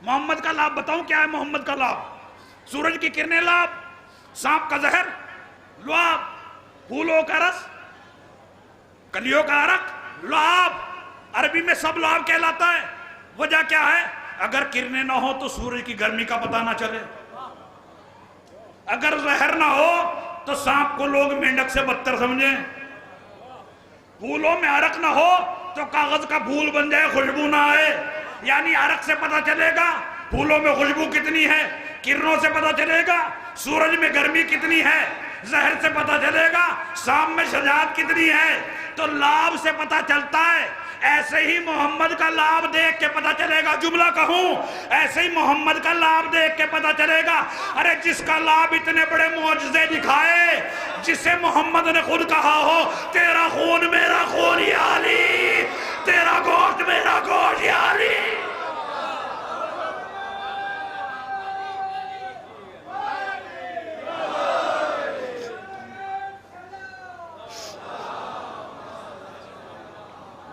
محمد کا لاب بتاؤں کیا ہے؟ محمد کا لاب، سورج کی کرنیں لاب، سانپ کا زہر لعاب، پھولوں کا رس، کلیوں کا عرق لعاب. عربی میں سب لعاب کہلاتا ہے. وجہ کیا ہے؟ اگر کرنیں نہ ہو تو سورج کی گرمی کا پتہ نہ چلے، اگر زہر نہ ہو تو سانپ کو لوگ مینڈک سے بدتر سمجھیں، پھولوں میں عرق نہ ہو تو کاغذ کا پھول بن جائے، خوشبو نہ آئے. یعنی عرق سے پتہ چلے گا پھولوں میں خوشبو کتنی ہے، کرنوں سے پتہ چلے گا سورج میں گرمی کتنی ہے، زہر سے پتہ چلے گا سانپ میں شجاعت کتنی ہے. تو لاب سے پتہ چلتا ہے. ایسے ہی محمد کا لاب دیکھ کے پتہ چلے گا. جملہ کہوں، ایسے ہی محمد کا لاب دیکھ کے پتہ چلے گا. ارے جس کا لاب اتنے بڑے معجزے دکھائے، جسے محمد نے خود کہا ہو تیرا خون میرا خون یا علی، تیرا گوشت میرا گوشت یا علی.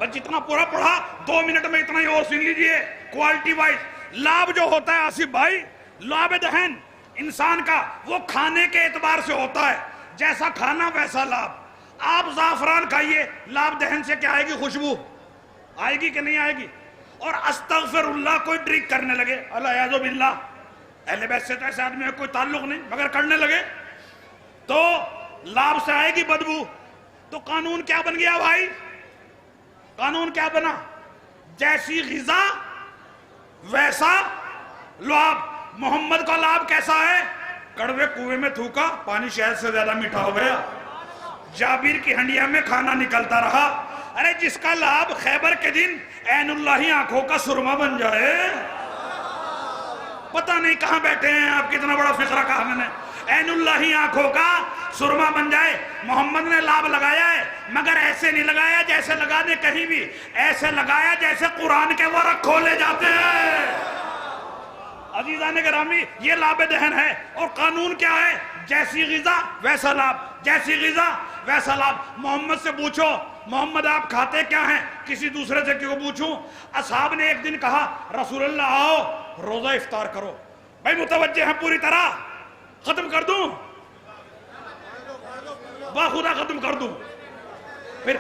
بس جتنا پورا پڑھا 2 منٹ میں اتنا ہی اور سن لیجئے. کوالٹی وائز لاب جو ہوتا ہے آصف بھائی، لاب دہن انسان کا، وہ کھانے کے اعتبار سے ہوتا ہے. جیسا کھانا ویسا لاب. آپ زعفران کھائیے، لاب دہن سے کیا آئے گی؟ خوشبو آئے گی کہ نہیں آئے گی؟ اور استغفر اللہ کوئی ڈرنک کرنے لگے، الیاذ باللہ، اہل بیت سے تو ایسے آدمی میں کوئی تعلق نہیں، مگر کرنے لگے تو لاب سے آئے گی بدبو. تو قانون کیا بن گیا بھائی؟ قانون کیا بنا؟ جیسی غذا ویسا لعاب. محمد کا لعاب کیسا ہے؟ کڑوے کنویں میں تھوکا، پانی شہد سے زیادہ میٹھا ہو گیا۔ جابر کی ہنڈیا میں کھانا نکلتا رہا۔ ارے جس کا لاب خیبر کے دن عین اللہ آنکھوں کا سرما بن جائے، پتہ نہیں کہاں بیٹھے ہیں آپ، کتنا بڑا فقرہ کہا میں نے، عین اللہ آنکھوں کا سرما بن جائے۔ محمد نے لاب لگایا ہے، مگر ایسے نہیں لگایا جیسے لگانے کہیں بھی، ایسے لگایا جیسے قرآن کے ورق کھولے جاتے ہیں۔ عزیزان گرامی، یہ لاب دہن ہے، اور قانون کیا ہے؟ جیسی غذا ویسا لاب، جیسی غذا ویسا لاب۔ محمد سے پوچھو محمد آپ کھاتے کیا ہیں، کسی دوسرے سے کیوں پوچھوں؟ اصحاب نے ایک دن کہا رسول اللہ آؤ روزہ افطار کرو۔ بھائی متوجہ ہیں پوری طرح؟ ختم کر دوں؟ باخدا ختم کر دوں؟ پھر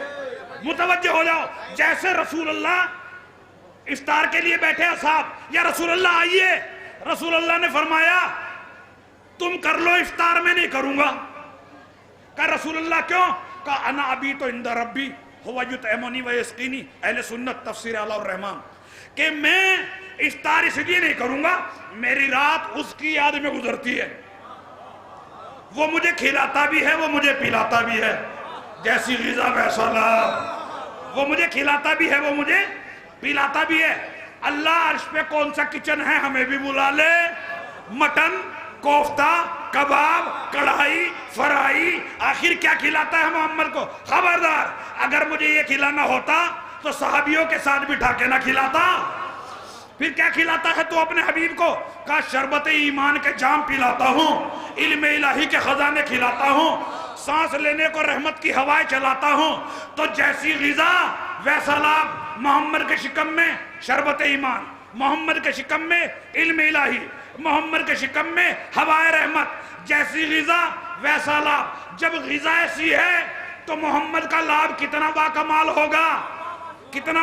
متوجہ ہو جاؤ۔ جیسے رسول اللہ افطار کے لیے بیٹھے اصحاب، یا رسول اللہ آئیے، رسول اللہ نے فرمایا تم کر لو افطار، میں نہیں کروں گا۔ کہا رسول اللہ کیوں؟ کہا انا ابی تو عند ربی ہوا یطعمنی و یسقینی، اہل سنت تفسیر اعلی الرحمان، کہ میں افطار اس لیے نہیں کروں گا، میری رات اس کی یاد میں گزرتی ہے، وہ مجھے کھلاتا بھی ہے، وہ مجھے پلاتا بھی ہے، جیسی غذا ویسا لاب، وہ مجھے کھلاتا بھی ہے، وہ مجھے پلاتا بھی ہے۔ اللہ عرش پہ کون سا کچن ہے ہمیں بھی بلا لے، مٹن، کوفتہ، کباب، کڑھائی، فرائی، آخر کیا کھلاتا ہے محمد کو؟ خبردار، اگر مجھے یہ کھلانا ہوتا تو صحابیوں کے ساتھ بٹھا کے نہ کھلاتا۔ پھر کیا کھلاتا ہے تو اپنے حبیب کو؟ کہا شربت ایمان کے جام پلاتا ہوں، علم الہی کے خزانے کھلاتا ہوں، سانس لینے کو رحمت کی ہوائیں چلاتا ہوں۔ تو جیسی غذا ویسا لاب، محمد کے شکم میں شربت ایمان، محمد کے شکم میں علم الہی، محمد کے شکم میں ہوائے رحمت، جیسی غذا ویسا لاب۔ جب غذا ایسی ہے تو محمد کا لاب کتنا باکمال ہوگا، کتنا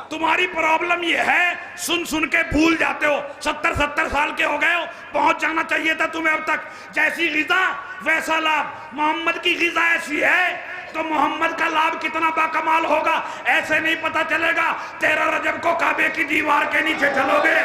تمہاری پرابلم یہ ہے سن سن کے بھول جاتے ہو، 70 سال کے ہو گئے ہو، پہنچ جانا چاہیے تھا تمہیں اب تک۔ جیسی غذا ویسا لاب، محمد کی غذا ایسی ہے تو محمد کا لاب کتنا باکمال ہوگا، ایسے نہیں پتہ چلے گا۔ 13 رجب کو کعبے کی دیوار کے نیچے چلو گے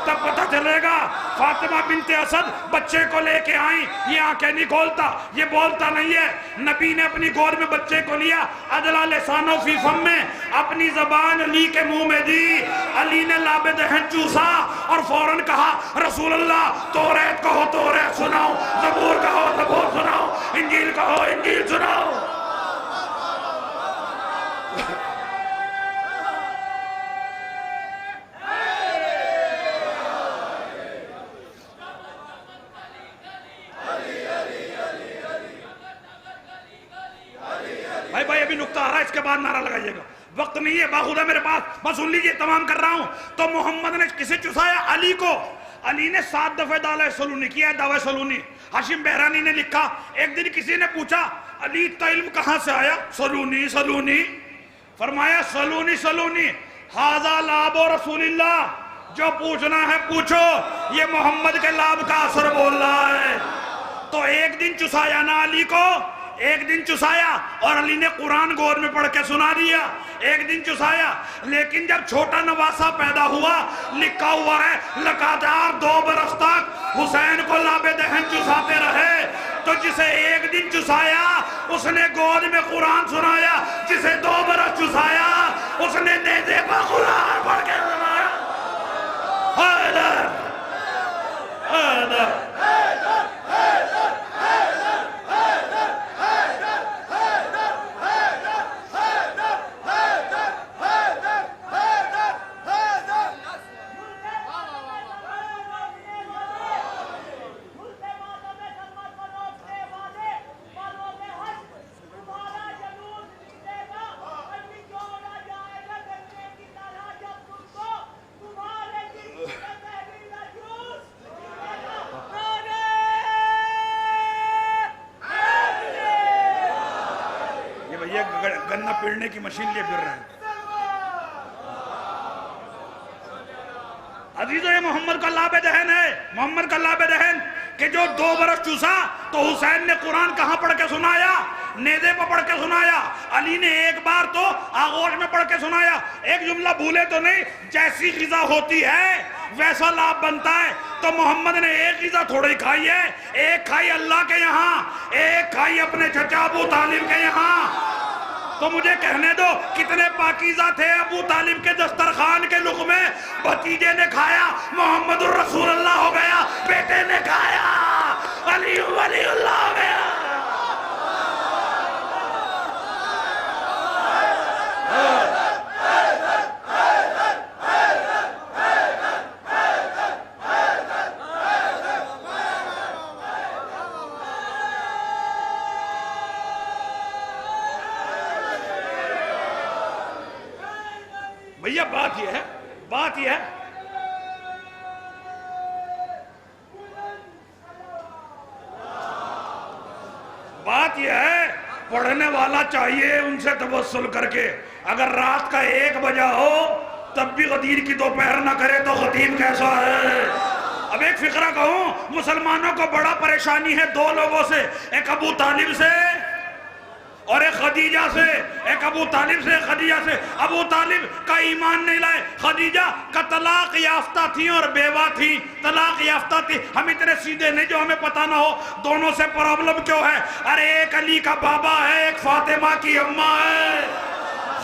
تب پتہ چلے گا۔ فاطمہ بنت اسد بچے کو لے کے آئیں، یہ آنکھیں نہیں کھولتا، یہ بولتا نہیں ہے، نبی نے اپنی گود میں بچے کو لیا، ادلا لسانو فی فم میں، اپنی زبان علی کے منہ میں دی، علی نے لاب دہن چوسا اور فوراً کہا رسول اللہ توریت کہو توریت سناؤ، زبور کہو زبور سناؤ، انجیل کہو انجیل سناؤ۔ بھائی ابھی نکتہ آ رہا ہے، اس کے بعد نعرہ لگائیے گا، وقت نہیں ہے، باخدا میرے پاس، بس سن لیجئے، تمام کر رہا ہوں۔ تو محمد نے کسے چسایا؟ علی کو۔ علی نے 7 دفعہ دعویٰ سلونی کیا ہے، دعویٰ سلونی۔ ہاشم بہرانی نے لکھا، ایک دن کسی نے پوچھا علی کا علم کہاں سے آیا؟ سلونی سلونی، فرمایا سلونی سلونی، ھذا لاب رسول اللہ، جو پوچھنا ہے پوچھو، یہ محمد کے لاب کا اثر بول رہا ہے۔ تو ایک دن چسایا نا علی کو، ایک دن چسایا، اور علی نے قرآن گود میں پڑھ کے سنا دیا، ایک دن چسایا۔ لیکن جب چھوٹا نواسا پیدا ہوا، لکھا ہوا ہے لگاتار 2 برس تک حسین کو لاب دہن چساتے رہے۔ تو جسے ایک دن چسایا اس نے گود میں قرآن سنایا، جسے 2 برس چسایا اس نے نیزے پر قرآن پڑھ کے سنایا۔ حیدر حیدر گنا پیڑنے کی مشین لیے پھر رہے ہیں۔ عزیزو یہ محمد کا لاب دہن ہے، محمد کا لاب دہن کہ جو 2 برس چوسا تو حسین نے قرآن کہاں پڑھ کے سنایا؟ نیزے پہ پڑھ کے سنایا، علی نے ایک بار تو آغوش میں پڑھ کے سنایا۔ ایک جملہ بھولے تو نہیں، جیسی غذا ہوتی ہے ویسا لاب بنتا ہے۔ تو محمد نے ایک غذا تھوڑی کھائی ہے، ایک کھائی اللہ کے یہاں، ایک کھائی اپنے چچا ابو طالب کے یہاں۔ تو مجھے کہنے دو کتنے پاکیزہ تھے ابو طالب کے دسترخوان کے لقمے، بھتیجے نے کھایا محمد الرسول اللہ ہو گیا، بیٹے نے کھایا علی ولی اللہ ہو گیا۔ بھیا بات یہ ہے، بات یہ ہے، بات یہ ہے پڑھنے والا چاہیے ان سے توسل کر کے، اگر رات کا 1 بجا ہو تب بھی غدیر کی دوپہر نہ کرے تو خطیب کیسا ہے۔ اب ایک فقرہ کہوں، مسلمانوں کو بڑا پریشانی ہے 2 لوگوں سے، ایک ابو طالب سے اور ایک خدیجہ سے، ایک ابو طالب سے، ایک خدیجہ سے۔ ابو طالب کا ایمان نہیں لائے، خدیجہ کا طلاق یافتہ تھی اور بیوہ تھی، طلاق یافتہ تھی۔ ہم اتنے سیدھے نہیں جو ہمیں پتہ نہ ہو دونوں سے پرابلم کیوں ہے۔ ارے ایک علی کا بابا ہے، ایک فاطمہ کی اماں ہے۔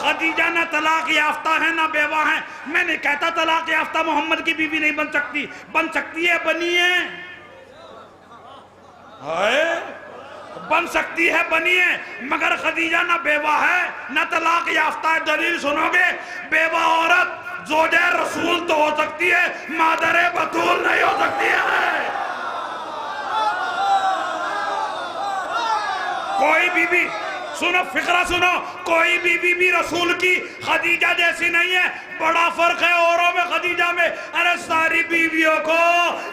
خدیجہ نہ طلاق یافتہ ہے نہ بیوہ ہے۔ میں نہیں کہتا طلاق یافتہ محمد کی بیوی نہیں بن سکتی، بن سکتی ہے، بنی ہے، بن سکتی ہے، بنی ہے، مگر خدیجہ نہ بیوہ ہے نہ طلاق یافتہ ہے۔ دلیل سنو گے، بیوہ عورت زوجہ رسول تو ہو سکتی ہے، مادر بطول نہیں ہو سکتی ہے۔ کوئی بی بی، سنو فقرہ سنو، کوئی بی بی بھی رسول کی خدیجہ جیسی نہیں ہے، بڑا فرق ہے اوروں میں خدیجہ میں۔ ارے ساری بیویوں کو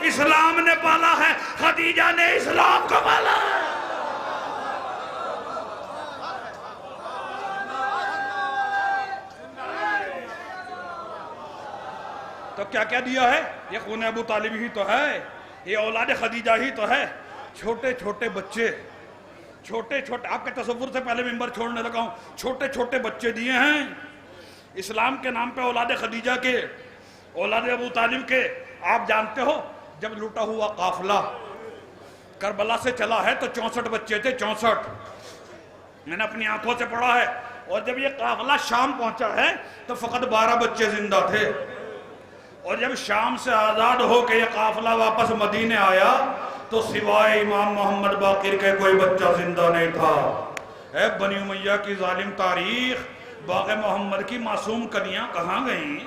اسلام نے پالا ہے، خدیجہ نے اسلام کو پالا ہے۔ تو کیا کیا دیا ہے؟ یہ خون ابو طالب ہی تو ہے، یہ اولاد خدیجہ ہی تو ہے۔ چھوٹے چھوٹے بچے، چھوٹے چھوٹے، آپ کے تصور سے پہلے ممبر چھوڑنے لگا ہوں، چھوٹے چھوٹے بچے دیے ہیں اسلام کے نام پہ، اولاد خدیجہ کے، اولاد ابو طالب کے۔ آپ جانتے ہو جب لوٹا ہوا قافلہ کربلا سے چلا ہے تو 64 بچے تھے، 64، میں نے اپنی آنکھوں سے پڑھا ہے۔ اور جب یہ قافلہ شام پہنچا ہے تو فقط 12 بچے زندہ تھے، اور جب شام سے آزاد ہو کے یہ قافلہ واپس مدینے آیا تو سوائے امام محمد باقر کے کوئی بچہ زندہ نہیں تھا۔ اے بنی امیہ کی ظالم تاریخ، باغ محمد کی معصوم کنیاں کہاں گئیں؟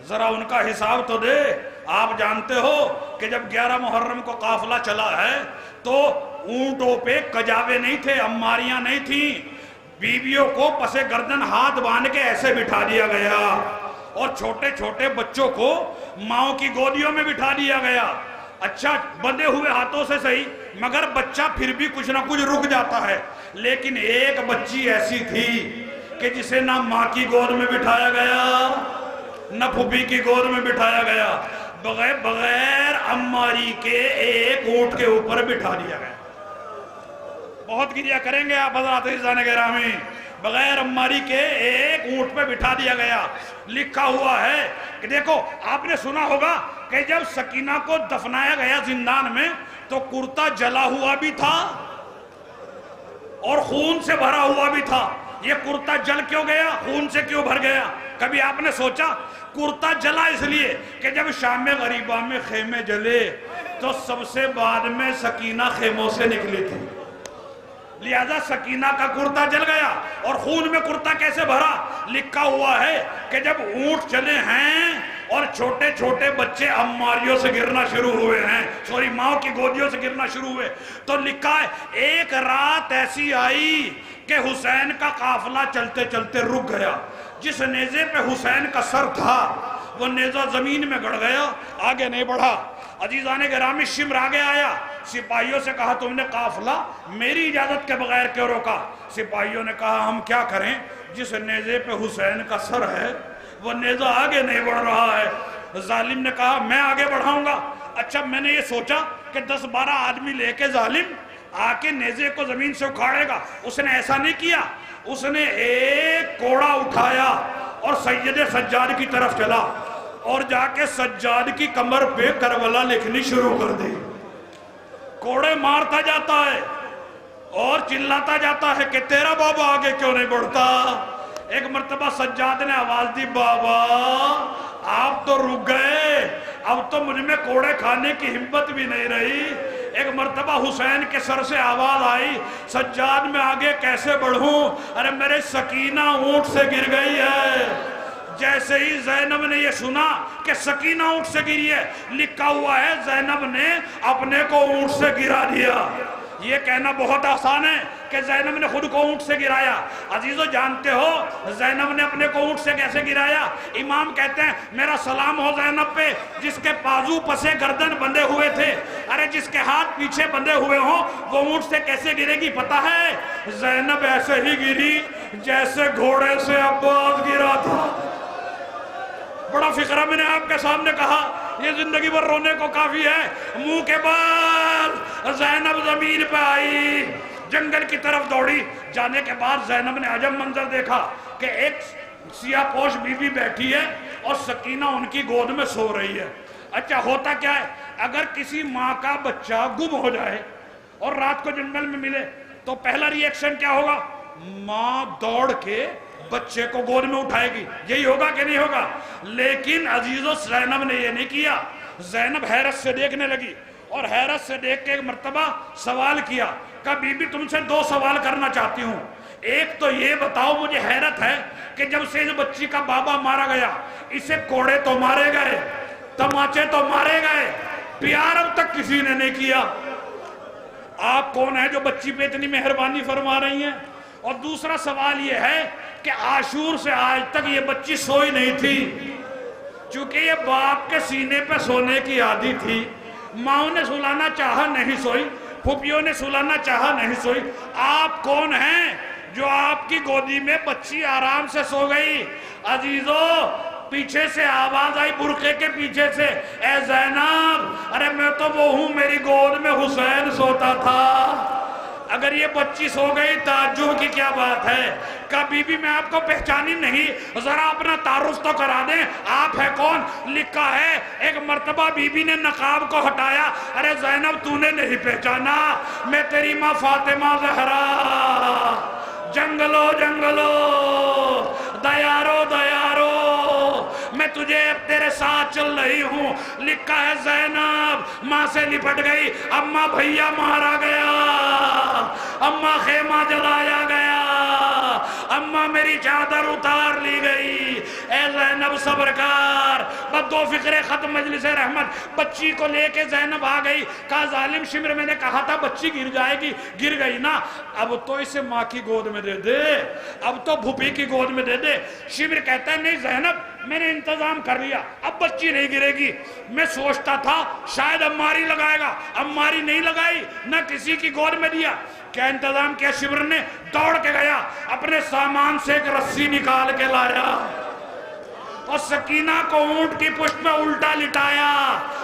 ذرا ان کا حساب تو دے۔ آپ جانتے ہو کہ جب 11 محرم کو قافلہ چلا ہے تو اونٹوں پہ کجاوے نہیں تھے، اماریاں نہیں تھیں، بیویوں کو پسے گردن ہاتھ باندھ کے ایسے بٹھا دیا گیا، اور چھوٹے چھوٹے بچوں کو ماؤں کی گودیوں میں بٹھا دیا گیا۔ اچھا بندے ہوئے ہاتھوں سے صحیح، مگر بچہ پھر بھی کچھ نہ کچھ رک جاتا ہے۔ لیکن ایک بچی ایسی تھی کہ جسے نہ ماں کی گود میں بٹھایا گیا نہ پھوپھی کی گود میں بٹھایا گیا، بغیر اماری کے ایک اونٹ کے اوپر بٹھا دیا گیا۔ بہت گریا کریں گے آپ حضرات عزیزان گرامی، بغیر اماری کے ایک اونٹ پہ بٹھا دیا گیا۔ لکھا ہوا ہے کہ دیکھو، آپ نے سنا ہوگا کہ جب سکینہ کو دفنایا گیا زندان میں تو کرتا جلا ہوا بھی تھا اور خون سے بھرا ہوا بھی تھا۔ یہ کرتا جل کیوں گیا؟ خون سے کیوں بھر گیا؟ کبھی آپ نے سوچا؟ کرتا جلا اس لیے کہ جب شام غریبہ میں خیمے جلے تو سب سے بعد میں سکینہ خیموں سے نکلی تھی، لہذا سکینہ کا کرتا جل گیا۔ اور خون میں کرتا کیسے بھرا؟ لکھا ہوا ہے کہ جب اونٹ چلے ہیں اور چھوٹے چھوٹے بچے اماریوں سے گرنا شروع ہوئے ہیں، سوری ماں کی گودیوں سے گرنا شروع ہوئے، تو لکھا ہے ایک رات ایسی آئی کہ حسین کا قافلہ چلتے چلتے رک گیا۔ جس نیزے پہ حسین کا سر تھا وہ نیزہ زمین میں گڑ گیا، آگے نہیں بڑھا۔ عزیزان گرامی، شمر آگے آیا، سپاہیوں سے کہا تم نے قافلہ میری اجازت کے بغیر کیوں روکا؟ سپاہیوں نے کہا ہم کیا کریں، جس نیزے پہ حسین کا سر ہے وہ نیزہ آگے نہیں بڑھ رہا ہے۔ ظالم نے کہا میں آگے بڑھاؤں گا۔ اچھا میں نے یہ سوچا کہ 10-12 آدمی لے کے ظالم آ کے نیزے کو زمین سے اکھاڑے گا. اس نے ایسا نہیں کیا. اس نے ایک کوڑا اٹھایا اور سید سجاد کی طرف چلا اور جا کے سجاد کی کمر پہ کربلا لکھنی شروع کر دی. کوڑے مارتا جاتا ہے اور چلاتا جاتا ہے کہ تیرا بابا آگے کیوں نہیں بڑھتا. ایک مرتبہ سجاد نے آواز دی, بابا آپ تو رک گئے, اب تو مجھ میں کوڑے کھانے کی ہمت بھی نہیں رہی. ایک مرتبہ حسین کے سر سے آواز آئی, سجاد میں آگے کیسے بڑھوں, ارے میرے سکینہ اونٹ سے گر گئی ہے. جیسے ہی زینب نے یہ سنا کہ سکینہ اونٹ سے گری ہے, لکھا ہوا ہے زینب نے اپنے کو اونٹ سے گرا دیا. یہ کہنا بہت آسان ہے کہ زینب نے خود کو اونٹ سے گرایا. عزیزو جانتے ہو زینب نے اپنے کو اونٹ سے کیسے گرایا؟ امام کہتے ہیں میرا سلام ہو زینب پہ جس کے بازو پسے گردن بندھے ہوئے تھے. ارے جس کے ہاتھ پیچھے بندھے ہوئے ہوں وہ اونٹ سے کیسے گرے گی پتہ ہے؟ زینب ایسے ہی گری جیسے گھوڑے سے عباس گرا تھا. بڑا فقرہ میں نے آپ کے سامنے کہا, یہ زندگی بھر رونے کو کافی ہے. منہ کے بال زینب زمین پہ آئی, جنگل کی طرف دوڑی. جانے کے بعد زینب نے عجب منظر دیکھا کہ ایک سیاہ پوش بیوی بیٹھی ہے اور سکینہ ان کی گود میں سو رہی ہے. اچھا ہوتا کیا ہے, اگر کسی ماں کا بچہ گم ہو جائے اور رات کو جنگل میں ملے تو پہلا ری ایکشن کیا ہوگا؟ ماں دوڑ کے بچے کو گود میں اٹھائے گی. یہی ہوگا کہ نہیں ہوگا؟ لیکن عزیزو زینب نے یہ نہیں کیا. زینب حیرت سے دیکھنے لگی اور حیرت سے دیکھ کے ایک مرتبہ سوال کیا کہ بی بی تم سے 2 سوال کرنا چاہتی ہوں. ایک تو یہ بتاؤ, مجھے حیرت ہے کہ جب سے اس بچی کا بابا مارا گیا اسے کوڑے تو مارے گئے, تماچے تو مارے گئے, پیار اب تک کسی نے نہیں کیا. آپ کون ہیں جو بچی پہ اتنی مہربانی فرما رہی ہیں؟ اور دوسرا سوال یہ ہے کہ عاشور سے آج تک یہ بچی سوئی نہیں تھی, چونکہ یہ باپ کے سینے پہ سونے کی عادی تھی. ماں نے سلانا چاہا نہیں سوئی, پھوپھیوں نے سلانا چاہا نہیں سوئی. آپ کون ہیں جو آپ کی گودی میں بچی آرام سے سو گئی؟ عزیزو پیچھے سے آواز آئی برقعے کے پیچھے سے, اے زینب ارے میں تو وہ ہوں, میری گود میں حسین سوتا تھا. اگر یہ بچی سو گئی تعجب کی کیا بات ہے؟ کبھی بھی میں آپ کو پہچانی نہیں, ذرا اپنا تعارف تو کرا دیں, آپ ہے کون؟ لکھا ہے ایک مرتبہ بی بی نے نقاب کو ہٹایا, ارے زینب تو نے نہیں پہچانا, میں تیری ماں فاطمہ زہرا. جنگلو جنگلو دیارو دیارو میں تجھے تیرے ساتھ چل رہی ہوں. لکھا ہے زینب ماں سے لپٹ گئی, اماں بھیا مارا گیا, اماں خیمہ جلایا گیا, اماں میری چادر اتار لی گئی. اے زینب صبر کر. بس 2 فقرے ختم. مجلس رحمت بچی کو لے کے زینب آ گئی. کہا ظالم شمر میں نے کہا تھا بچی گر جائے گی, گر گئی نا, اب تو اسے ماں کی گود میں دے دے, اب تو بھوپی کی گود میں دے دے. شمر کہتا ہے نہیں زینب میں نے انتظام کر لیا, اب بچی نہیں گرے گی. میں سوچتا تھا شاید اماری لگائے گا, اماری نہیں لگائی, نہ کسی کی گود میں دیا. کیا انتظام کیا؟ شمر نے دوڑ کے گیا, اپنے سامان سے ایک رسی نکال کے لایا اور سکینہ کو اونٹ کی پشت میں الٹا لٹایا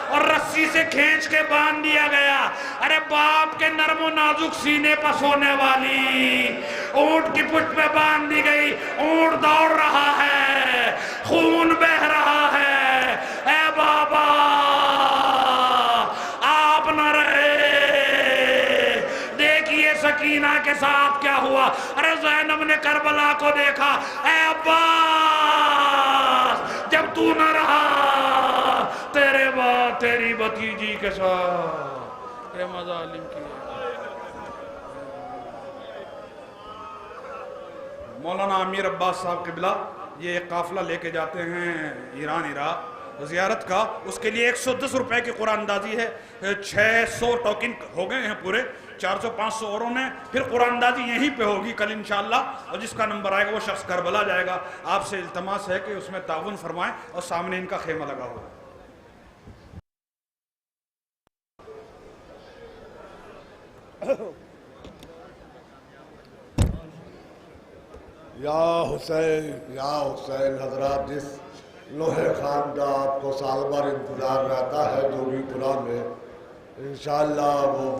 اور رسی سے کھینچ کے باندھ دیا گیا. ارے باپ کے نرم و نازک سینے پر سونے والی اونٹ کی پشت میں باندھ دی گئی. اونٹ دوڑ رہا ہے, خون بہ رہا ہے. اے بابا آپ نہ رہے. دیکھیے سکینہ کے ساتھ کیا ہوا. ارے زینب نے کربلا کو دیکھا, اے عباس جب تو نہ رہا تیرے بعد تیری بھتیجی کے ساتھ یہ مظالم کی. مولانا امیر عباس صاحب قبلہ یہ ایک قافلہ لے کے جاتے ہیں ایران عراق زیارت کا. اس کے لیے 110 روپے کی قرآن اندازی ہے. 600 ٹوکن ہو گئے ہیں پورے, 400-500 اوروں نے. پھر قرآن اندازی یہیں پہ ہوگی کل انشاءاللہ, اور جس کا نمبر آئے گا وہ شخص کربلا جائے گا. آپ سے التماس ہے کہ اس میں تعاون فرمائیں اور سامنے ان کا خیمہ لگا ہوا. یا حسین حضرات, جس لوہے خان کا آپ کو سال بھر انتظار رہتا ہے جو بھی کلا میں, انشاءاللہ وہ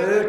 1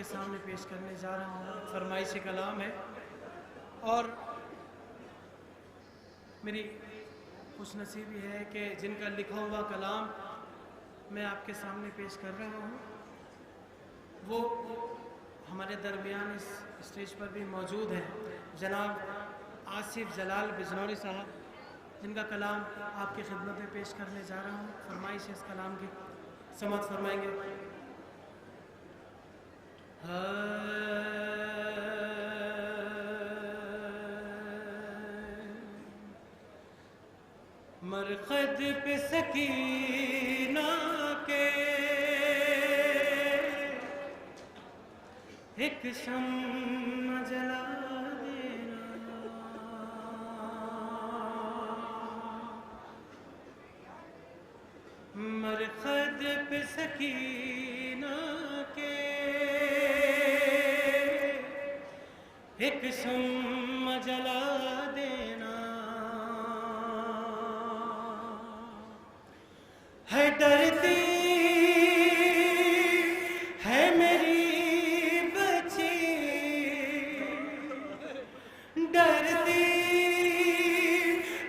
کے سامنے پیش کرنے جا رہا ہوں فرمائش کلام ہے، اور میری خوش نصیبی ہے کہ جن کا لکھا ہوا کلام میں آپ کے سامنے پیش کر رہا ہوں وہ ہمارے درمیان اس اسٹیج پر بھی موجود ہیں، جناب آصف جلال بجنوری صاحب، جن کا کلام آپ کی خدمت میں پیش کرنے جا رہا ہوں۔ فرمائش اس کلام کی سماعت فرمائیں گے۔ مرقد پہ سکینہ کے ایک شمع جلا دینا، مرقد پہ سکینہ کے ایک شمع جلا دینا، ہے ڈرتی ہے میری بچی، ڈرتی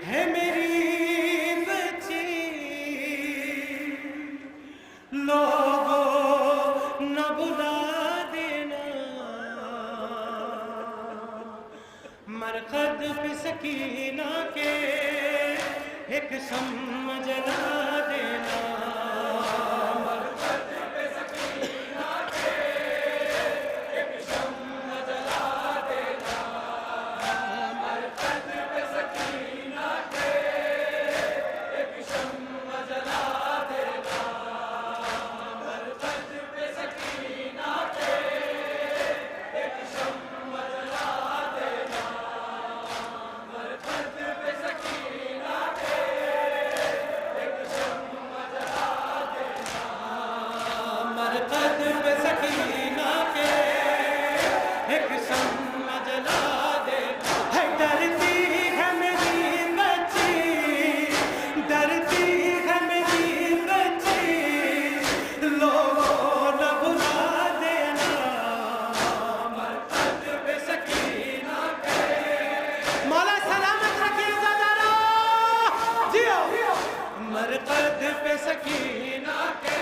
ہے میری بچی، لوگوں نہ بلا دینا، مرقد پہ سکینہ کے ایک شمع جلا دینا، مرقد پہ سکینہ کے ایک شمع جلا دینا، مرقد پہ سکینہ کے ایک شمع جلا دینا، مرقد پہ سکینہ کے ایک شمع جلا دینا، مرقد پہ سکینہ کے ایک شمع جلا دینا، مرقد پہ سکینہ کے ایک شمع جلا دینا، ہے ڈرتی ہے میری بچی، ڈرتی ہے میری بچی، لوگوں نہ بلا دینا، مرقد پہ سکینہ کے، مولا سلامت رکھیے زادارا جیو، مرقد پہ سکینہ کے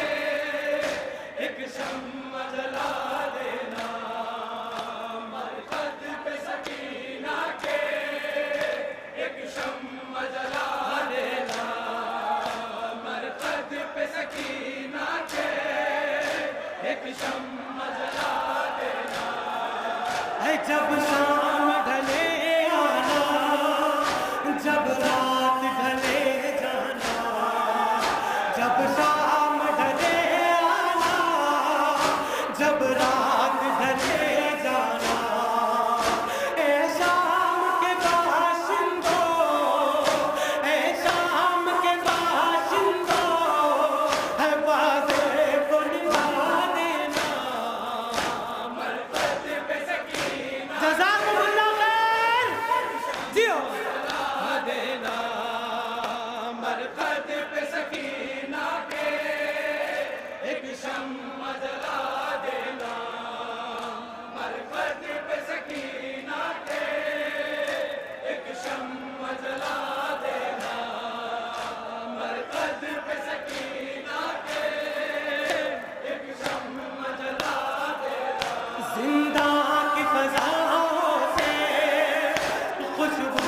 ایک شمع جلا دینا، مرقد پہ سکینہ کے ایک شمع جلا دینا، مرقد پہ سکینہ کے ایک شمع جلا دینا، ہے جب شام ڈھلے آنا، جب رات ڈھلے جانا، جب شام ڈھلے آنا، جب رات ڈھلے جانا، اے شام کے باشندوں، اے شام کے باشندوں، ہے وعدے کو نبھا دینا، مرقد پہ سکینہ، جزاکم اللہ خیر جیو، جلا دینا، مرقد پہ سکینہ کے ایک شمع جلا دینا، مرقد پہ سکینہ کے ایک شمع جلا دینا، مرقد پہ سکینہ کے ایک شمع جلا دینا، زندہ کی فضاؤں سے خوشبو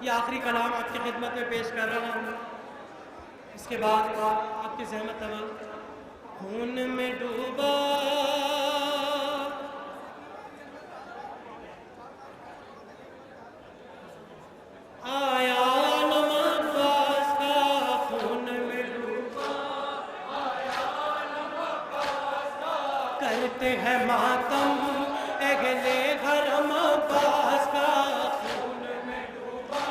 یہ آخری کلام آپ کی خدمت میں پیش کر رہا ہوں. اس کے بعد آپ کی زحمت تمام. خون میں ڈوبا آیا علم عباس کا، خون میں ڈوبا آیا علم عباس کا، کرتے ہیں ماتم اگلے حرم عباس کا. خون میں ڈوبا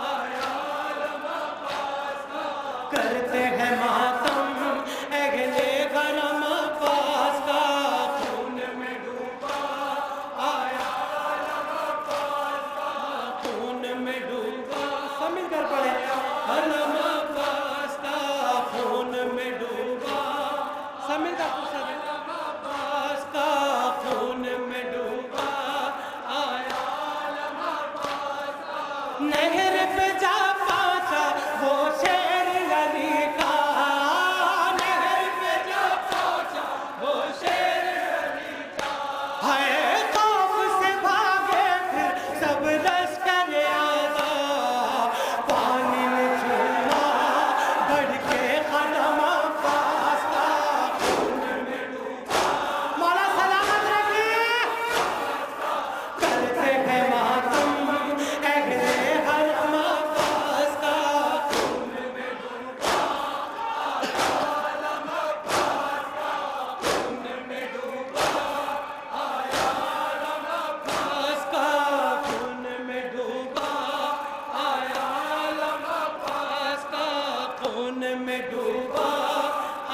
آیا علم عباس کا، کرتے ہیں ماتم اگلے حرم عباس کا. خون میں ڈوبا آیا علم عباس کا، خون میں ڈوبا، سب مل کر پڑھے علم عباس کا. خون میں ڈوبا، سب مل کر علم عباس کا. خون میں ڈوبا آیا علم عباس کا، نہر پہ جا پہنچا وہ شیر علی کا. نہر پہ جا پہنچا وہ شیر علی کا، ہے خوف سے بھاگے پھر سب لشکر آزاد. پانی میں چھوڑا بڑھ کے حرم عباس کا. خون میں ڈوبا، مولا سلامت رکھیے، کرتے ہیں ماتم اگلے حرم عباس کا. خون میں ڈوبا آیا علم عباس کا، خون میں ڈوبا آیا علم عباس کا. خون میں ڈوبا آیا علم عباس کا، خون میں ڈوبا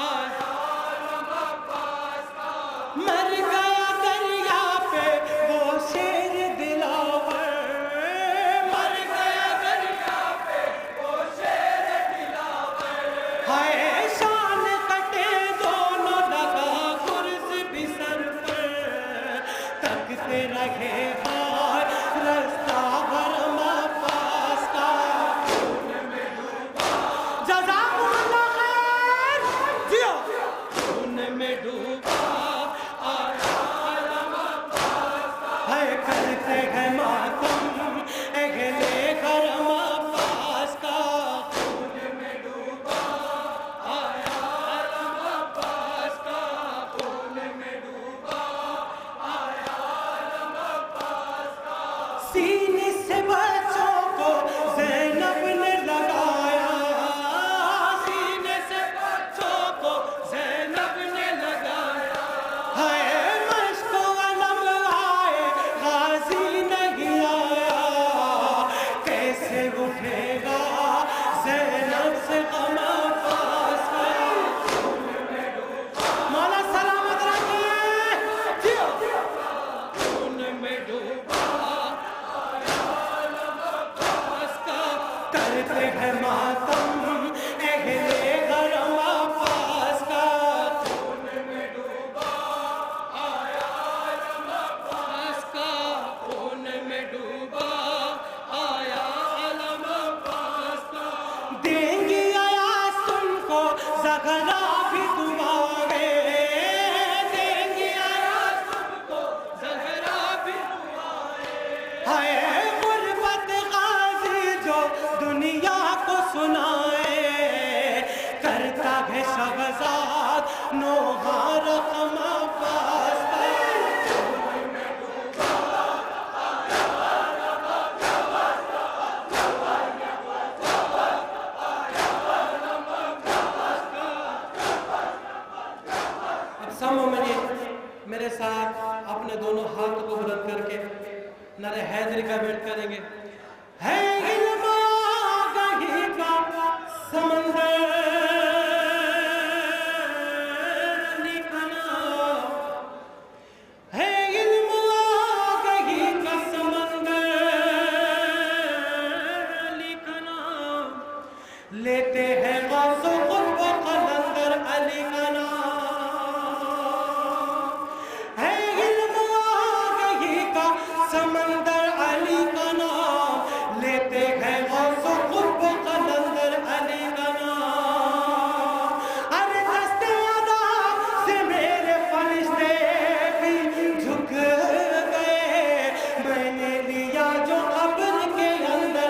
آیا علم عباس کا. مر گیا دریا پہ وہ شیر دلاور، مر گیا دریا پہ وہ شیر دلاور. ہائے شان کٹے دونوں لگا گرز بھی سر پر، تکتے رہے ہار رستہ حرم عباس کا. خون میں ڈوبا، جزاکم اللہ خیر، جیو. خون میں ڈوبا آیا علم عباس کا، ہے کرتے ہیں ماتم اگلے حرم عباس کا. خون میں ڈوبا آیا علم عباس کا، خون میں ڈوبا آیا علم عباس کا. سینے سے بچوں کو زینب نے لگایا، سینے سے بچوں کو زینب نے لگایا. ہے مشق و علم آئے غازی نہیں آیا، کیسے اٹھے گا زینب سے غم عباس کا. مولا سلامت رکھیے، جیو. خون میں ڈوبا آیا علم عباس کا، کرتے ہیں ماتم اگلے حرم عباس کا. خون میں ڈوبا آیا علم عباس کا، خون میں ڈوبا آیا علم عباس کا. دیں گی ایاز تم کو زغرا بھی دعائے، دیں گی ایاز تم کو زغرا بھی دعائے. ہے غربت غازی جو دنیا کو سنائے، کرتا ہے شہزاد نوحہ رقم عباس کا. اب سب مومنین میرے ساتھ اپنے دونوں ہاتھوں کو بلند کر کے نعرہ حیدری کا بیٹ کریں گے. ہے علم آگہی کا سمندر لکھنا، ہے علم آگہی کا سمندر لکھنا. لیتے ہیں غوث و قطب و قلندر علی کا نام. ہے علم آگہی کا سمندر علی کا نام، لیتے ہیں غوث و قطب و قلندر علی کا نام. ارے دستے ادا سے میرے فرشتے بھی جھک گئے، میں نے لیا جو قبر کے اندر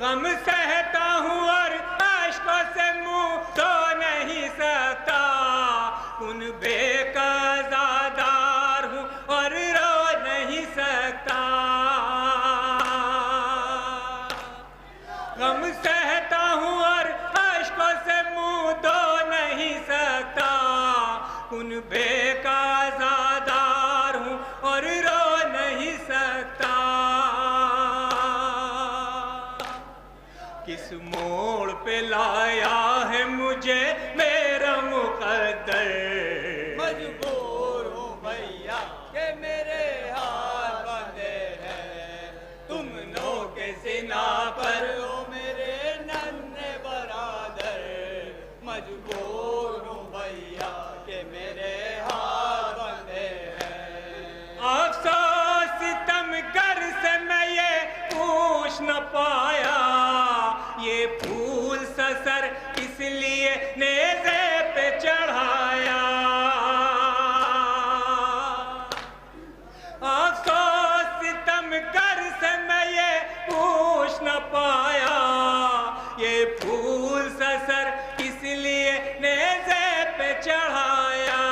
غم سہتا ہوں اور اشکوں سے منہ دھو نہیں سکتا، ان بے قضادار ہوں اور رو نہیں سکتا، غم سہتا ہوں اور اشکوں سے منہ دھو نہیں سکتا، ان بے قضادار ہوں اور رو نہیں سکتا، کس موڑ پہ لایا ہے مجھے میرا مقدر، مجبور ہوں بھیا کہ میرے ہاتھ بندھے ہیں، تم نو کے سینہ پر ہو میرے ننھے برادر، مجبور ہوں بھیا کہ میرے ہاتھ بندھے ہیں، افسوس ستم گر سے میں یہ پوچھ نہ پایا، یہ پھول سسر اس لیے نیزے پہ چڑھایا، افسوس ستم گر سے میں یہ پوچھ نہ پایا، یہ پھول سسر اس لیے نیزے پہ چڑھایا،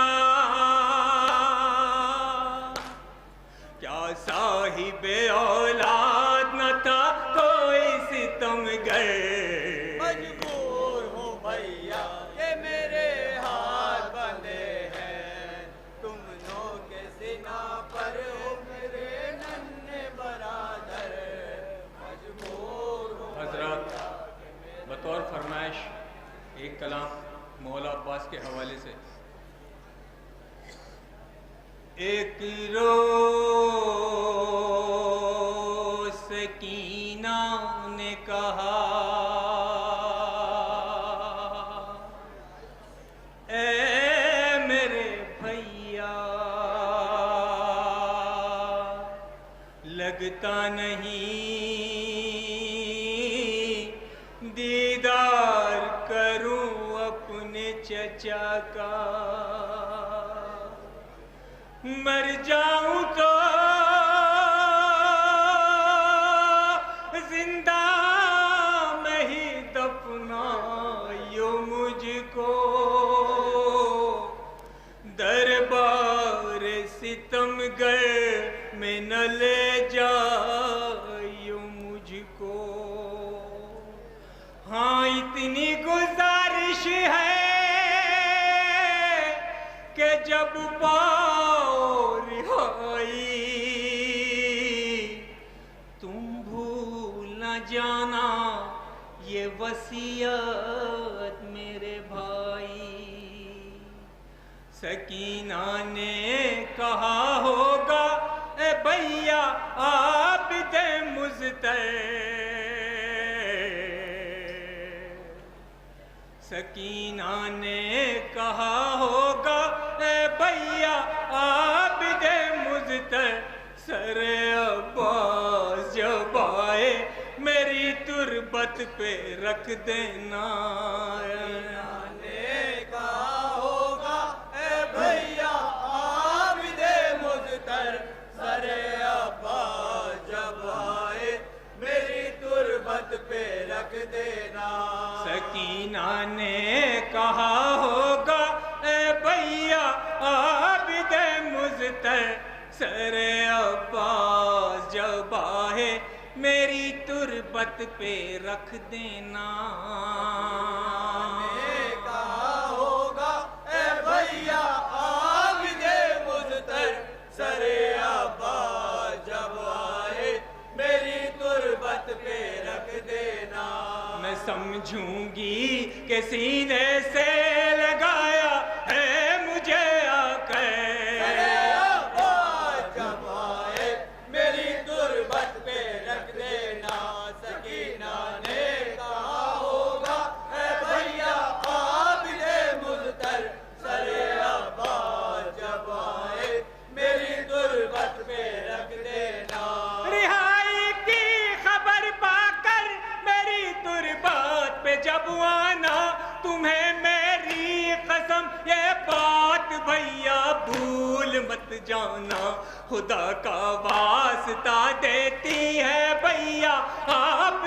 کیا صاحب اولاد نہ تھا کوئی ستم گر، مجبور ہوں بھیا کہ میرے ہاتھ بندھے ہیں، تم نو کے سینہ پر ہو میرے ننھے برادر، مجبور ہوں حضرات بطور فرمائش ایک کلام مولا عباس کے حوالے سے، ایک روز سکینہ نے کہا اے میرے بھیا لگتا نہیں دیدار کروں اپنے چچا کا، مر جاؤں تو زندہ میں ہی دفنائیو مجھ کو، دربار ستم گر میں نہ لے جائیو مجھ کو، ہاں اتنی گزارش ہے کہ جب پاؤ رہائی تم بھول نہ جانا یہ وصیت میرے بھائی، سکینہ نے کہا ہوگا اے بھیا عابد مزتر، سکینہ نے کہا ہوگا اے بھیا عابد مزتر، سر عباس جب آئے میری تربت پہ رکھ دینا، نے کہا ہوگا اے بھیا عابد مزتر، سر عباس جب آئے میری تربت پہ رکھ دینا، سکینہ نے کہا ہوگا اے بھیا عابد مزتر، سر عباس جب آئے میری تربت پہ رکھ دینا، کہا ہوگا اے بھیا عابد مزتر، سر عباس جب آئے میری تربت پہ رکھ دینا، میں سمجھوں گی کہ سینے سے لگایا ہے مجھے آ کر، جب آئے میری تربت پہ رکھ دینا، سکینہ نے کہا ہوگا اے بھیا عابد مزتر، سر عباس جب آئے میری تربت پہ رکھ دینا، رہائی کی خبر پا کر میری تربت پہ جب آنا، تمہیں میری قسم یہ بات بھیا بھول مت جانا، خدا کا واسطہ دیتی ہے بھیا آپ